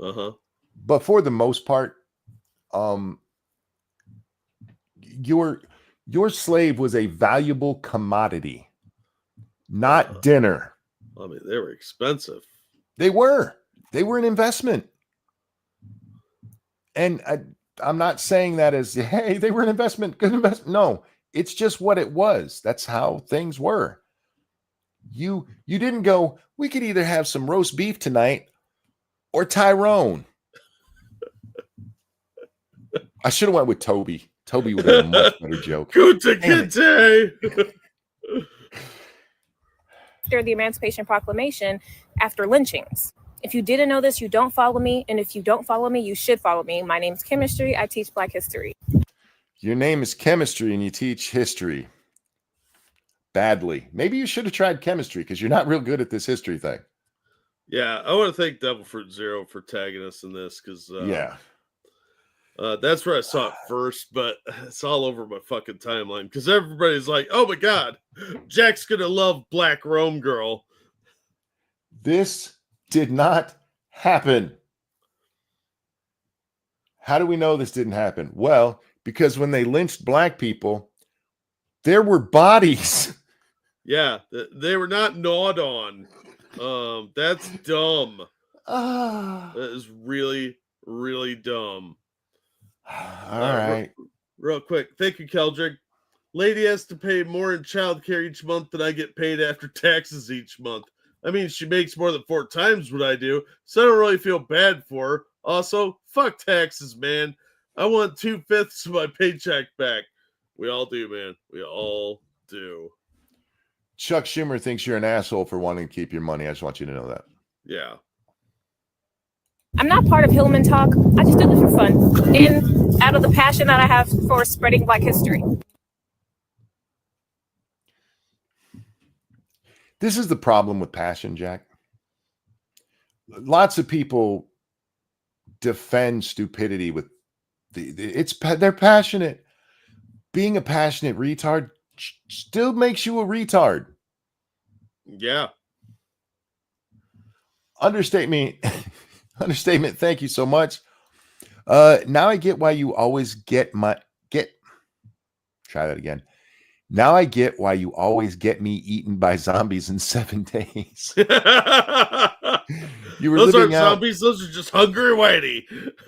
Speaker 1: Uh-huh.
Speaker 2: But for the most part, your slave was a valuable commodity, not dinner.
Speaker 1: I mean, they were expensive.
Speaker 2: They were an investment. And I'm not saying that as, hey, they were an investment, good investment. No, it's just what it was. That's how things were. You didn't go, we could either have some roast beef tonight or Tyrone. I should have went with Toby. Toby would have been a much better joke.
Speaker 1: Kuta Kinte!
Speaker 10: After the Emancipation Proclamation, after lynchings. If you didn't know this, you don't follow me. And if you don't follow me, you should follow me. My name's Chemistry. I teach Black history.
Speaker 2: Your name is Chemistry and you teach history. Badly. Maybe you should have tried chemistry because you're not real good at this history thing.
Speaker 1: Yeah, I want to thank Devil Fruit Zero for tagging us in this because that's where I saw it first, but it's all over my fucking timeline because everybody's like, oh my God, Jack's going to love Black Rome Girl.
Speaker 2: This did not happen. How do we know this didn't happen? Well, because when they lynched Black people, there were bodies.
Speaker 1: Yeah, they were not gnawed on. That's dumb. That is really, really dumb.
Speaker 2: All right.
Speaker 1: Real quick. Thank you, Keldrick. Lady has to pay more in childcare each month than I get paid after taxes each month. I mean, she makes more than 4 times what I do, so I don't really feel bad for her. Also, fuck taxes, man. I want 2/5 of my paycheck back. We all do, man. We all do.
Speaker 2: Chuck Schumer thinks you're an asshole for wanting to keep your money. I just want you to know that.
Speaker 1: Yeah.
Speaker 10: I'm not part of Hillman Talk. I just do this for fun and out of the passion that I have for spreading Black history.
Speaker 2: This is the problem with passion, Jack. Lots of people defend stupidity with they're passionate. Being a passionate retard still makes you a retard.
Speaker 1: Yeah.
Speaker 2: Understatement. Thank you so much. Now I get why you always try that again. Now I get why you always get me eaten by zombies in 7 days. You were
Speaker 1: those
Speaker 2: living
Speaker 1: aren't
Speaker 2: out,
Speaker 1: zombies, those are just hungry whitey.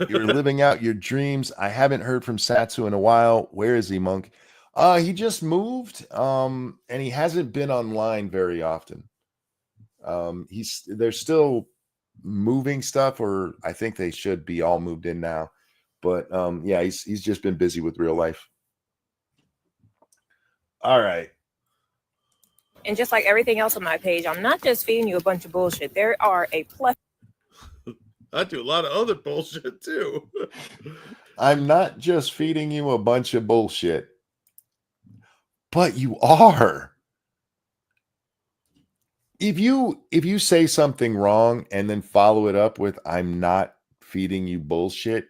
Speaker 2: You were living out your dreams. I haven't heard from Satsu in a while. Where is he, Monk? He just moved, and he hasn't been online very often. They're still moving stuff, or I think they should be all moved in now. But yeah, he's just been busy with real life. All right.
Speaker 10: And just like everything else on my page, I'm not just feeding you a bunch of bullshit. There are a plethora.
Speaker 1: I do a lot of other bullshit too.
Speaker 2: I'm not just feeding you a bunch of bullshit, but you are. If you say something wrong and then follow it up with I'm not feeding you bullshit,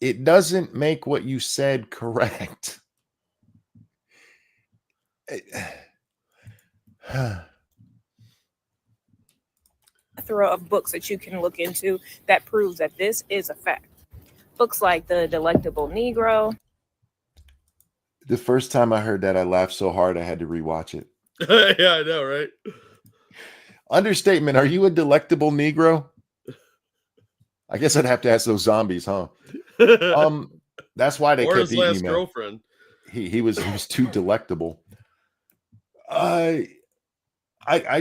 Speaker 2: it doesn't make what you said correct.
Speaker 10: Plethora of books that you can look into that proves that this is a fact. Books like The Delectable Negro.
Speaker 2: The first time I heard that, I laughed so hard I had to rewatch it.
Speaker 1: Yeah, I know, right?
Speaker 2: Understatement. Are you a delectable Negro? I guess I'd have to ask those zombies, huh? That's why they
Speaker 1: or
Speaker 2: kept
Speaker 1: his
Speaker 2: eating
Speaker 1: last
Speaker 2: me, man.
Speaker 1: girlfriend.
Speaker 2: He was too delectable. I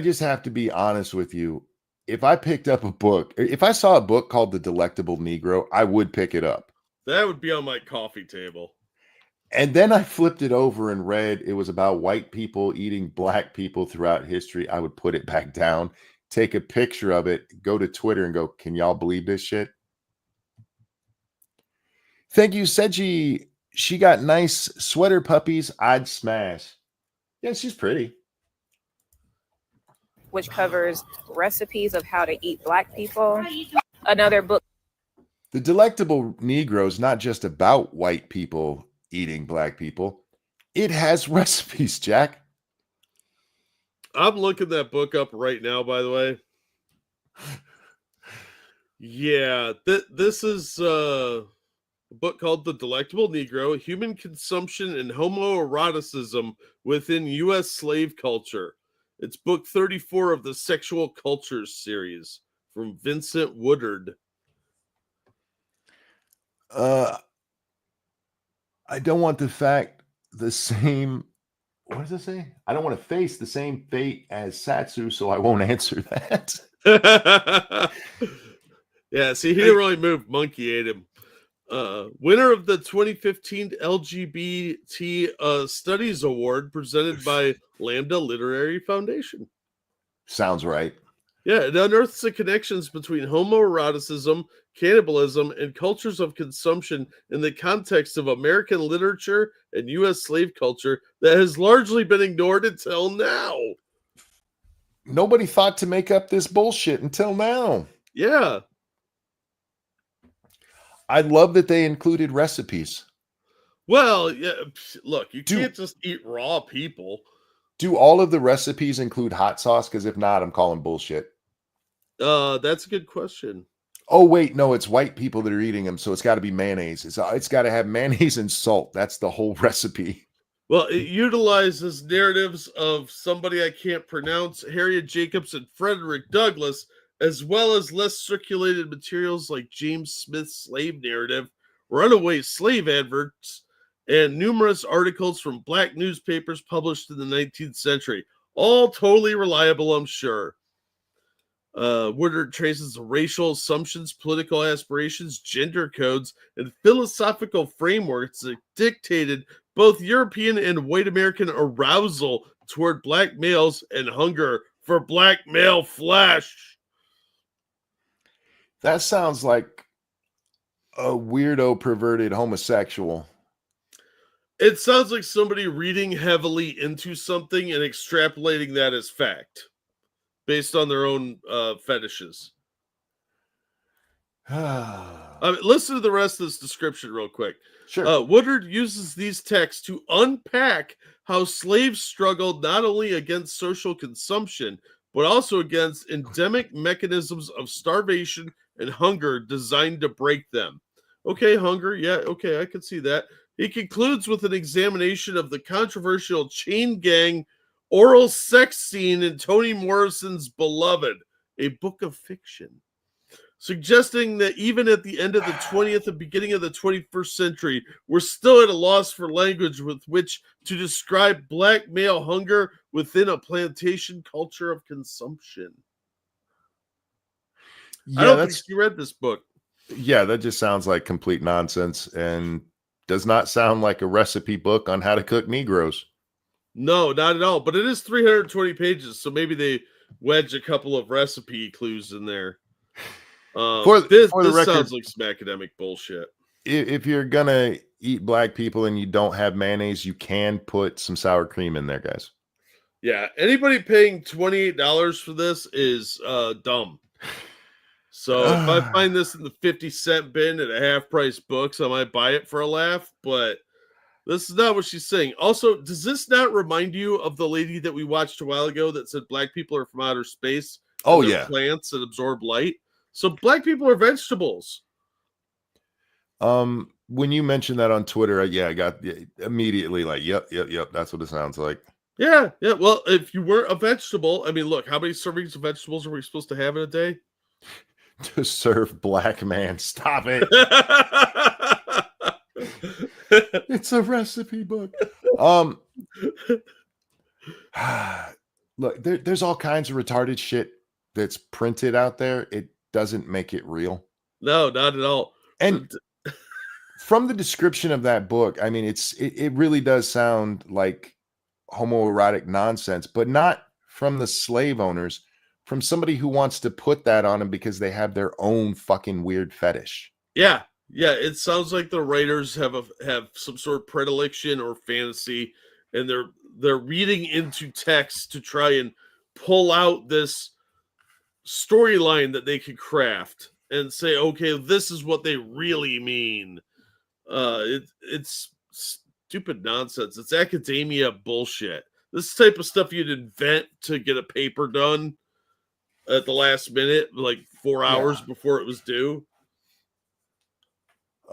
Speaker 2: just have to be honest with you. If I picked up a book, if I saw a book called The Delectable Negro, I would pick it up.
Speaker 1: That would be on my coffee table.
Speaker 2: And then I flipped it over and read it was about white people eating black people throughout history. I would put it back down, take a picture of it, go to Twitter and go, can y'all believe this shit? Thank you, Seji. She got nice sweater puppies. I'd smash. Yeah, she's pretty.
Speaker 10: Which covers recipes of how to eat black people. Another book.
Speaker 2: The Delectable Negro is not just about white people eating black people. It has recipes, Jack.
Speaker 1: I'm looking that book up right now, by the way. Yeah, this is a book called The Delectable Negro, Human Consumption and Homoeroticism Within U.S. Slave Culture. It's book 34 of the Sexual Cultures series from Vincent Woodard.
Speaker 2: I don't want the same. What does it say? I don't want to face the same fate as Satsu, so I won't answer that.
Speaker 1: Yeah, see, he didn't really move. Monkey ate him. Winner of the 2015 LGBT Studies Award presented by Lambda Literary Foundation.
Speaker 2: Sounds right.
Speaker 1: Yeah, it unearths the connections between homoeroticism, cannibalism, and cultures of consumption in the context of American literature and U.S. slave culture that has largely been ignored until now.
Speaker 2: Nobody thought to make up this bullshit until now.
Speaker 1: Yeah.
Speaker 2: I love that they included recipes.
Speaker 1: Well, yeah, look, you can't just eat raw people.
Speaker 2: Do all of the recipes include hot sauce? Because if not, I'm calling bullshit.
Speaker 1: That's a good question.
Speaker 2: Oh, wait, no, it's white people that are eating them, so it's got to be mayonnaise. It's got to have mayonnaise and salt. That's the whole recipe.
Speaker 1: Well, it utilizes narratives of somebody I can't pronounce, Harriet Jacobs and Frederick Douglass, as well as less circulated materials like James Smith's slave narrative, runaway slave adverts, and numerous articles from black newspapers published in the 19th century. All totally reliable, I'm sure. Woodard traces the racial assumptions, political aspirations, gender codes, and philosophical frameworks that dictated both European and white American arousal toward black males and hunger for black male flesh.
Speaker 2: That sounds like a weirdo perverted homosexual.
Speaker 1: It sounds like somebody reading heavily into something and extrapolating that as fact based on their own fetishes. Listen to the rest of this description real quick.
Speaker 2: Sure.
Speaker 1: Woodard uses these texts to unpack how slaves struggled not only against social consumption, but also against endemic mechanisms of starvation and hunger designed to break them. Okay, hunger. Yeah, okay, I can see that. He concludes with an examination of the controversial chain gang oral sex scene in Toni Morrison's Beloved, a book of fiction, suggesting that even at the end of the 20th and beginning of the 21st century, we're still at a loss for language with which to describe black male hunger within a plantation culture of consumption.
Speaker 2: Yeah,
Speaker 1: I don't think you read this book.
Speaker 2: Yeah, that just sounds like complete nonsense and does not sound like a recipe book on how to cook Negroes.
Speaker 1: No, not at all. But it is 320 pages, so maybe they wedge a couple of recipe clues in there. This record, sounds like some academic bullshit.
Speaker 2: If you're gonna eat black people and you don't have mayonnaise, you can put some sour cream in there, guys.
Speaker 1: Yeah, anybody paying $28 for this is dumb. So if I find this in the 50-cent bin at a half-price books, I might buy it for a laugh, but this is not what she's saying. Also, does this not remind you of the lady that we watched a while ago that said black people are from outer space?
Speaker 2: Oh, yeah.
Speaker 1: Plants that absorb light. So black people are vegetables.
Speaker 2: When you mentioned that on Twitter, I got immediately like, yep. That's what it sounds like.
Speaker 1: Yeah. Well, if you weren't a vegetable, I mean, look, how many servings of vegetables are we supposed to have in a day?
Speaker 2: To serve black man. Stop it. It's a recipe book. Look, there's all kinds of retarded shit that's printed out there. It doesn't make it real.
Speaker 1: No, not at all.
Speaker 2: And from the description of that book, I mean, it really does sound like homoerotic nonsense, but not from the slave owners, from somebody who wants to put that on them because they have their own fucking weird fetish.
Speaker 1: Yeah. It sounds like the writers have some sort of predilection or fantasy, and they're reading into text to try and pull out this storyline that they could craft and say, okay, this is what they really mean. It's stupid nonsense. It's academia bullshit. This type of stuff you'd invent to get a paper done at the last minute, like 4 hours before it was due.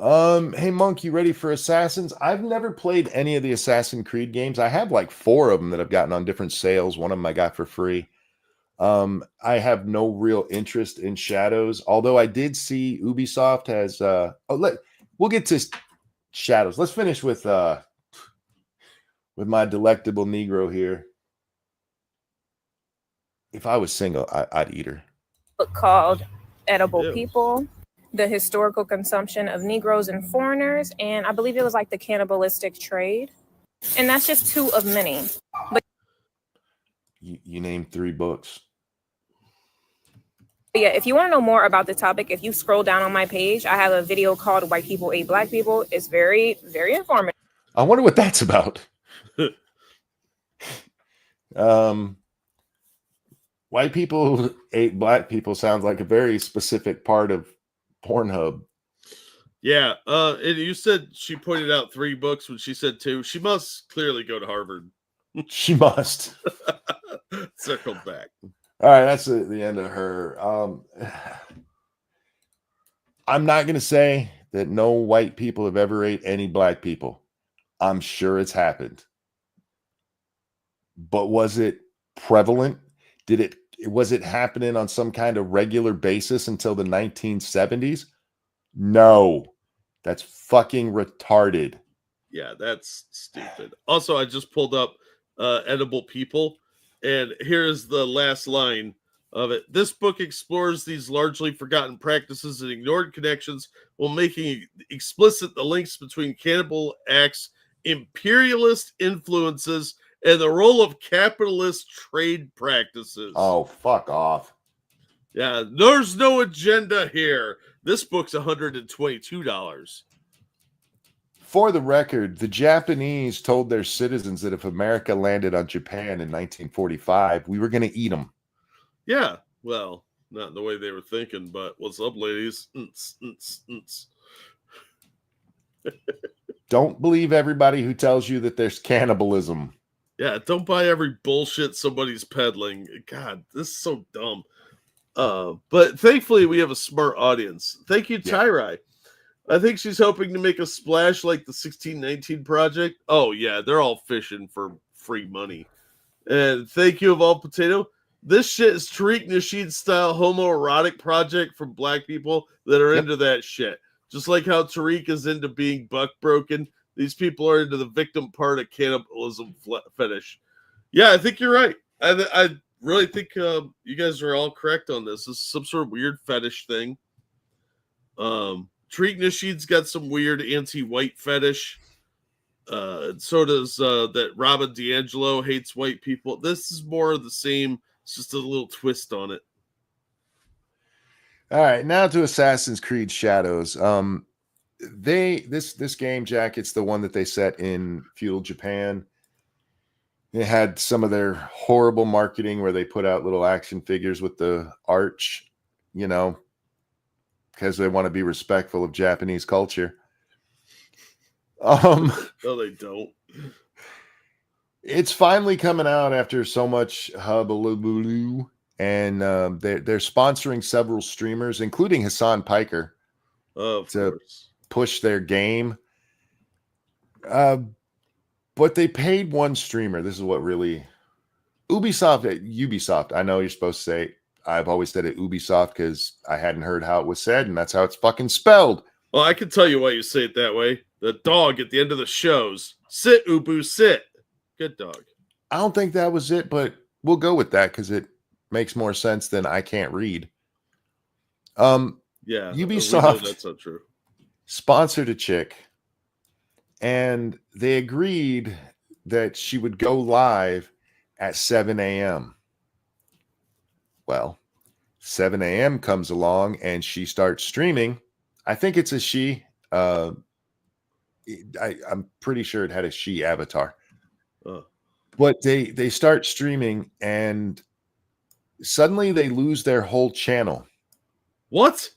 Speaker 2: Hey Monk, you ready for Assassins? I've never played any of the Assassin's Creed games. I have like 4 of them that I've gotten on different sales. One of them I got for free. I have no real interest in Shadows, although I did see Ubisoft has we'll get to Shadows. Let's finish with my delectable Negro here. If I was single, I'd eat her.
Speaker 10: Book called Edible
Speaker 1: Ew.
Speaker 10: People, the historical consumption of Negroes and foreigners, and I believe it was like the cannibalistic trade. And that's just 2 of many. But
Speaker 2: You named 3 books.
Speaker 10: yeah, if you want to know more about the topic, if you scroll down on my page, I have a video called White People Ate Black People. It's very, very informative.
Speaker 2: I wonder what that's about. White people ate black people sounds like a very specific part of Pornhub.
Speaker 1: Yeah, and you said she pointed out 3 books when she said 2. She must clearly go to Harvard.
Speaker 2: She must.
Speaker 1: Circle back.
Speaker 2: All right, that's the end of her. I'm not going to say that no white people have ever ate any black people. I'm sure it's happened. But was it prevalent? Was it happening on some kind of regular basis until the 1970s? No. That's fucking retarded.
Speaker 1: Yeah, that's stupid. Also, I just pulled up Edible People, and here's the last line of it. This book explores these largely forgotten practices and ignored connections while making explicit the links between cannibal acts, imperialist influences, and the role of capitalist trade practices.
Speaker 2: Oh, fuck off.
Speaker 1: Yeah, there's no agenda here. This book's $122.
Speaker 2: For the record, the Japanese told their citizens that if America landed on Japan in 1945, we were going to eat them.
Speaker 1: Yeah, well, not in the way they were thinking, but what's up, ladies?
Speaker 2: Don't believe everybody who tells you that there's cannibalism.
Speaker 1: Yeah, don't buy every bullshit somebody's peddling. God, this is so dumb. But thankfully, we have a smart audience. Thank you, Tyrai. I think she's hoping to make a splash like the 1619 Project. Oh, yeah, they're all fishing for free money. And thank you, Evolved Potato. This shit is Tariq Nasheed style homoerotic project from black people that are into that shit. Just like how Tariq is into being buck broken, these people are into the victim part of cannibalism fetish. Yeah, I think you're right. I really think you guys are all correct on this. This is some sort of weird fetish thing. Tariq Nasheed's got some weird anti-white fetish. So does that Robin DiAngelo hates white people. This is more of the same. It's just a little twist on it.
Speaker 2: All right, now to Assassin's Creed Shadows. This game, Jack, it's the one that they set in feudal Japan. It had some of their horrible marketing where they put out little action figures with the arch, because they want to be respectful of Japanese culture.
Speaker 1: No, they don't.
Speaker 2: It's finally coming out after so much hullabaloo, and they're sponsoring several streamers, including Hassan Piker,
Speaker 1: of
Speaker 2: to
Speaker 1: course,
Speaker 2: push their game. But they paid one streamer. This is what really Ubisoft. I know you're supposed to say, I've always said it Ubisoft because I hadn't heard how it was said, and that's how it's fucking spelled.
Speaker 1: Well, I can tell you why you say it that way. The dog at the end of the shows. Sit, Ubu, sit. Good dog.
Speaker 2: I don't think that was it, but we'll go with that because it makes more sense than I can't read.
Speaker 1: Yeah,
Speaker 2: Ubisoft
Speaker 1: that's not true.
Speaker 2: Sponsored a chick, and they agreed that she would go live at 7 a.m. Well, 7 a.m. comes along and she starts streaming. I think it's a she. I'm pretty sure it had a she avatar. But they start streaming and suddenly they lose their whole channel.
Speaker 1: What?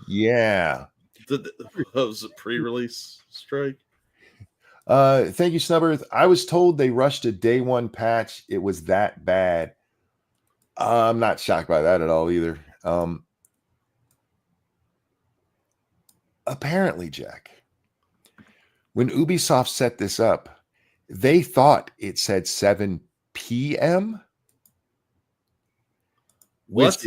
Speaker 2: Yeah.
Speaker 1: Was it pre-release strike?
Speaker 2: Thank you, Snubbers. I was told they rushed a day one patch. It was that bad. I'm not shocked by that at all either. apparently, Jack, when Ubisoft set this up, they thought it said 7 p.m.
Speaker 1: What?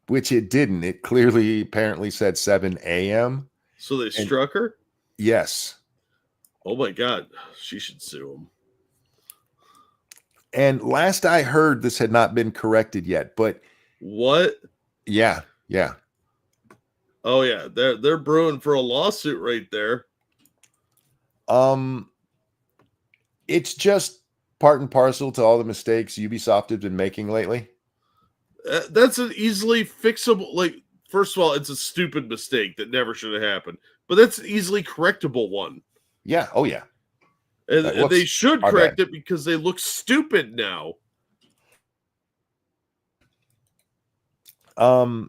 Speaker 2: Which it didn't. It clearly apparently said 7 a.m.
Speaker 1: So they struck her?
Speaker 2: Yes.
Speaker 1: Oh my God. She should sue him.
Speaker 2: And last I heard, this had not been corrected yet, but
Speaker 1: what?
Speaker 2: Yeah.
Speaker 1: Oh yeah, they're brewing for a lawsuit right there.
Speaker 2: It's just part and parcel to all the mistakes Ubisoft has been making lately.
Speaker 1: That's an easily fixable. Like, first of all, it's a stupid mistake that never should have happened, but that's an easily correctable one.
Speaker 2: Yeah. Oh yeah.
Speaker 1: And they should correct it because they look stupid now.
Speaker 2: I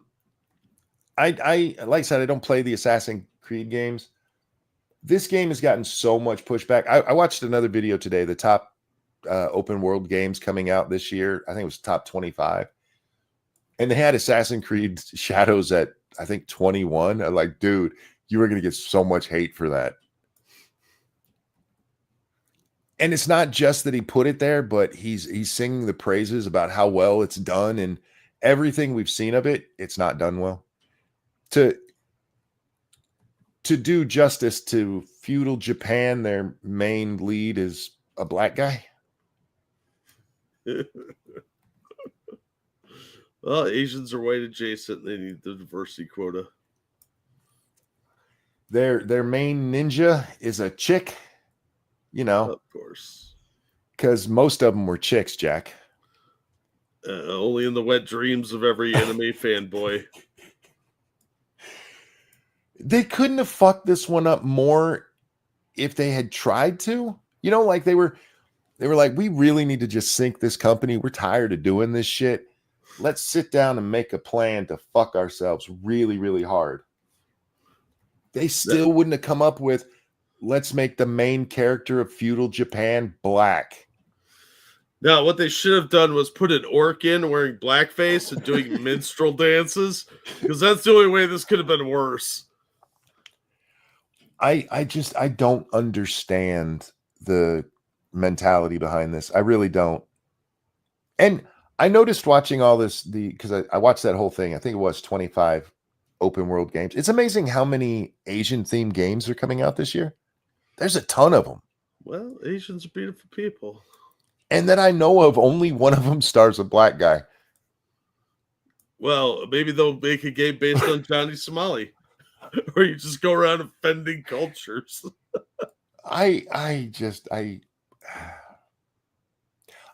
Speaker 2: like I said, I don't play the Assassin's Creed games. This game has gotten so much pushback. I watched another video today, the top open world games coming out this year. I think it was top 25. And they had Assassin's Creed Shadows at, I think, 21. I'm like, dude, you were going to get so much hate for that. And it's not just that he put it there, but he's singing the praises about how well it's done, and everything we've seen of it, it's not done well. To do justice to feudal Japan, their main lead is a black guy.
Speaker 1: Well, Asians are white adjacent. They need the diversity quota.
Speaker 2: Their main ninja is a chick. You know,
Speaker 1: of course,
Speaker 2: because most of them were chicks, Jack.
Speaker 1: Only in the wet dreams of every anime fanboy.
Speaker 2: They couldn't have fucked this one up more if they had tried to. You know, like they were like, we really need to just sink this company. We're tired of doing this shit. Let's sit down and make a plan to fuck ourselves really, really hard. They still wouldn't have come up with, let's make the main character of feudal Japan black.
Speaker 1: Now, what they should have done was put an orc in wearing blackface and doing minstrel dances, because that's the only way this could have been worse.
Speaker 2: I don't understand the mentality behind this. I really don't. And I noticed watching all this, because I watched that whole thing. I think it was 25 open world games. It's amazing how many Asian themed games are coming out this year. There's a ton of them.
Speaker 1: Well, Asians are beautiful people.
Speaker 2: And that I know of, only one of them stars a black guy.
Speaker 1: Well, maybe they'll make a game based on Johnny Somali, where you just go around offending cultures.
Speaker 2: I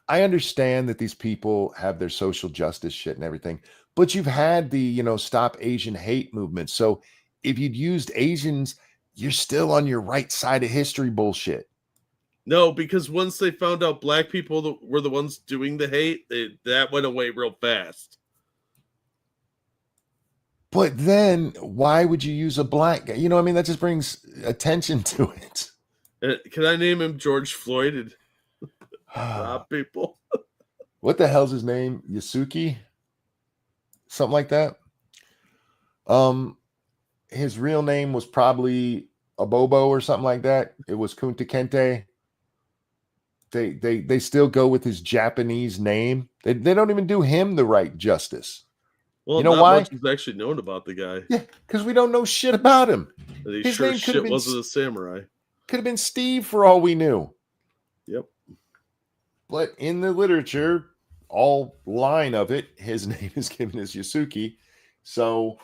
Speaker 2: understand that these people have their social justice shit and everything, but you've had the, Stop Asian Hate movement. So if you'd used Asians, you're still on your right side of history bullshit.
Speaker 1: No, because once they found out black people were the ones doing the hate, that went away real fast.
Speaker 2: But then why would you use a black guy? That just brings attention to it.
Speaker 1: Can I name him George Floyd and rob people?
Speaker 2: What the hell's his name? Yasuki? Something like that. His real name was probably Abobo or something like that. It was Kunta Kinte. They still go with his Japanese name. They don't even do him the right justice.
Speaker 1: Well,
Speaker 2: you know
Speaker 1: not
Speaker 2: why?
Speaker 1: much is actually known about the guy.
Speaker 2: Yeah, because we don't know shit about him.
Speaker 1: And he sure shit wasn't a samurai.
Speaker 2: Could have been Steve for all we knew.
Speaker 1: Yep.
Speaker 2: But in the literature, all line of it, his name is given as Yasuki. So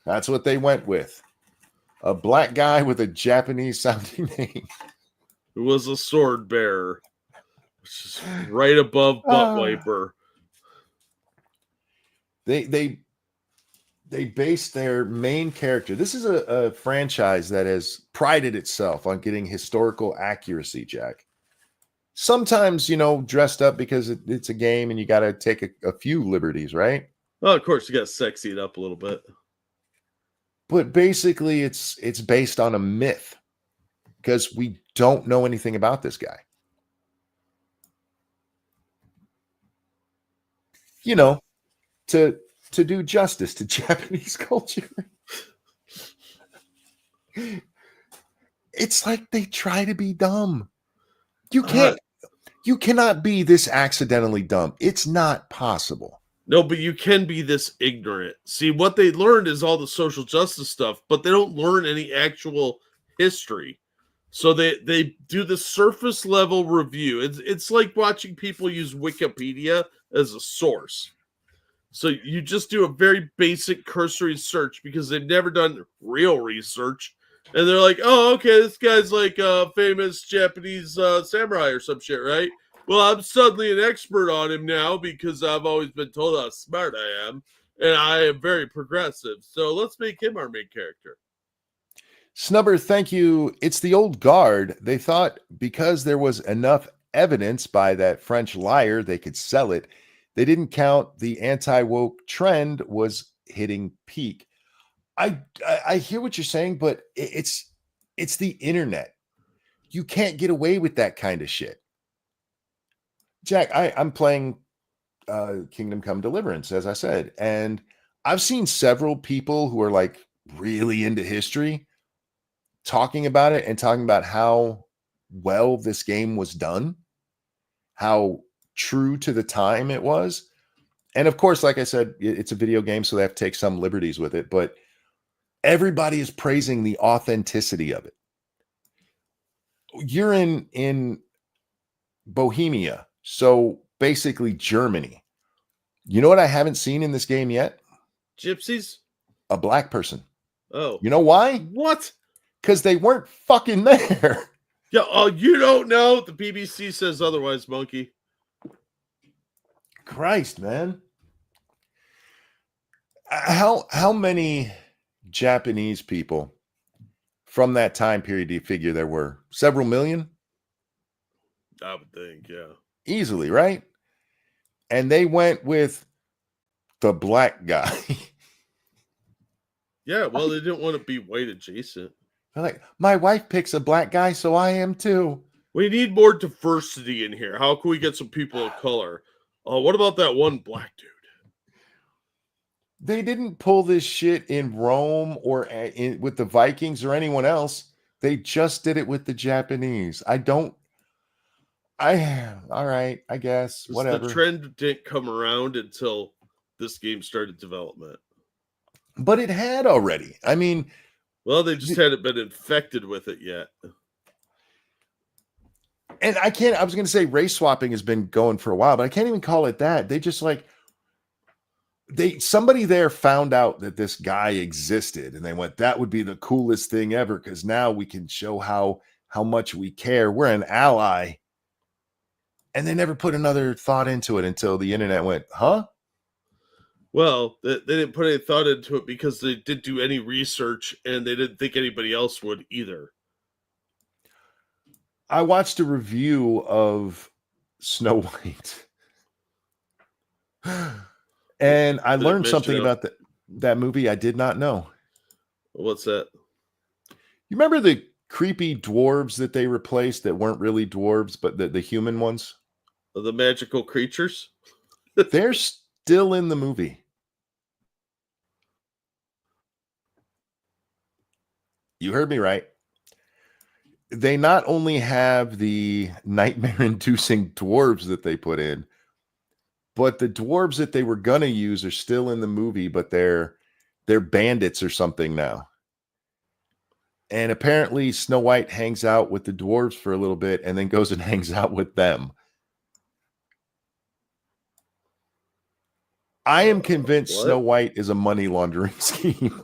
Speaker 2: that's what they went with. A black guy with a Japanese sounding name.
Speaker 1: Who was a sword bearer. Which is right above butt wiper.
Speaker 2: They based their main character. This is a franchise that has prided itself on getting historical accuracy, Jack. Sometimes, dressed up because it's a game and you got to take a few liberties, right?
Speaker 1: Well, of course, you got to sexy it up a little bit.
Speaker 2: But basically, it's based on a myth because we don't know anything about this guy. To do justice to Japanese culture. It's like they try to be dumb. You cannot be this accidentally dumb. It's not possible.
Speaker 1: No, but you can be this ignorant. See, what they learned is all the social justice stuff, but they don't learn any actual history. So they do the surface level review. It's like watching people use Wikipedia as a source. So you just do a very basic cursory search because they've never done real research. And they're like, oh, okay, this guy's like a famous Japanese samurai or some shit, right? Well, I'm suddenly an expert on him now because I've always been told how smart I am. And I am very progressive. So let's make him our main character.
Speaker 2: Snubber, thank you. It's the old guard. They thought because there was enough evidence by that French liar, they could sell it. They didn't count the anti-woke trend was hitting peak. I hear what you're saying, but it's the internet. You can't get away with that kind of shit. Jack, I'm playing Kingdom Come Deliverance, as I said, and I've seen several people who are like really into history talking about it and talking about how well this game was done, how true to the time it was. And of course, like I said, it's a video game, so they have to take some liberties with it, but everybody is praising the authenticity of it. You're in Bohemia, so basically Germany. You know what I haven't seen in this game yet?
Speaker 1: Gypsies?
Speaker 2: A black person.
Speaker 1: Oh.
Speaker 2: You know why?
Speaker 1: What?
Speaker 2: Because they weren't fucking there.
Speaker 1: Yeah, oh, you don't know? The BBC says otherwise, monkey.
Speaker 2: Christ, man. How many Japanese people from that time period do you figure there were? Several million?
Speaker 1: I would think, yeah.
Speaker 2: Easily, right? And they went with the black guy.
Speaker 1: Yeah, well, they didn't want to be white adjacent.
Speaker 2: They're like, my wife picks a black guy, so I am too.
Speaker 1: We need more diversity in here. How can we get some people of color? Oh, what about that one black dude?
Speaker 2: They didn't pull this shit in Rome or with the Vikings or anyone else. They just did it with the Japanese. All right, I guess, whatever.
Speaker 1: The trend didn't come around until this game started development.
Speaker 2: But it had already. I mean,
Speaker 1: well, they just hadn't been infected with it yet.
Speaker 2: And I was going to say race swapping has been going for a while, but I can't even call it that. They just like, somebody there found out that this guy existed and they went, that would be the coolest thing ever because now we can show how much we care. We're an ally. And they never put another thought into it until the internet went, huh?
Speaker 1: Well, they didn't put any thought into it because they didn't do any research and they didn't think anybody else would either.
Speaker 2: I watched a review of Snow White. And I learned something about that movie I did not know.
Speaker 1: What's that?
Speaker 2: You remember the creepy dwarves that they replaced that weren't really dwarves, but the human ones?
Speaker 1: The magical creatures?
Speaker 2: They're still in the movie. You heard me right. They not only have the nightmare-inducing dwarves that they put in, but the dwarves that they were going to use are still in the movie, but they're bandits or something now. And apparently Snow White hangs out with the dwarves for a little bit and then goes and hangs out with them. I am convinced Snow White is a money laundering scheme.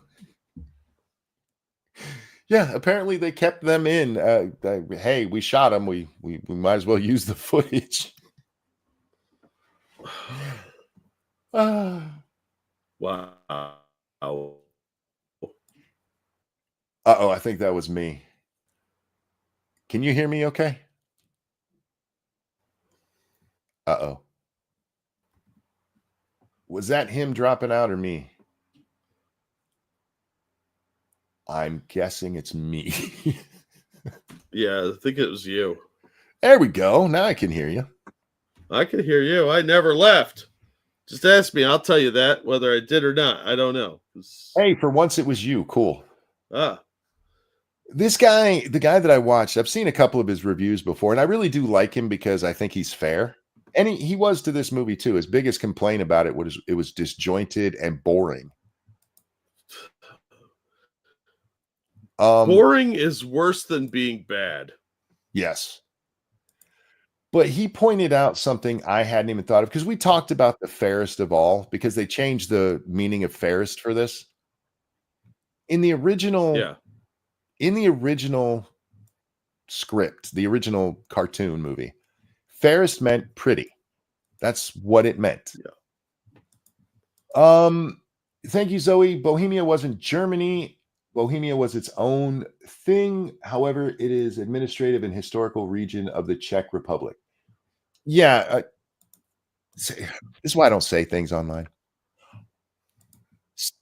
Speaker 2: Yeah, apparently they kept them in. Hey, we shot him. We might as well use the footage.
Speaker 1: Wow.
Speaker 2: Uh-oh, I think that was me. Can you hear me okay? Uh-oh. Was that him dropping out or me? I'm guessing it's me.
Speaker 1: Yeah, I think it was you.
Speaker 2: There we go. Now I can hear you.
Speaker 1: I can hear you. I never left. Just ask me. I'll tell you that. Whether I did or not, I don't know.
Speaker 2: Hey, for once it was you. Cool.
Speaker 1: Ah.
Speaker 2: This guy, the guy that I watched, I've seen a couple of his reviews before, and I really do like him because I think he's fair. And he was to this movie too. His biggest complaint about it was disjointed and boring.
Speaker 1: Boring is worse than being bad.
Speaker 2: Yes. But he pointed out something I hadn't even thought of, because we talked about the fairest of all, because they changed the meaning of fairest for this. In the original, in the original script, the original cartoon movie, fairest meant pretty. That's what it meant. Thank you, Zoe. Bohemia wasn't Germany. Bohemia was its own thing. However, it is administrative and historical region of the Czech Republic. Yeah. This is why I don't say things online.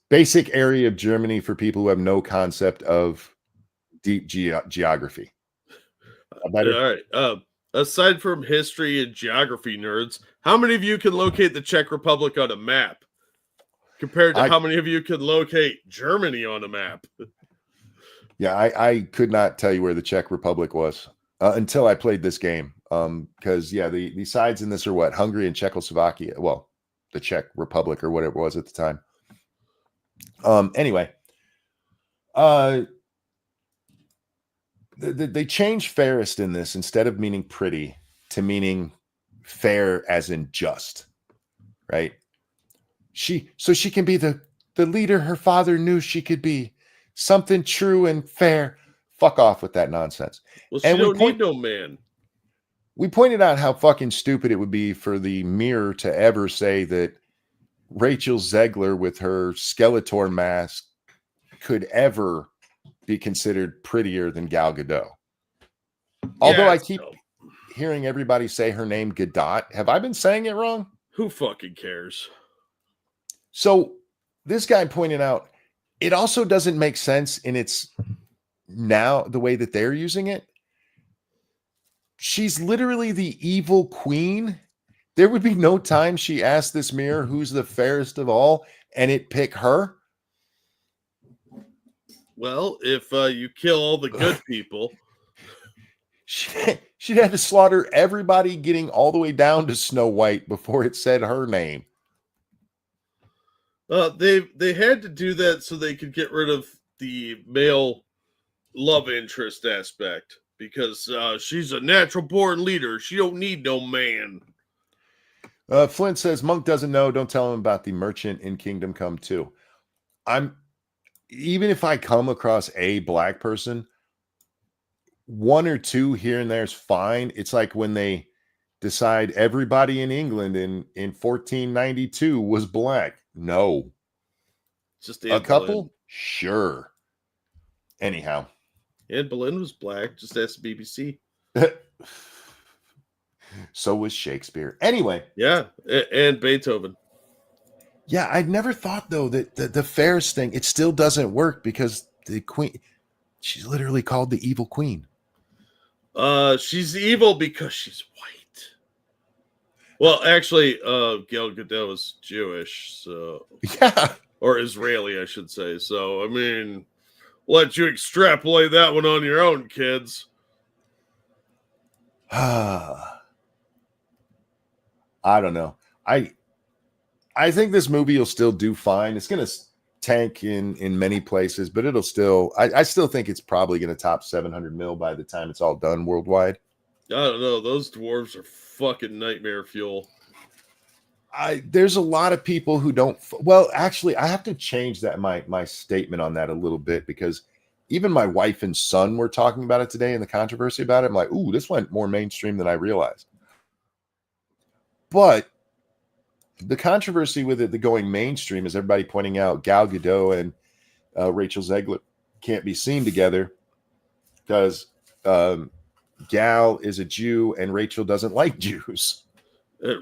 Speaker 2: Basic area of Germany for people who have no concept of deep geography.
Speaker 1: All right. Aside from history and geography nerds, how many of you can locate the Czech Republic on a map compared to how many of you can locate Germany on a map?
Speaker 2: Yeah, I could not tell you where the Czech Republic was until I played this game. Because the sides in this are what? Hungary and Czechoslovakia. Well, the Czech Republic or whatever it was at the time. Anyway, they changed fairest in this, instead of meaning pretty to meaning fair as in just, right? So she can be the leader her father knew she could be, something true and fair. Fuck off with that nonsense.
Speaker 1: Well, she don't need no man.
Speaker 2: We pointed out how fucking stupid it would be for the Mirror to ever say that Rachel Zegler with her Skeletor mask could ever be considered prettier than Gal Gadot. Although I keep hearing everybody say her name Gadot. Have I been saying it wrong?
Speaker 1: Who fucking cares?
Speaker 2: So this guy pointed out it also doesn't make sense in its now the way that they're using it. She's literally the evil queen. There would be no time she asked this mirror who's the fairest of all, and it pick her.
Speaker 1: Well, if you kill all the good people,
Speaker 2: she'd have to slaughter everybody, getting all the way down to Snow White before it said her name.
Speaker 1: They had to do that so they could get rid of the male love interest aspect, because she's a natural born leader. She don't need no man.
Speaker 2: Flint says Monk doesn't know. Don't tell him about the merchant in Kingdom Come 2. Even if I come across a black person, one or two here and there is fine. It's like when they decide everybody in England in 1492 was black. No.
Speaker 1: Just
Speaker 2: a couple? Sure. Anyhow.
Speaker 1: Anne Boleyn was black. Just ask the BBC.
Speaker 2: So was Shakespeare. Anyway.
Speaker 1: Yeah. And Beethoven.
Speaker 2: Yeah, I'd never thought, though, that the fairest thing, it still doesn't work, because the queen, she's literally called the evil queen.
Speaker 1: She's evil because she's white. Well, actually, Gal Gadot is Jewish, so
Speaker 2: yeah,
Speaker 1: or Israeli, I should say. So, I mean, let you extrapolate that one on your own, kids.
Speaker 2: I don't know. I think this movie will still do fine. It's going to tank in many places, but it'll still, I still think it's probably going to top 700 mil by the time it's all done worldwide.
Speaker 1: I don't know. Those dwarves are fucking nightmare fuel.
Speaker 2: There's a lot of people who don't. Well, actually, I have to change that my statement on that a little bit, because even my wife and son were talking about it today and the controversy about it. I'm like, ooh, this went more mainstream than I realized. But the controversy with it, the going mainstream, is everybody pointing out Gal Gadot and Rachel Zegler can't be seen together because Gal is a Jew and Rachel doesn't like Jews.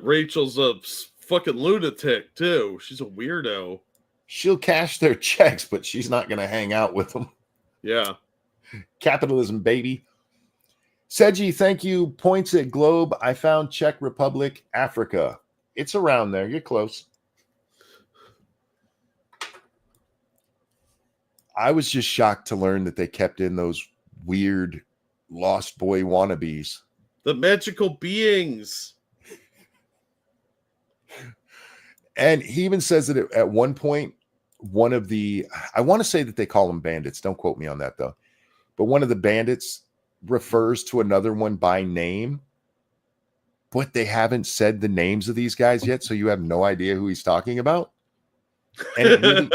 Speaker 1: Rachel's a fucking lunatic too. She's a weirdo.
Speaker 2: She'll cash their checks, but she's not going to hang out with them.
Speaker 1: Yeah.
Speaker 2: Capitalism, baby. Seji, thank you. Points at Globe. I found Czech Republic, Africa. It's around there. You're close. I was just shocked to learn that they kept in those weird Lost Boy wannabes.
Speaker 1: The magical beings.
Speaker 2: And he even says that at one point, one of the, I want to say that they call them bandits. Don't quote me on that though. But one of the bandits refers to another one by name, but they haven't said the names of these guys yet. So you have no idea who he's talking about. And it really,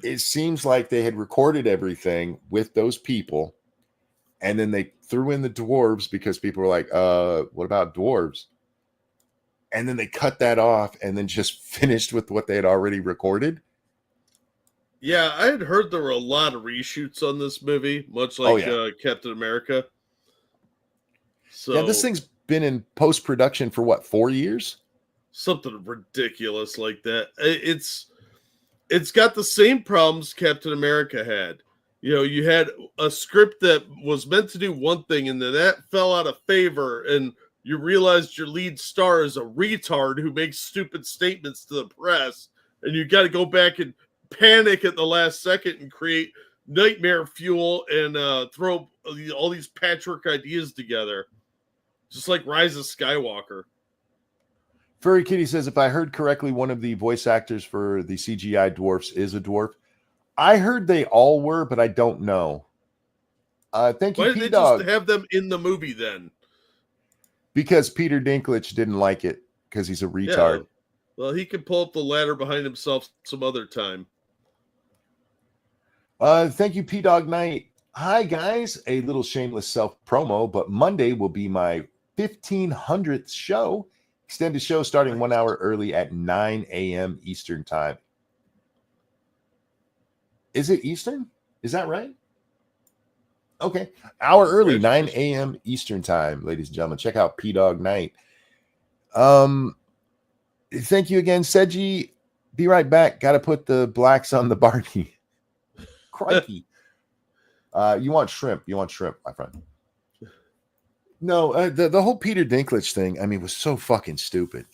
Speaker 2: it seems like they had recorded everything with those people. And then they threw in the dwarves because people were like, what about dwarves? And then they cut that off and then just finished with what they had already recorded.
Speaker 1: Yeah, I had heard there were a lot of reshoots on this movie, much like Captain America. So
Speaker 2: yeah, this thing's been in post-production for what, 4 years?
Speaker 1: Something ridiculous like that. It's got the same problems Captain America had. You know, you had a script that was meant to do one thing, and then that fell out of favor, and you realized your lead star is a retard who makes stupid statements to the press, and you got to go back and panic at the last second and create nightmare fuel and throw all these patchwork ideas together. Just like Rise of Skywalker.
Speaker 2: Furry Kitty says, if I heard correctly, one of the voice actors for the CGI dwarfs is a dwarf. I heard they all were, but I don't know. Thank you,
Speaker 1: Why did they just have them in the movie then?
Speaker 2: Because Peter Dinklage didn't like it because he's a retard.
Speaker 1: Yeah. Well, he can pull up the ladder behind himself some other time.
Speaker 2: Thank you, P-Dog Knight. Hi, guys. A little shameless self-promo, but Monday will be my 1500th show. Extended show starting 1 hour early at 9 a.m. Eastern time. Is it Eastern? Is that right? Okay. Hour early, 9 a.m. Eastern time, ladies and gentlemen. Check out P-Dog Night. Thank you again, Seji. Be right back. Got to put the blacks on the Barney. Crikey. You want shrimp. You want shrimp, my friend. No, the whole Peter Dinklage thing, I mean, was so fucking stupid.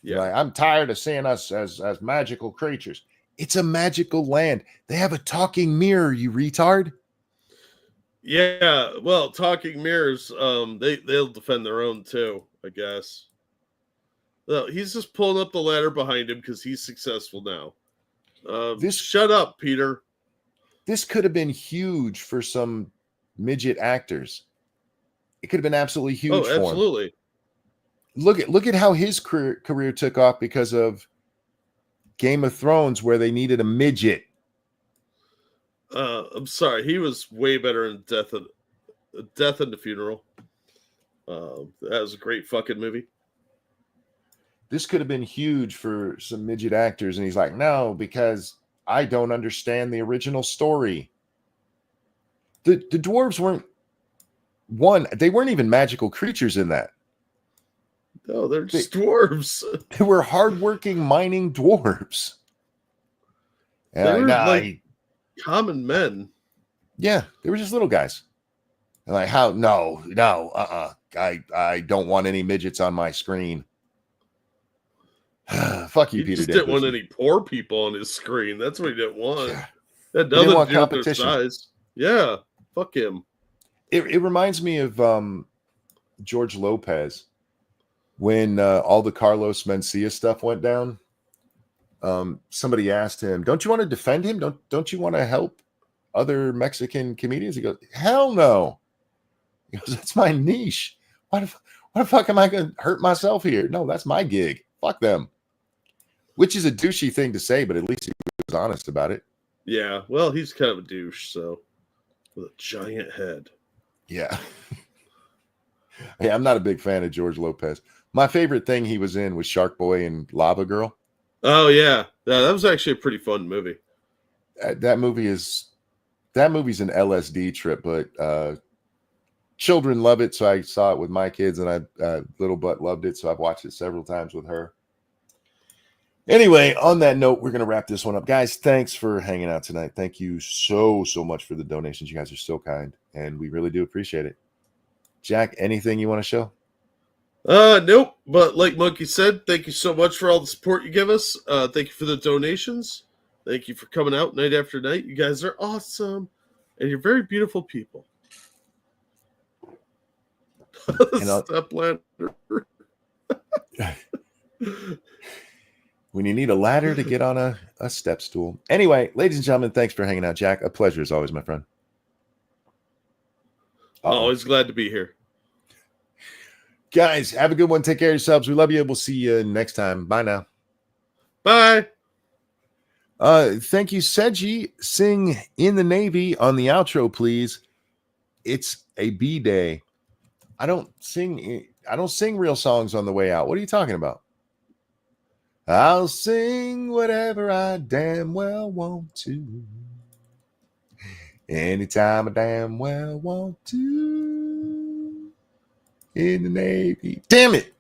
Speaker 2: Yeah. Like, I'm tired of seeing us as magical creatures. It's a magical land. They have a talking mirror, you retard.
Speaker 1: Yeah, well, talking mirrors, they'll defend their own too, I guess. No, he's just pulling up the ladder behind him because he's successful now. Shut up, Peter.
Speaker 2: This could have been huge for some midget actors. It could have been absolutely huge for him.
Speaker 1: Absolutely.
Speaker 2: Look at how his career took off because of Game of Thrones, where they needed a midget.
Speaker 1: I'm sorry, he was way better in Death and the Funeral. That was a great fucking movie.
Speaker 2: This could have been huge for some midget actors, and he's like, no, because I don't understand the original story. The dwarves weren't they weren't even magical creatures in that.
Speaker 1: No, they're just dwarves.
Speaker 2: They were hardworking mining dwarves.
Speaker 1: And they were like common men.
Speaker 2: Yeah, they were just little guys. And like, how? No, I don't want any midgets on my screen. Fuck you,
Speaker 1: He
Speaker 2: Peter.
Speaker 1: Just didn't want any poor people on his screen. That's what he didn't want. That
Speaker 2: He didn't want
Speaker 1: doesn't do with their
Speaker 2: competition.
Speaker 1: size. Yeah, fuck him.
Speaker 2: It reminds me of George Lopez when all the Carlos Mencia stuff went down. Somebody asked him, "Don't you want to defend him? Don't you want to help other Mexican comedians?" He goes, "Hell no." He goes, "That's my niche. Why the fuck am I going to hurt myself here? No, that's my gig. Fuck them." Which is a douchey thing to say, but at least he was honest about it.
Speaker 1: Yeah, well, he's kind of a douche, so with a giant head.
Speaker 2: Yeah. Yeah, I'm not a big fan of George Lopez. My favorite thing he was in was Shark Boy and Lava Girl.
Speaker 1: Oh yeah, that was actually a pretty fun movie.
Speaker 2: That movie's an LSD trip, but children love it, so I saw it with my kids, and little butt loved it, so I've watched it several times with her. Anyway, on that note, we're going to wrap this one up. Guys, thanks for hanging out tonight. Thank you so much for the donations. You guys are so kind, and we really do appreciate it. Jack, anything you want to show?
Speaker 1: Nope. But like Monkey said, thank you so much for all the support you give us. Thank you for the donations. Thank you for coming out night after night. You guys are awesome. And you're very beautiful people. Step ladder.
Speaker 2: When you need a ladder to get on a step stool. Anyway, ladies and gentlemen, thanks for hanging out, Jack. A pleasure as always, my friend.
Speaker 1: Always glad to be here.
Speaker 2: Guys, have a good one. Take care of yourselves. We love you. We'll see you next time. Bye now.
Speaker 1: Bye.
Speaker 2: Thank you, Seji. Sing In the Navy on the outro, please. It's a B day. I don't sing real songs on the way out. What are you talking about? I'll sing whatever I damn well want to. Anytime I damn well want to. In the Navy. Damn it.